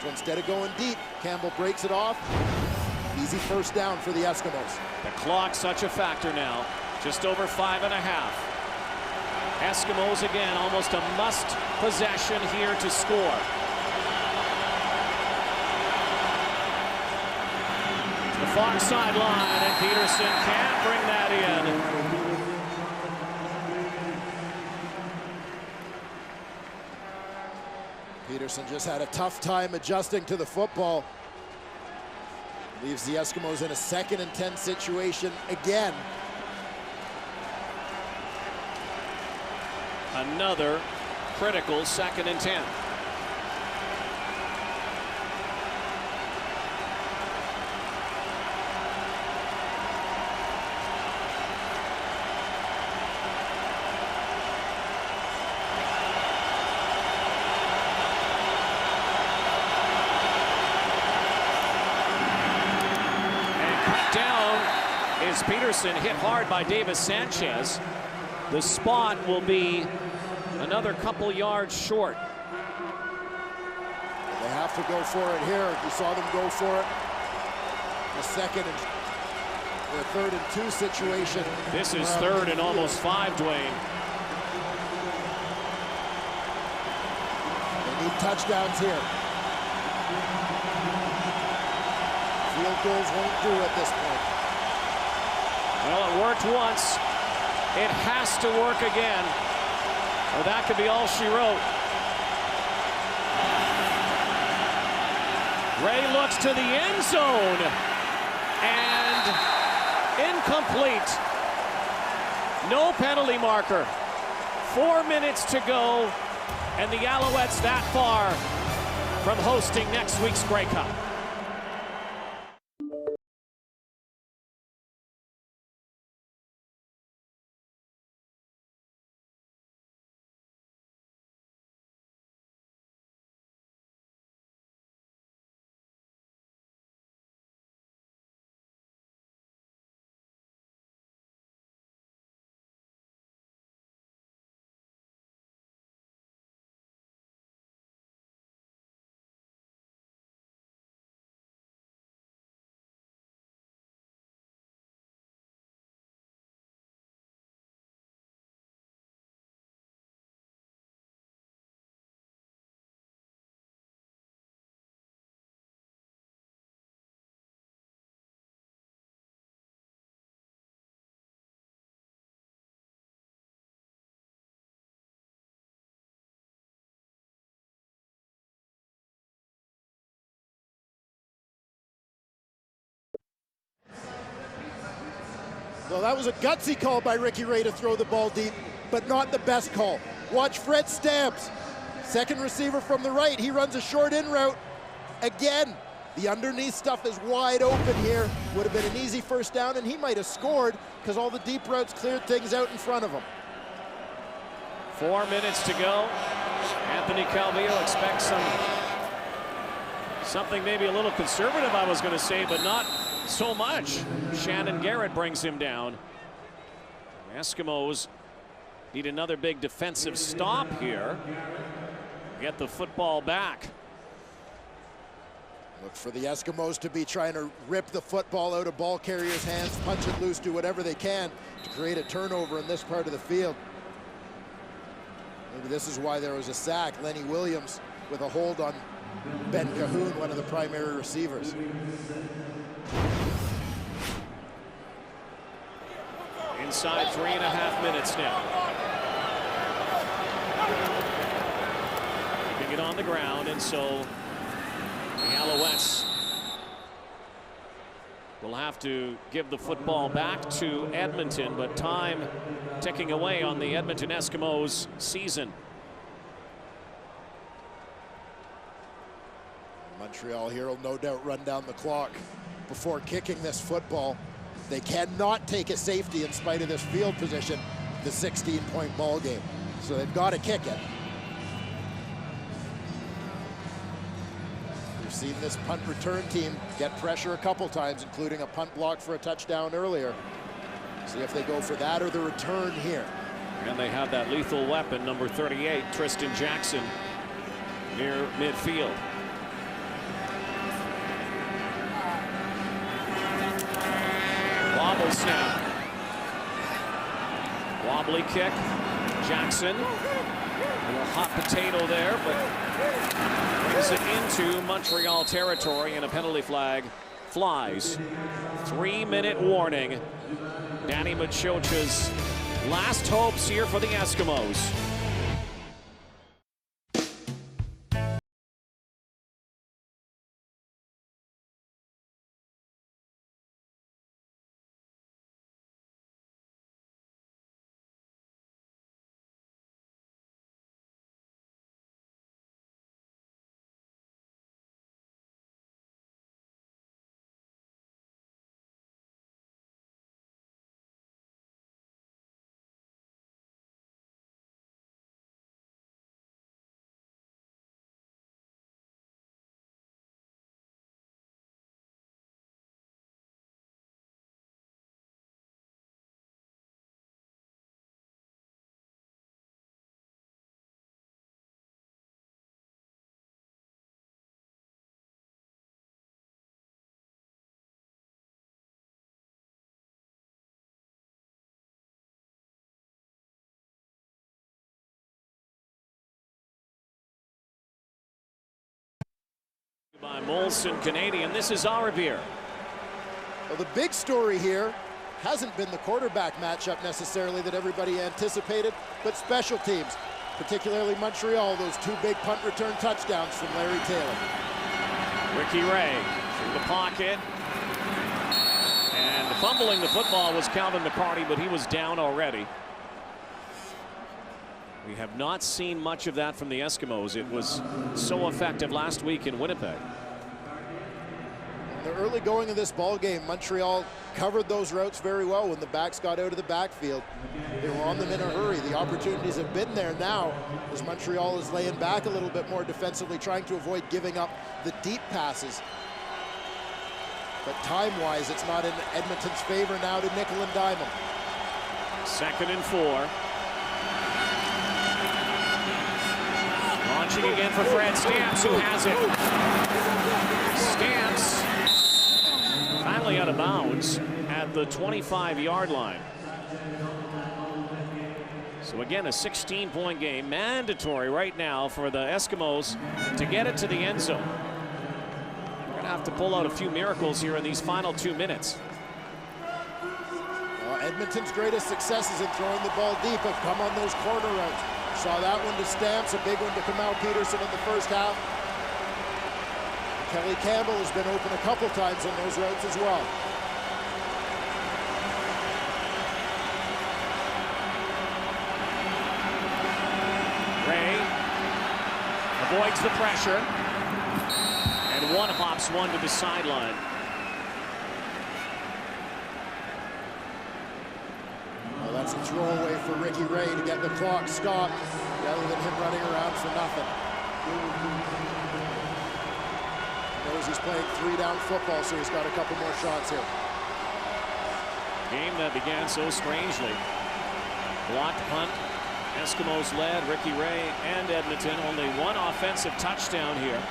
So instead of going deep, Campbell breaks it off. Easy first down for the Eskimos. The clock such a factor now. Just over 5.5. Eskimos again, almost a must possession here to score. The far sideline, and Peterson can't bring that in. Peterson just had a tough time adjusting to the football. Leaves the Eskimos in a 2nd and 10 situation again. Another critical 2nd and 10. Peterson hit hard by Davis Sanchez. The spot will be another couple yards short. They have to go for it here. You saw them go for it. The 2nd and the 3rd and 2 situation. This is 3rd and almost 5, Dwayne. They need touchdowns here. Field goals won't do at this point. Well, it worked once. It has to work again, or that could be all she wrote. Ray looks to the end zone, and incomplete. No penalty marker. 4 minutes to go, and the Alouettes that far from hosting next week's Grey Cup. Well, that was a gutsy call by Ricky Ray to throw the ball deep, but not the best call. Watch Fred Stamps, second receiver from the right. He runs a short in route. Again, the underneath stuff is wide open here. Would have been an easy first down, and he might have scored because all the deep routes cleared things out in front of him. 4 minutes to go. Anthony Calvillo expects something maybe a little conservative, I was going to say, but not so much. Shannon Garrett brings him down. The Eskimos need another big defensive stop here. Get the football back. Look for the Eskimos to be trying to rip the football out of ball carriers' hands, punch it loose, do whatever they can to create a turnover in this part of the field. Maybe this is why there was a sack. Lenny Williams with a hold on Ben Cahoon, one of the primary receivers. Inside 3.5 minutes now. Keeping it on the ground, and so the Alouettes will have to give the football back to Edmonton, but time ticking away on the Edmonton Eskimos season. Montreal here will no doubt run down the clock before kicking this football. They cannot take a safety in spite of this field position, the 16-point ball game. So they've got to kick it. We've seen this punt return team get pressure a couple times, including a punt block for a touchdown earlier. See if they go for that or the return here. And they have that lethal weapon, number 38, Tristan Jackson, near midfield. Wobble snap. Wobbly kick. Jackson. A little hot potato there, but brings it into Montreal territory, and a penalty flag flies. 3-minute warning. Danny Machocha's last hopes here for the Eskimos. By Molson Canadian. This is Arevere. Well, the big story here hasn't been the quarterback matchup necessarily that everybody anticipated, but special teams, particularly Montreal, those two big punt return touchdowns from Larry Taylor. Ricky Ray through the pocket. And fumbling the football was Calvin McCarty, but he was down already. We have not seen much of that from the Eskimos. It was so effective last week in Winnipeg. The early going of this ball game, Montreal covered those routes very well when the backs got out of the backfield. They were on them in a hurry. The opportunities have been there now as Montreal is laying back a little bit more defensively, trying to avoid giving up the deep passes. But time-wise, it's not in Edmonton's favor now to nickel and dime them. 2nd and 4. Launching again for Fred Stamps, who has it. Stamps finally out of bounds at the 25-yard line. So again, a 16-point game, mandatory right now for the Eskimos to get it to the end zone. We're going to have to pull out a few miracles here in these final 2 minutes. Well, Edmonton's greatest successes in throwing the ball deep have come on those corner routes. Saw that one to Stamps, a big one to Kamal Peterson in the first half. Kelly Campbell has been open a couple times on those routes as well. Ray avoids the pressure and hops one to the sideline. Well, that's a throwaway for Ricky Ray to get the clock stopped rather than him running around for nothing. He's playing 3-down football, so he's got a couple more shots here. Game that began so strangely. Blocked punt. Eskimos led. Ricky Ray and Edmonton. Only one offensive touchdown here.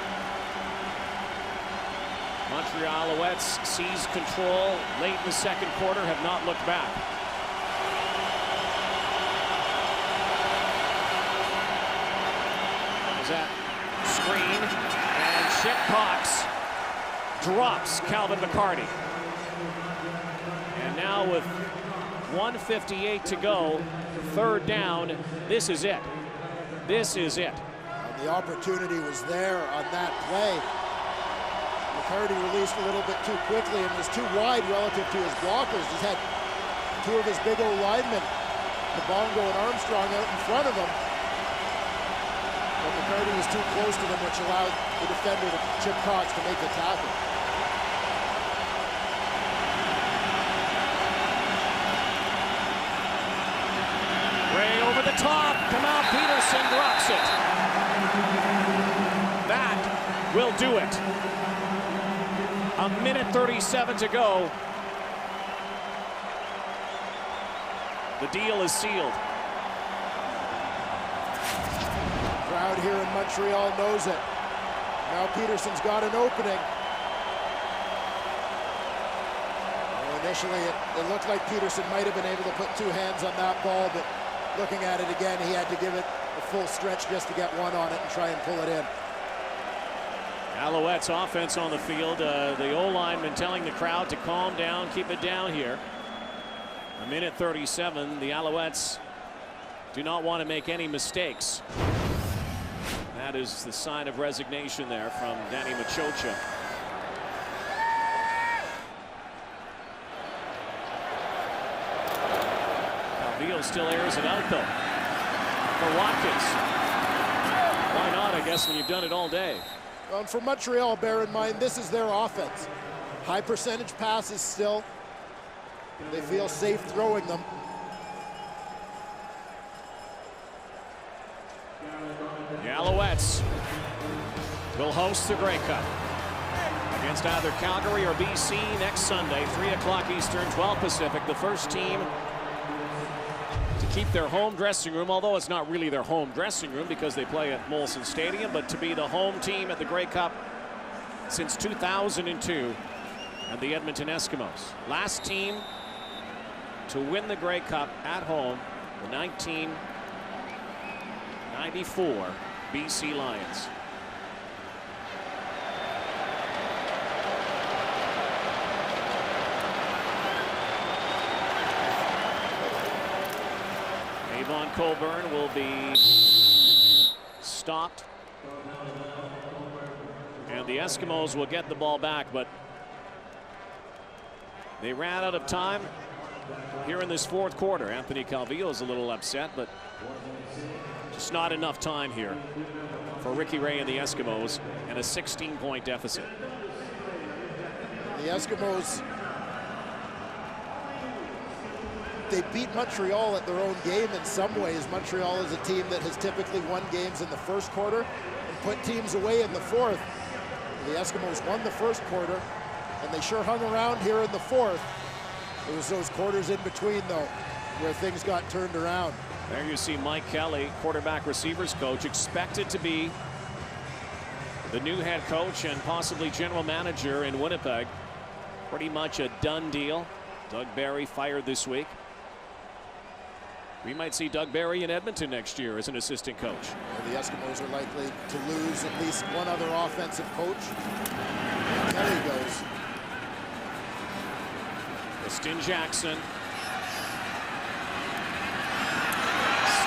Montreal Alouettes seize control late in the second quarter, have not looked back. Is that screen? And Chip Cox drops Calvin McCarty. And now with 1:58 to go, 3rd down, this is it. This is it. And the opportunity was there on that play. McCarty released a little bit too quickly and was too wide relative to his blockers. He's had 2 of his big old linemen, Kabongo and Armstrong, out in front of him. But McCarty was too close to them, which allowed the defender, Chip Cox, to make the tackle. Ray over the top. Kamal Peterson drops it. That will do it. 1:37 to go. The deal is sealed. Crowd here in Montreal knows it. Now Peterson's got an opening. Well, initially, it looked like Peterson might have been able to put 2 hands on that ball, but looking at it again, he had to give it a full stretch just to get one on it and try and pull it in. Alouettes offense on the field. The O-lineman telling the crowd to calm down, keep it down here. 1:37. The Alouettes do not want to make any mistakes. That is the sign of resignation there from Danny Machocha. Calvillo still airs it out though for Watkins. Why not, I guess, when you've done it all day. Well, and for Montreal, bear in mind, this is their offense. High percentage passes still. They feel safe throwing them. The Alouettes will host the Grey Cup against either Calgary or BC next Sunday, 3 o'clock Eastern, 12 Pacific. The first team to keep their home dressing room, although it's not really their home dressing room because they play at Molson Stadium, but to be the home team at the Grey Cup since 2002, and the Edmonton Eskimos. Last team to win the Grey Cup at home, the 1994 BC Lions. Avon Coburn will be stopped And the Eskimos will get the ball back, but they ran out of time here in this fourth quarter. Anthony Calvillo is a little upset, but just not enough time here for Ricky Ray and the Eskimos, and a 16-point deficit. The Eskimos, they beat Montreal at their own game in some ways. Montreal is a team that has typically won games in the first quarter and put teams away in the fourth. The Eskimos won the first quarter, and they sure hung around here in the fourth. It was those quarters in between, though, where things got turned around. There you see Mike Kelly, quarterback receivers coach, expected to be the new head coach and possibly general manager in Winnipeg. Pretty much a done deal. Doug Barry fired this week. We might see Doug Barry in Edmonton next year as an assistant coach. The Eskimos are likely to lose at least one other offensive coach. And Kelly goes. Tristan Jackson.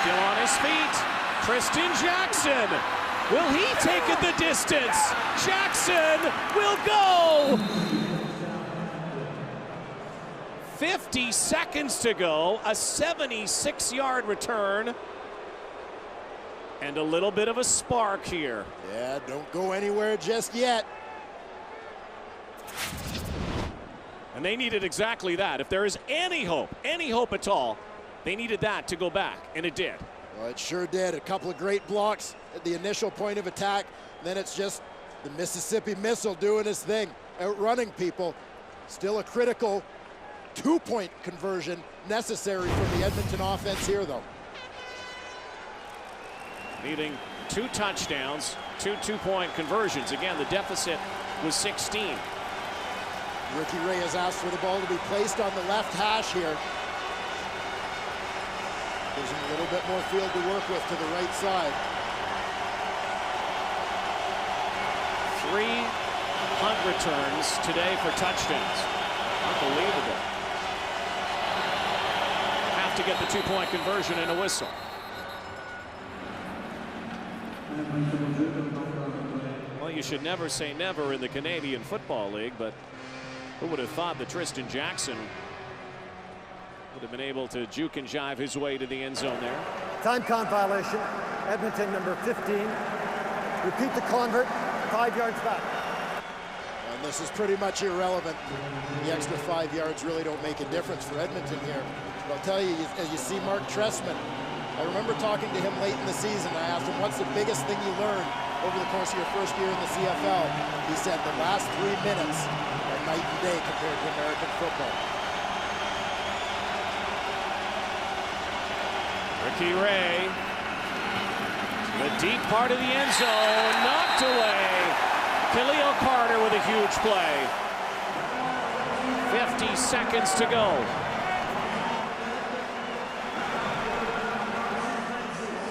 Still on his feet. Tristan Jackson. Will he take it the distance? Jackson will go. 50 seconds to go. A 76-yard return. And a little bit of a spark here. Yeah, don't go anywhere just yet. And they needed exactly that. If there is any hope at all, they needed that to go back, and it did. Well, it sure did. A couple of great blocks at the initial point of attack. Then it's just the Mississippi Missile doing his thing, outrunning people. Still a critical two-point conversion necessary from the Edmonton offense here, though. Needing 2 touchdowns, 2 two-point conversions. Again, the deficit was 16. Ricky Ray has asked for the ball to be placed on the left hash here. Gives him a little bit more field to work with to the right side. 3 punt returns today for touchdowns. Unbelievable. Have to get the 2-point conversion and a whistle. Well, you should never say never in the Canadian Football League, but who would have thought that Tristan Jackson would have been able to juke and jive his way to the end zone there. Time count violation. Edmonton number 15. Repeat the convert. 5 yards back. And this is pretty much irrelevant. The extra 5 yards really don't make a difference for Edmonton here. But I'll tell you, as you see Mark Trestman, I remember talking to him late in the season. I asked him, what's the biggest thing you learned over the course of your first year in the CFL? He said the last 3 minutes are night and day compared to American football. Ricky Ray, the deep part of the end zone, knocked away. Khalil Carter with a huge play. 50 seconds to go.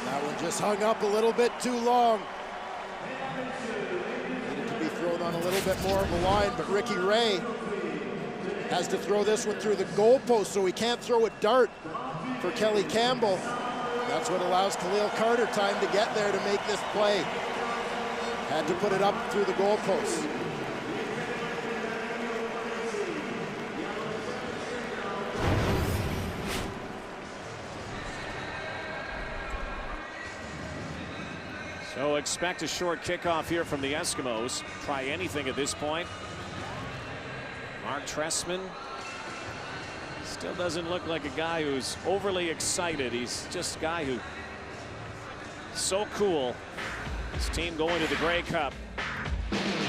That one just hung up a little bit too long. Needed to be thrown on a little bit more of a line, but Ricky Ray has to throw this one through the goalpost, so he can't throw a dart for Kelly Campbell. That's what allows Khalil Carter time to get there to make this play. Had to put it up through the goalposts. So expect a short kickoff here from the Eskimos. Try anything at this point. Mark Trestman still doesn't look like a guy who's overly excited. He's just a guy who so cool. His team going to the Grey Cup.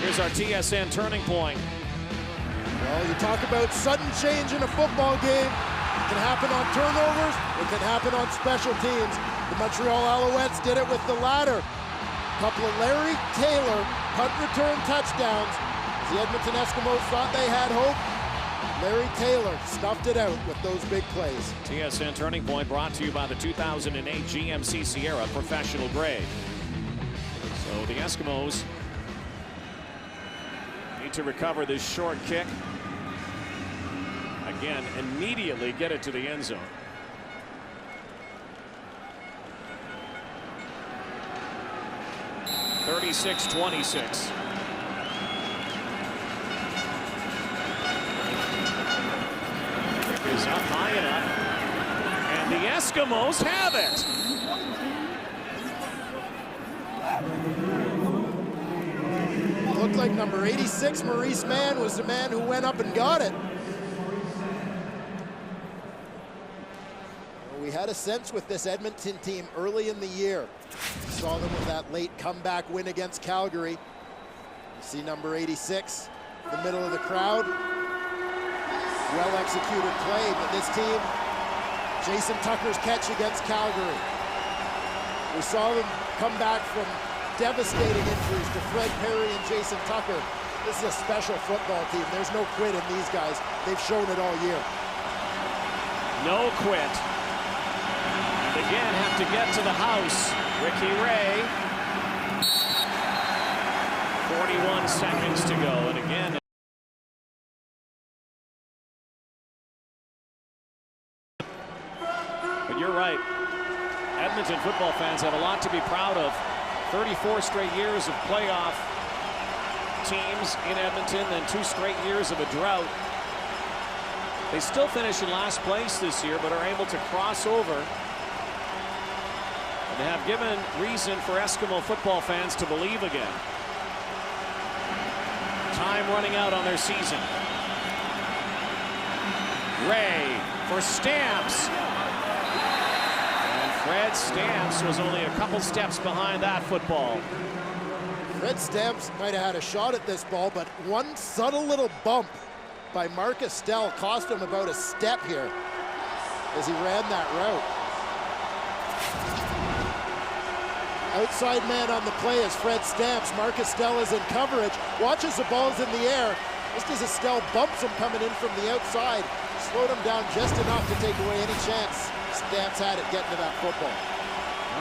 Here's our TSN turning point. Well, you talk about sudden change in a football game. It can happen on turnovers. It can happen on special teams. The Montreal Alouettes did it with the latter. A couple of Larry Taylor punt return touchdowns. The Edmonton Eskimos thought they had hope. Larry Taylor stuffed it out with those big plays. TSN Turning Point brought to you by the 2008 GMC Sierra Professional Grade. So the Eskimos need to recover this short kick. Again, immediately get it to the end zone. (36-26). The Eskimos have it. It looked like number 86, Maurice Mann, was the man who went up and got it. We had a sense with this Edmonton team early in the year. Saw them with that late comeback win against Calgary. You see number 86, the middle of the crowd. Well-executed play, but this team, Jason Tucker's catch against Calgary. We saw them come back from devastating injuries to Fred Perry and Jason Tucker. This is a special football team. There's no quit in these guys. They've shown it all year. No quit. And again, have to get to the house. Ricky Ray. 41 seconds to go, and again. But you're right. Edmonton football fans have a lot to be proud of. 34 straight years of playoff teams in Edmonton, then 2 straight years of a drought. They still finish in last place this year, but are able to cross over. And they have given reason for Eskimo football fans to believe again. Time running out on their season. Ray for Stamps. Fred Stamps was only a couple steps behind that football. Fred Stamps might have had a shot at this ball, but one subtle little bump by Marcus Stell cost him about a step here as he ran that route. Outside man on the play is Fred Stamps. Marcus Stell is in coverage, watches the balls in the air. Just as Stell bumps him coming in from the outside, slowed him down just enough to take away any chance Stamps had it getting to that football.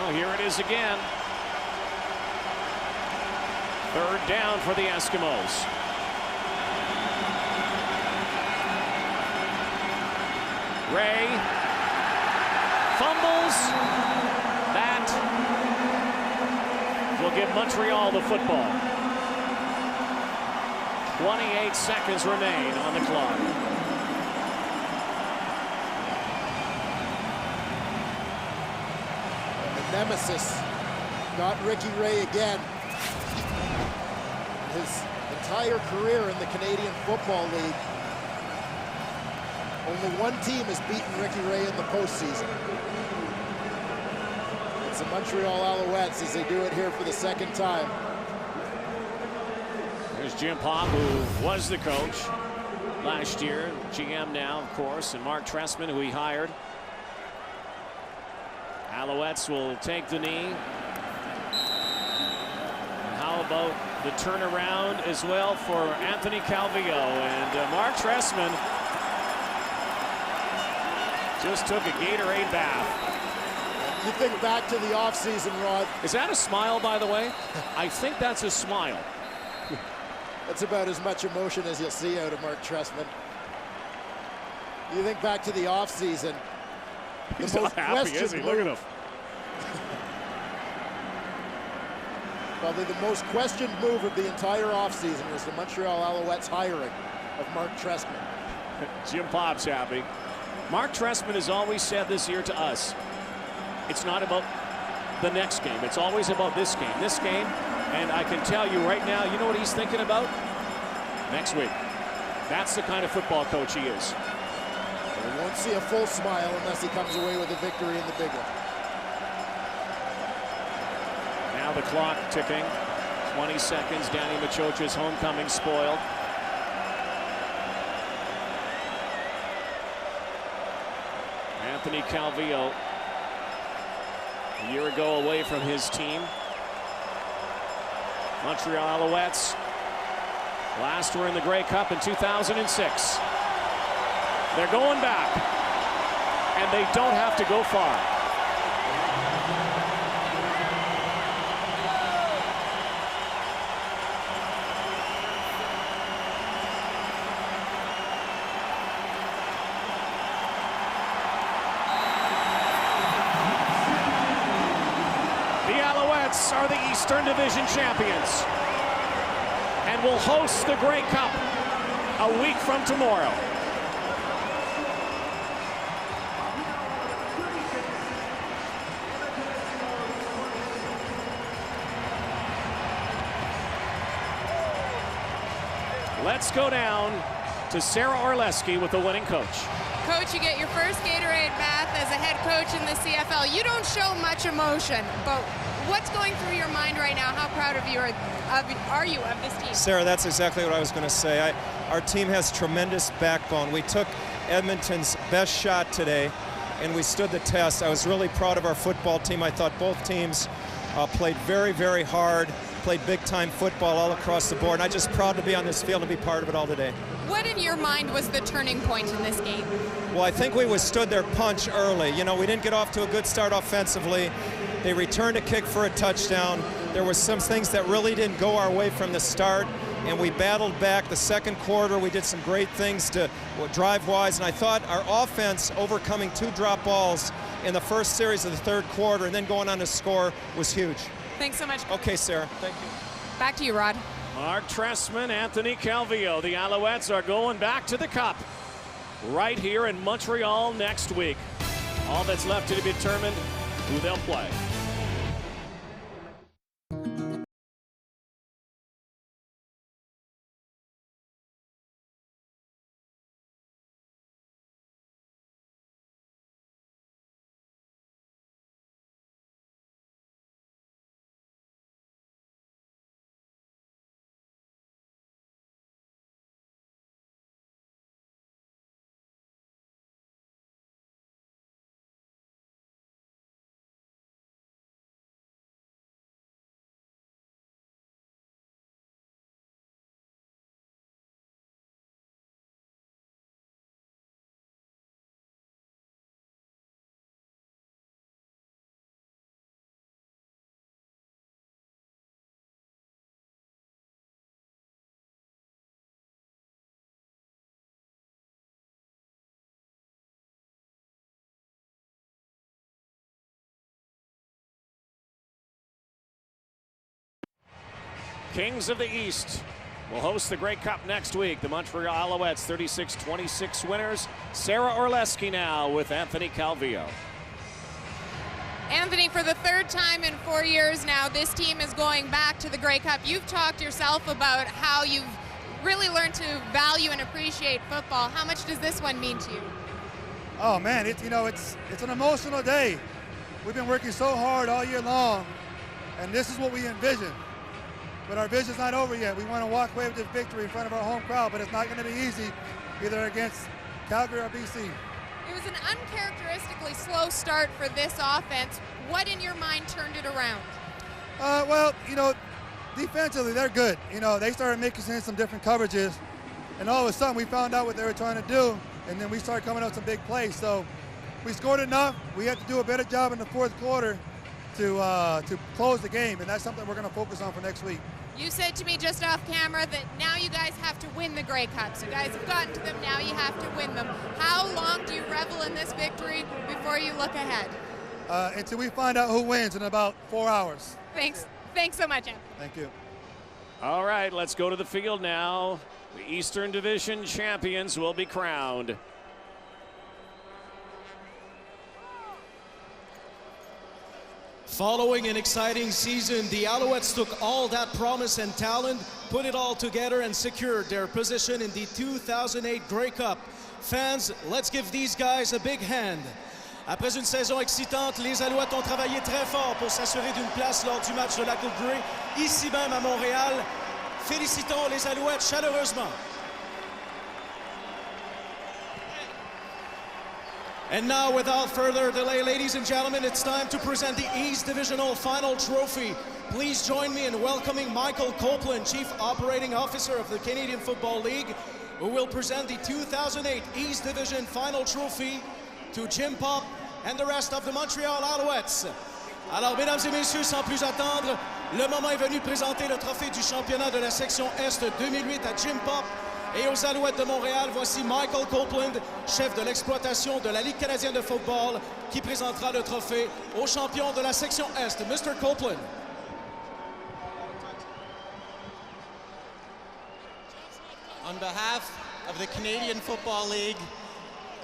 Oh, here it is again. 3rd down for the Eskimos. Ray fumbles. That will give Montreal the football. 28 seconds remain on the clock. Nemesis got Ricky Ray again. His entire career in the Canadian Football League, only one team has beaten Ricky Ray in the postseason. It's the Montreal Alouettes as they do it here for the 2nd time. There's Jim Pop, who was the coach last year, GM now, of course, and Mark Trestman, who he hired. Alouettes will take the knee. And how about the turnaround as well for Anthony Calvillo, and Mark Trestman just took a Gatorade bath. You think back to the offseason, Rod. Is that a smile, by the way? I think that's a smile. That's about as much emotion as you'll see out of Mark Trestman. You think back to the offseason. He's not happy, is he? Look at him. Probably the most questioned move of the entire offseason was the Montreal Alouettes hiring of Mark Trestman. Jim Pop's happy. Mark Trestman has always said this year to us, it's not about the next game. It's always about this game. This game, and I can tell you right now, you know what he's thinking about? Next week. That's the kind of football coach he is. We won't see a full smile unless he comes away with a victory in the big one. Now the clock ticking. 20 seconds. Danny Machocha's homecoming spoiled. Anthony Calvillo, a year ago away from his team. Montreal Alouettes last were in the Grey Cup in 2006. They're going back, and they don't have to go far. The Alouettes are the Eastern Division champions and will host the Grey Cup a week from tomorrow. Let's go down to Sarah Orlesky with the winning coach. Coach, you get your first Gatorade bath as a head coach in the CFL. You don't show much emotion, but what's going through your mind right now? How proud of you are you of this team? Sarah, that's exactly what I was going to say. Our team has tremendous backbone. We took Edmonton's best shot today, and we stood the test. I was really proud of our football team. I thought both teams played very, very hard, played big-time football all across the board, and I'm just proud to be on this field and be part of it all today. What in your mind was the turning point in this game? Well, I think we withstood their punch early. You know, we didn't get off to a good start offensively. They returned a kick for a touchdown. There was some things that really didn't go our way from the start, and we battled back. The second quarter, we did some great things to drive-wise, and I thought our offense overcoming 2 drop balls in the first series of the third quarter and then going on to score was huge. Thanks so much. Okay, Sarah. Thank you. Back to you, Rod. Mark Trestman, Anthony Calvillo. The Alouettes are going back to the Cup right here in Montreal next week. All that's left to be determined who they'll play. Kings of the East will host the Grey Cup next week. The Montreal Alouettes, 36-26 winners. Sarah Orlesky now with Anthony Calvillo. Anthony, for the 3rd time in 4 years now, this team is going back to the Grey Cup. You've talked yourself about how you've really learned to value and appreciate football. How much does this one mean to you? Oh man, it's an emotional day. We've been working so hard all year long, and this is what we envision. But our vision's not over yet. We want to walk away with this victory in front of our home crowd, but it's not going to be easy, either against Calgary or BC. It was an uncharacteristically slow start for this offense. What in your mind turned it around? Well, defensively, they're good. They started making some different coverages, and all of a sudden we found out what they were trying to do, and then we started coming up with some big plays. So we scored enough. We had to do a better job in the 4th quarter to close the game, and that's something we're going to focus on for next week. You said to me just off camera that now you guys have to win the Grey Cups. You guys have gotten to them, now you have to win them. How long do you revel in this victory before you look ahead? Until we find out who wins in about 4 hours. Thanks so much, Em. Thank you. All right, let's go to the field now. The Eastern Division champions will be crowned. Following an exciting season, the Alouettes took all that promise and talent, put it all together and secured their position in the 2008 Grey Cup. Fans, let's give these guys a big hand. Après une saison excitante, les Alouettes ont travaillé très fort pour s'assurer d'une place lors du match de la Coupe Grey, ici même à Montréal. Félicitons les Alouettes chaleureusement. And now, without further delay, ladies and gentlemen, it's time to present the East Divisional Final Trophy. Please join me in welcoming Michael Copeland, Chief Operating Officer of the Canadian Football League, who will present the 2008 East Division Final Trophy to Jim Pop and the rest of the Montreal Alouettes. Alors, mesdames et messieurs, sans plus attendre, le moment est venu de présenter le trophée du championnat de la section Est 2008 à Jim Pop. Et aux Alouettes de Montréal, voici Michael Copeland, chef de l'exploitation de la Ligue canadienne de football, qui présentera le trophée aux champions de la section Est. Mr. Copeland. On behalf of the Canadian Football League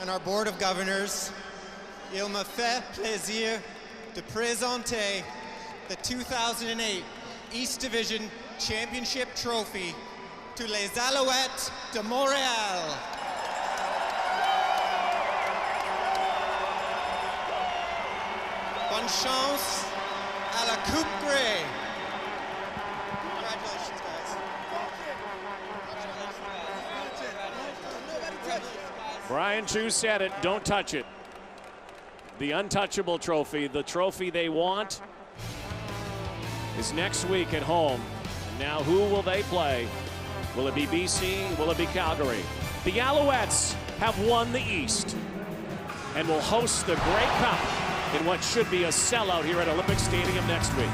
and our Board of Governors, il me fait plaisir de présenter the 2008 East Division Championship Trophy to les Alouettes de Montréal. Bonne chance à la Coupe Grey. Congratulations, guys. Brian Chu said it, don't touch it. The untouchable trophy, the trophy they want, is next week at home. And now who will they play? Will it be BC? Will it be Calgary? The Alouettes have won the East and will host the Grey Cup in what should be a sellout here at Olympic Stadium next week.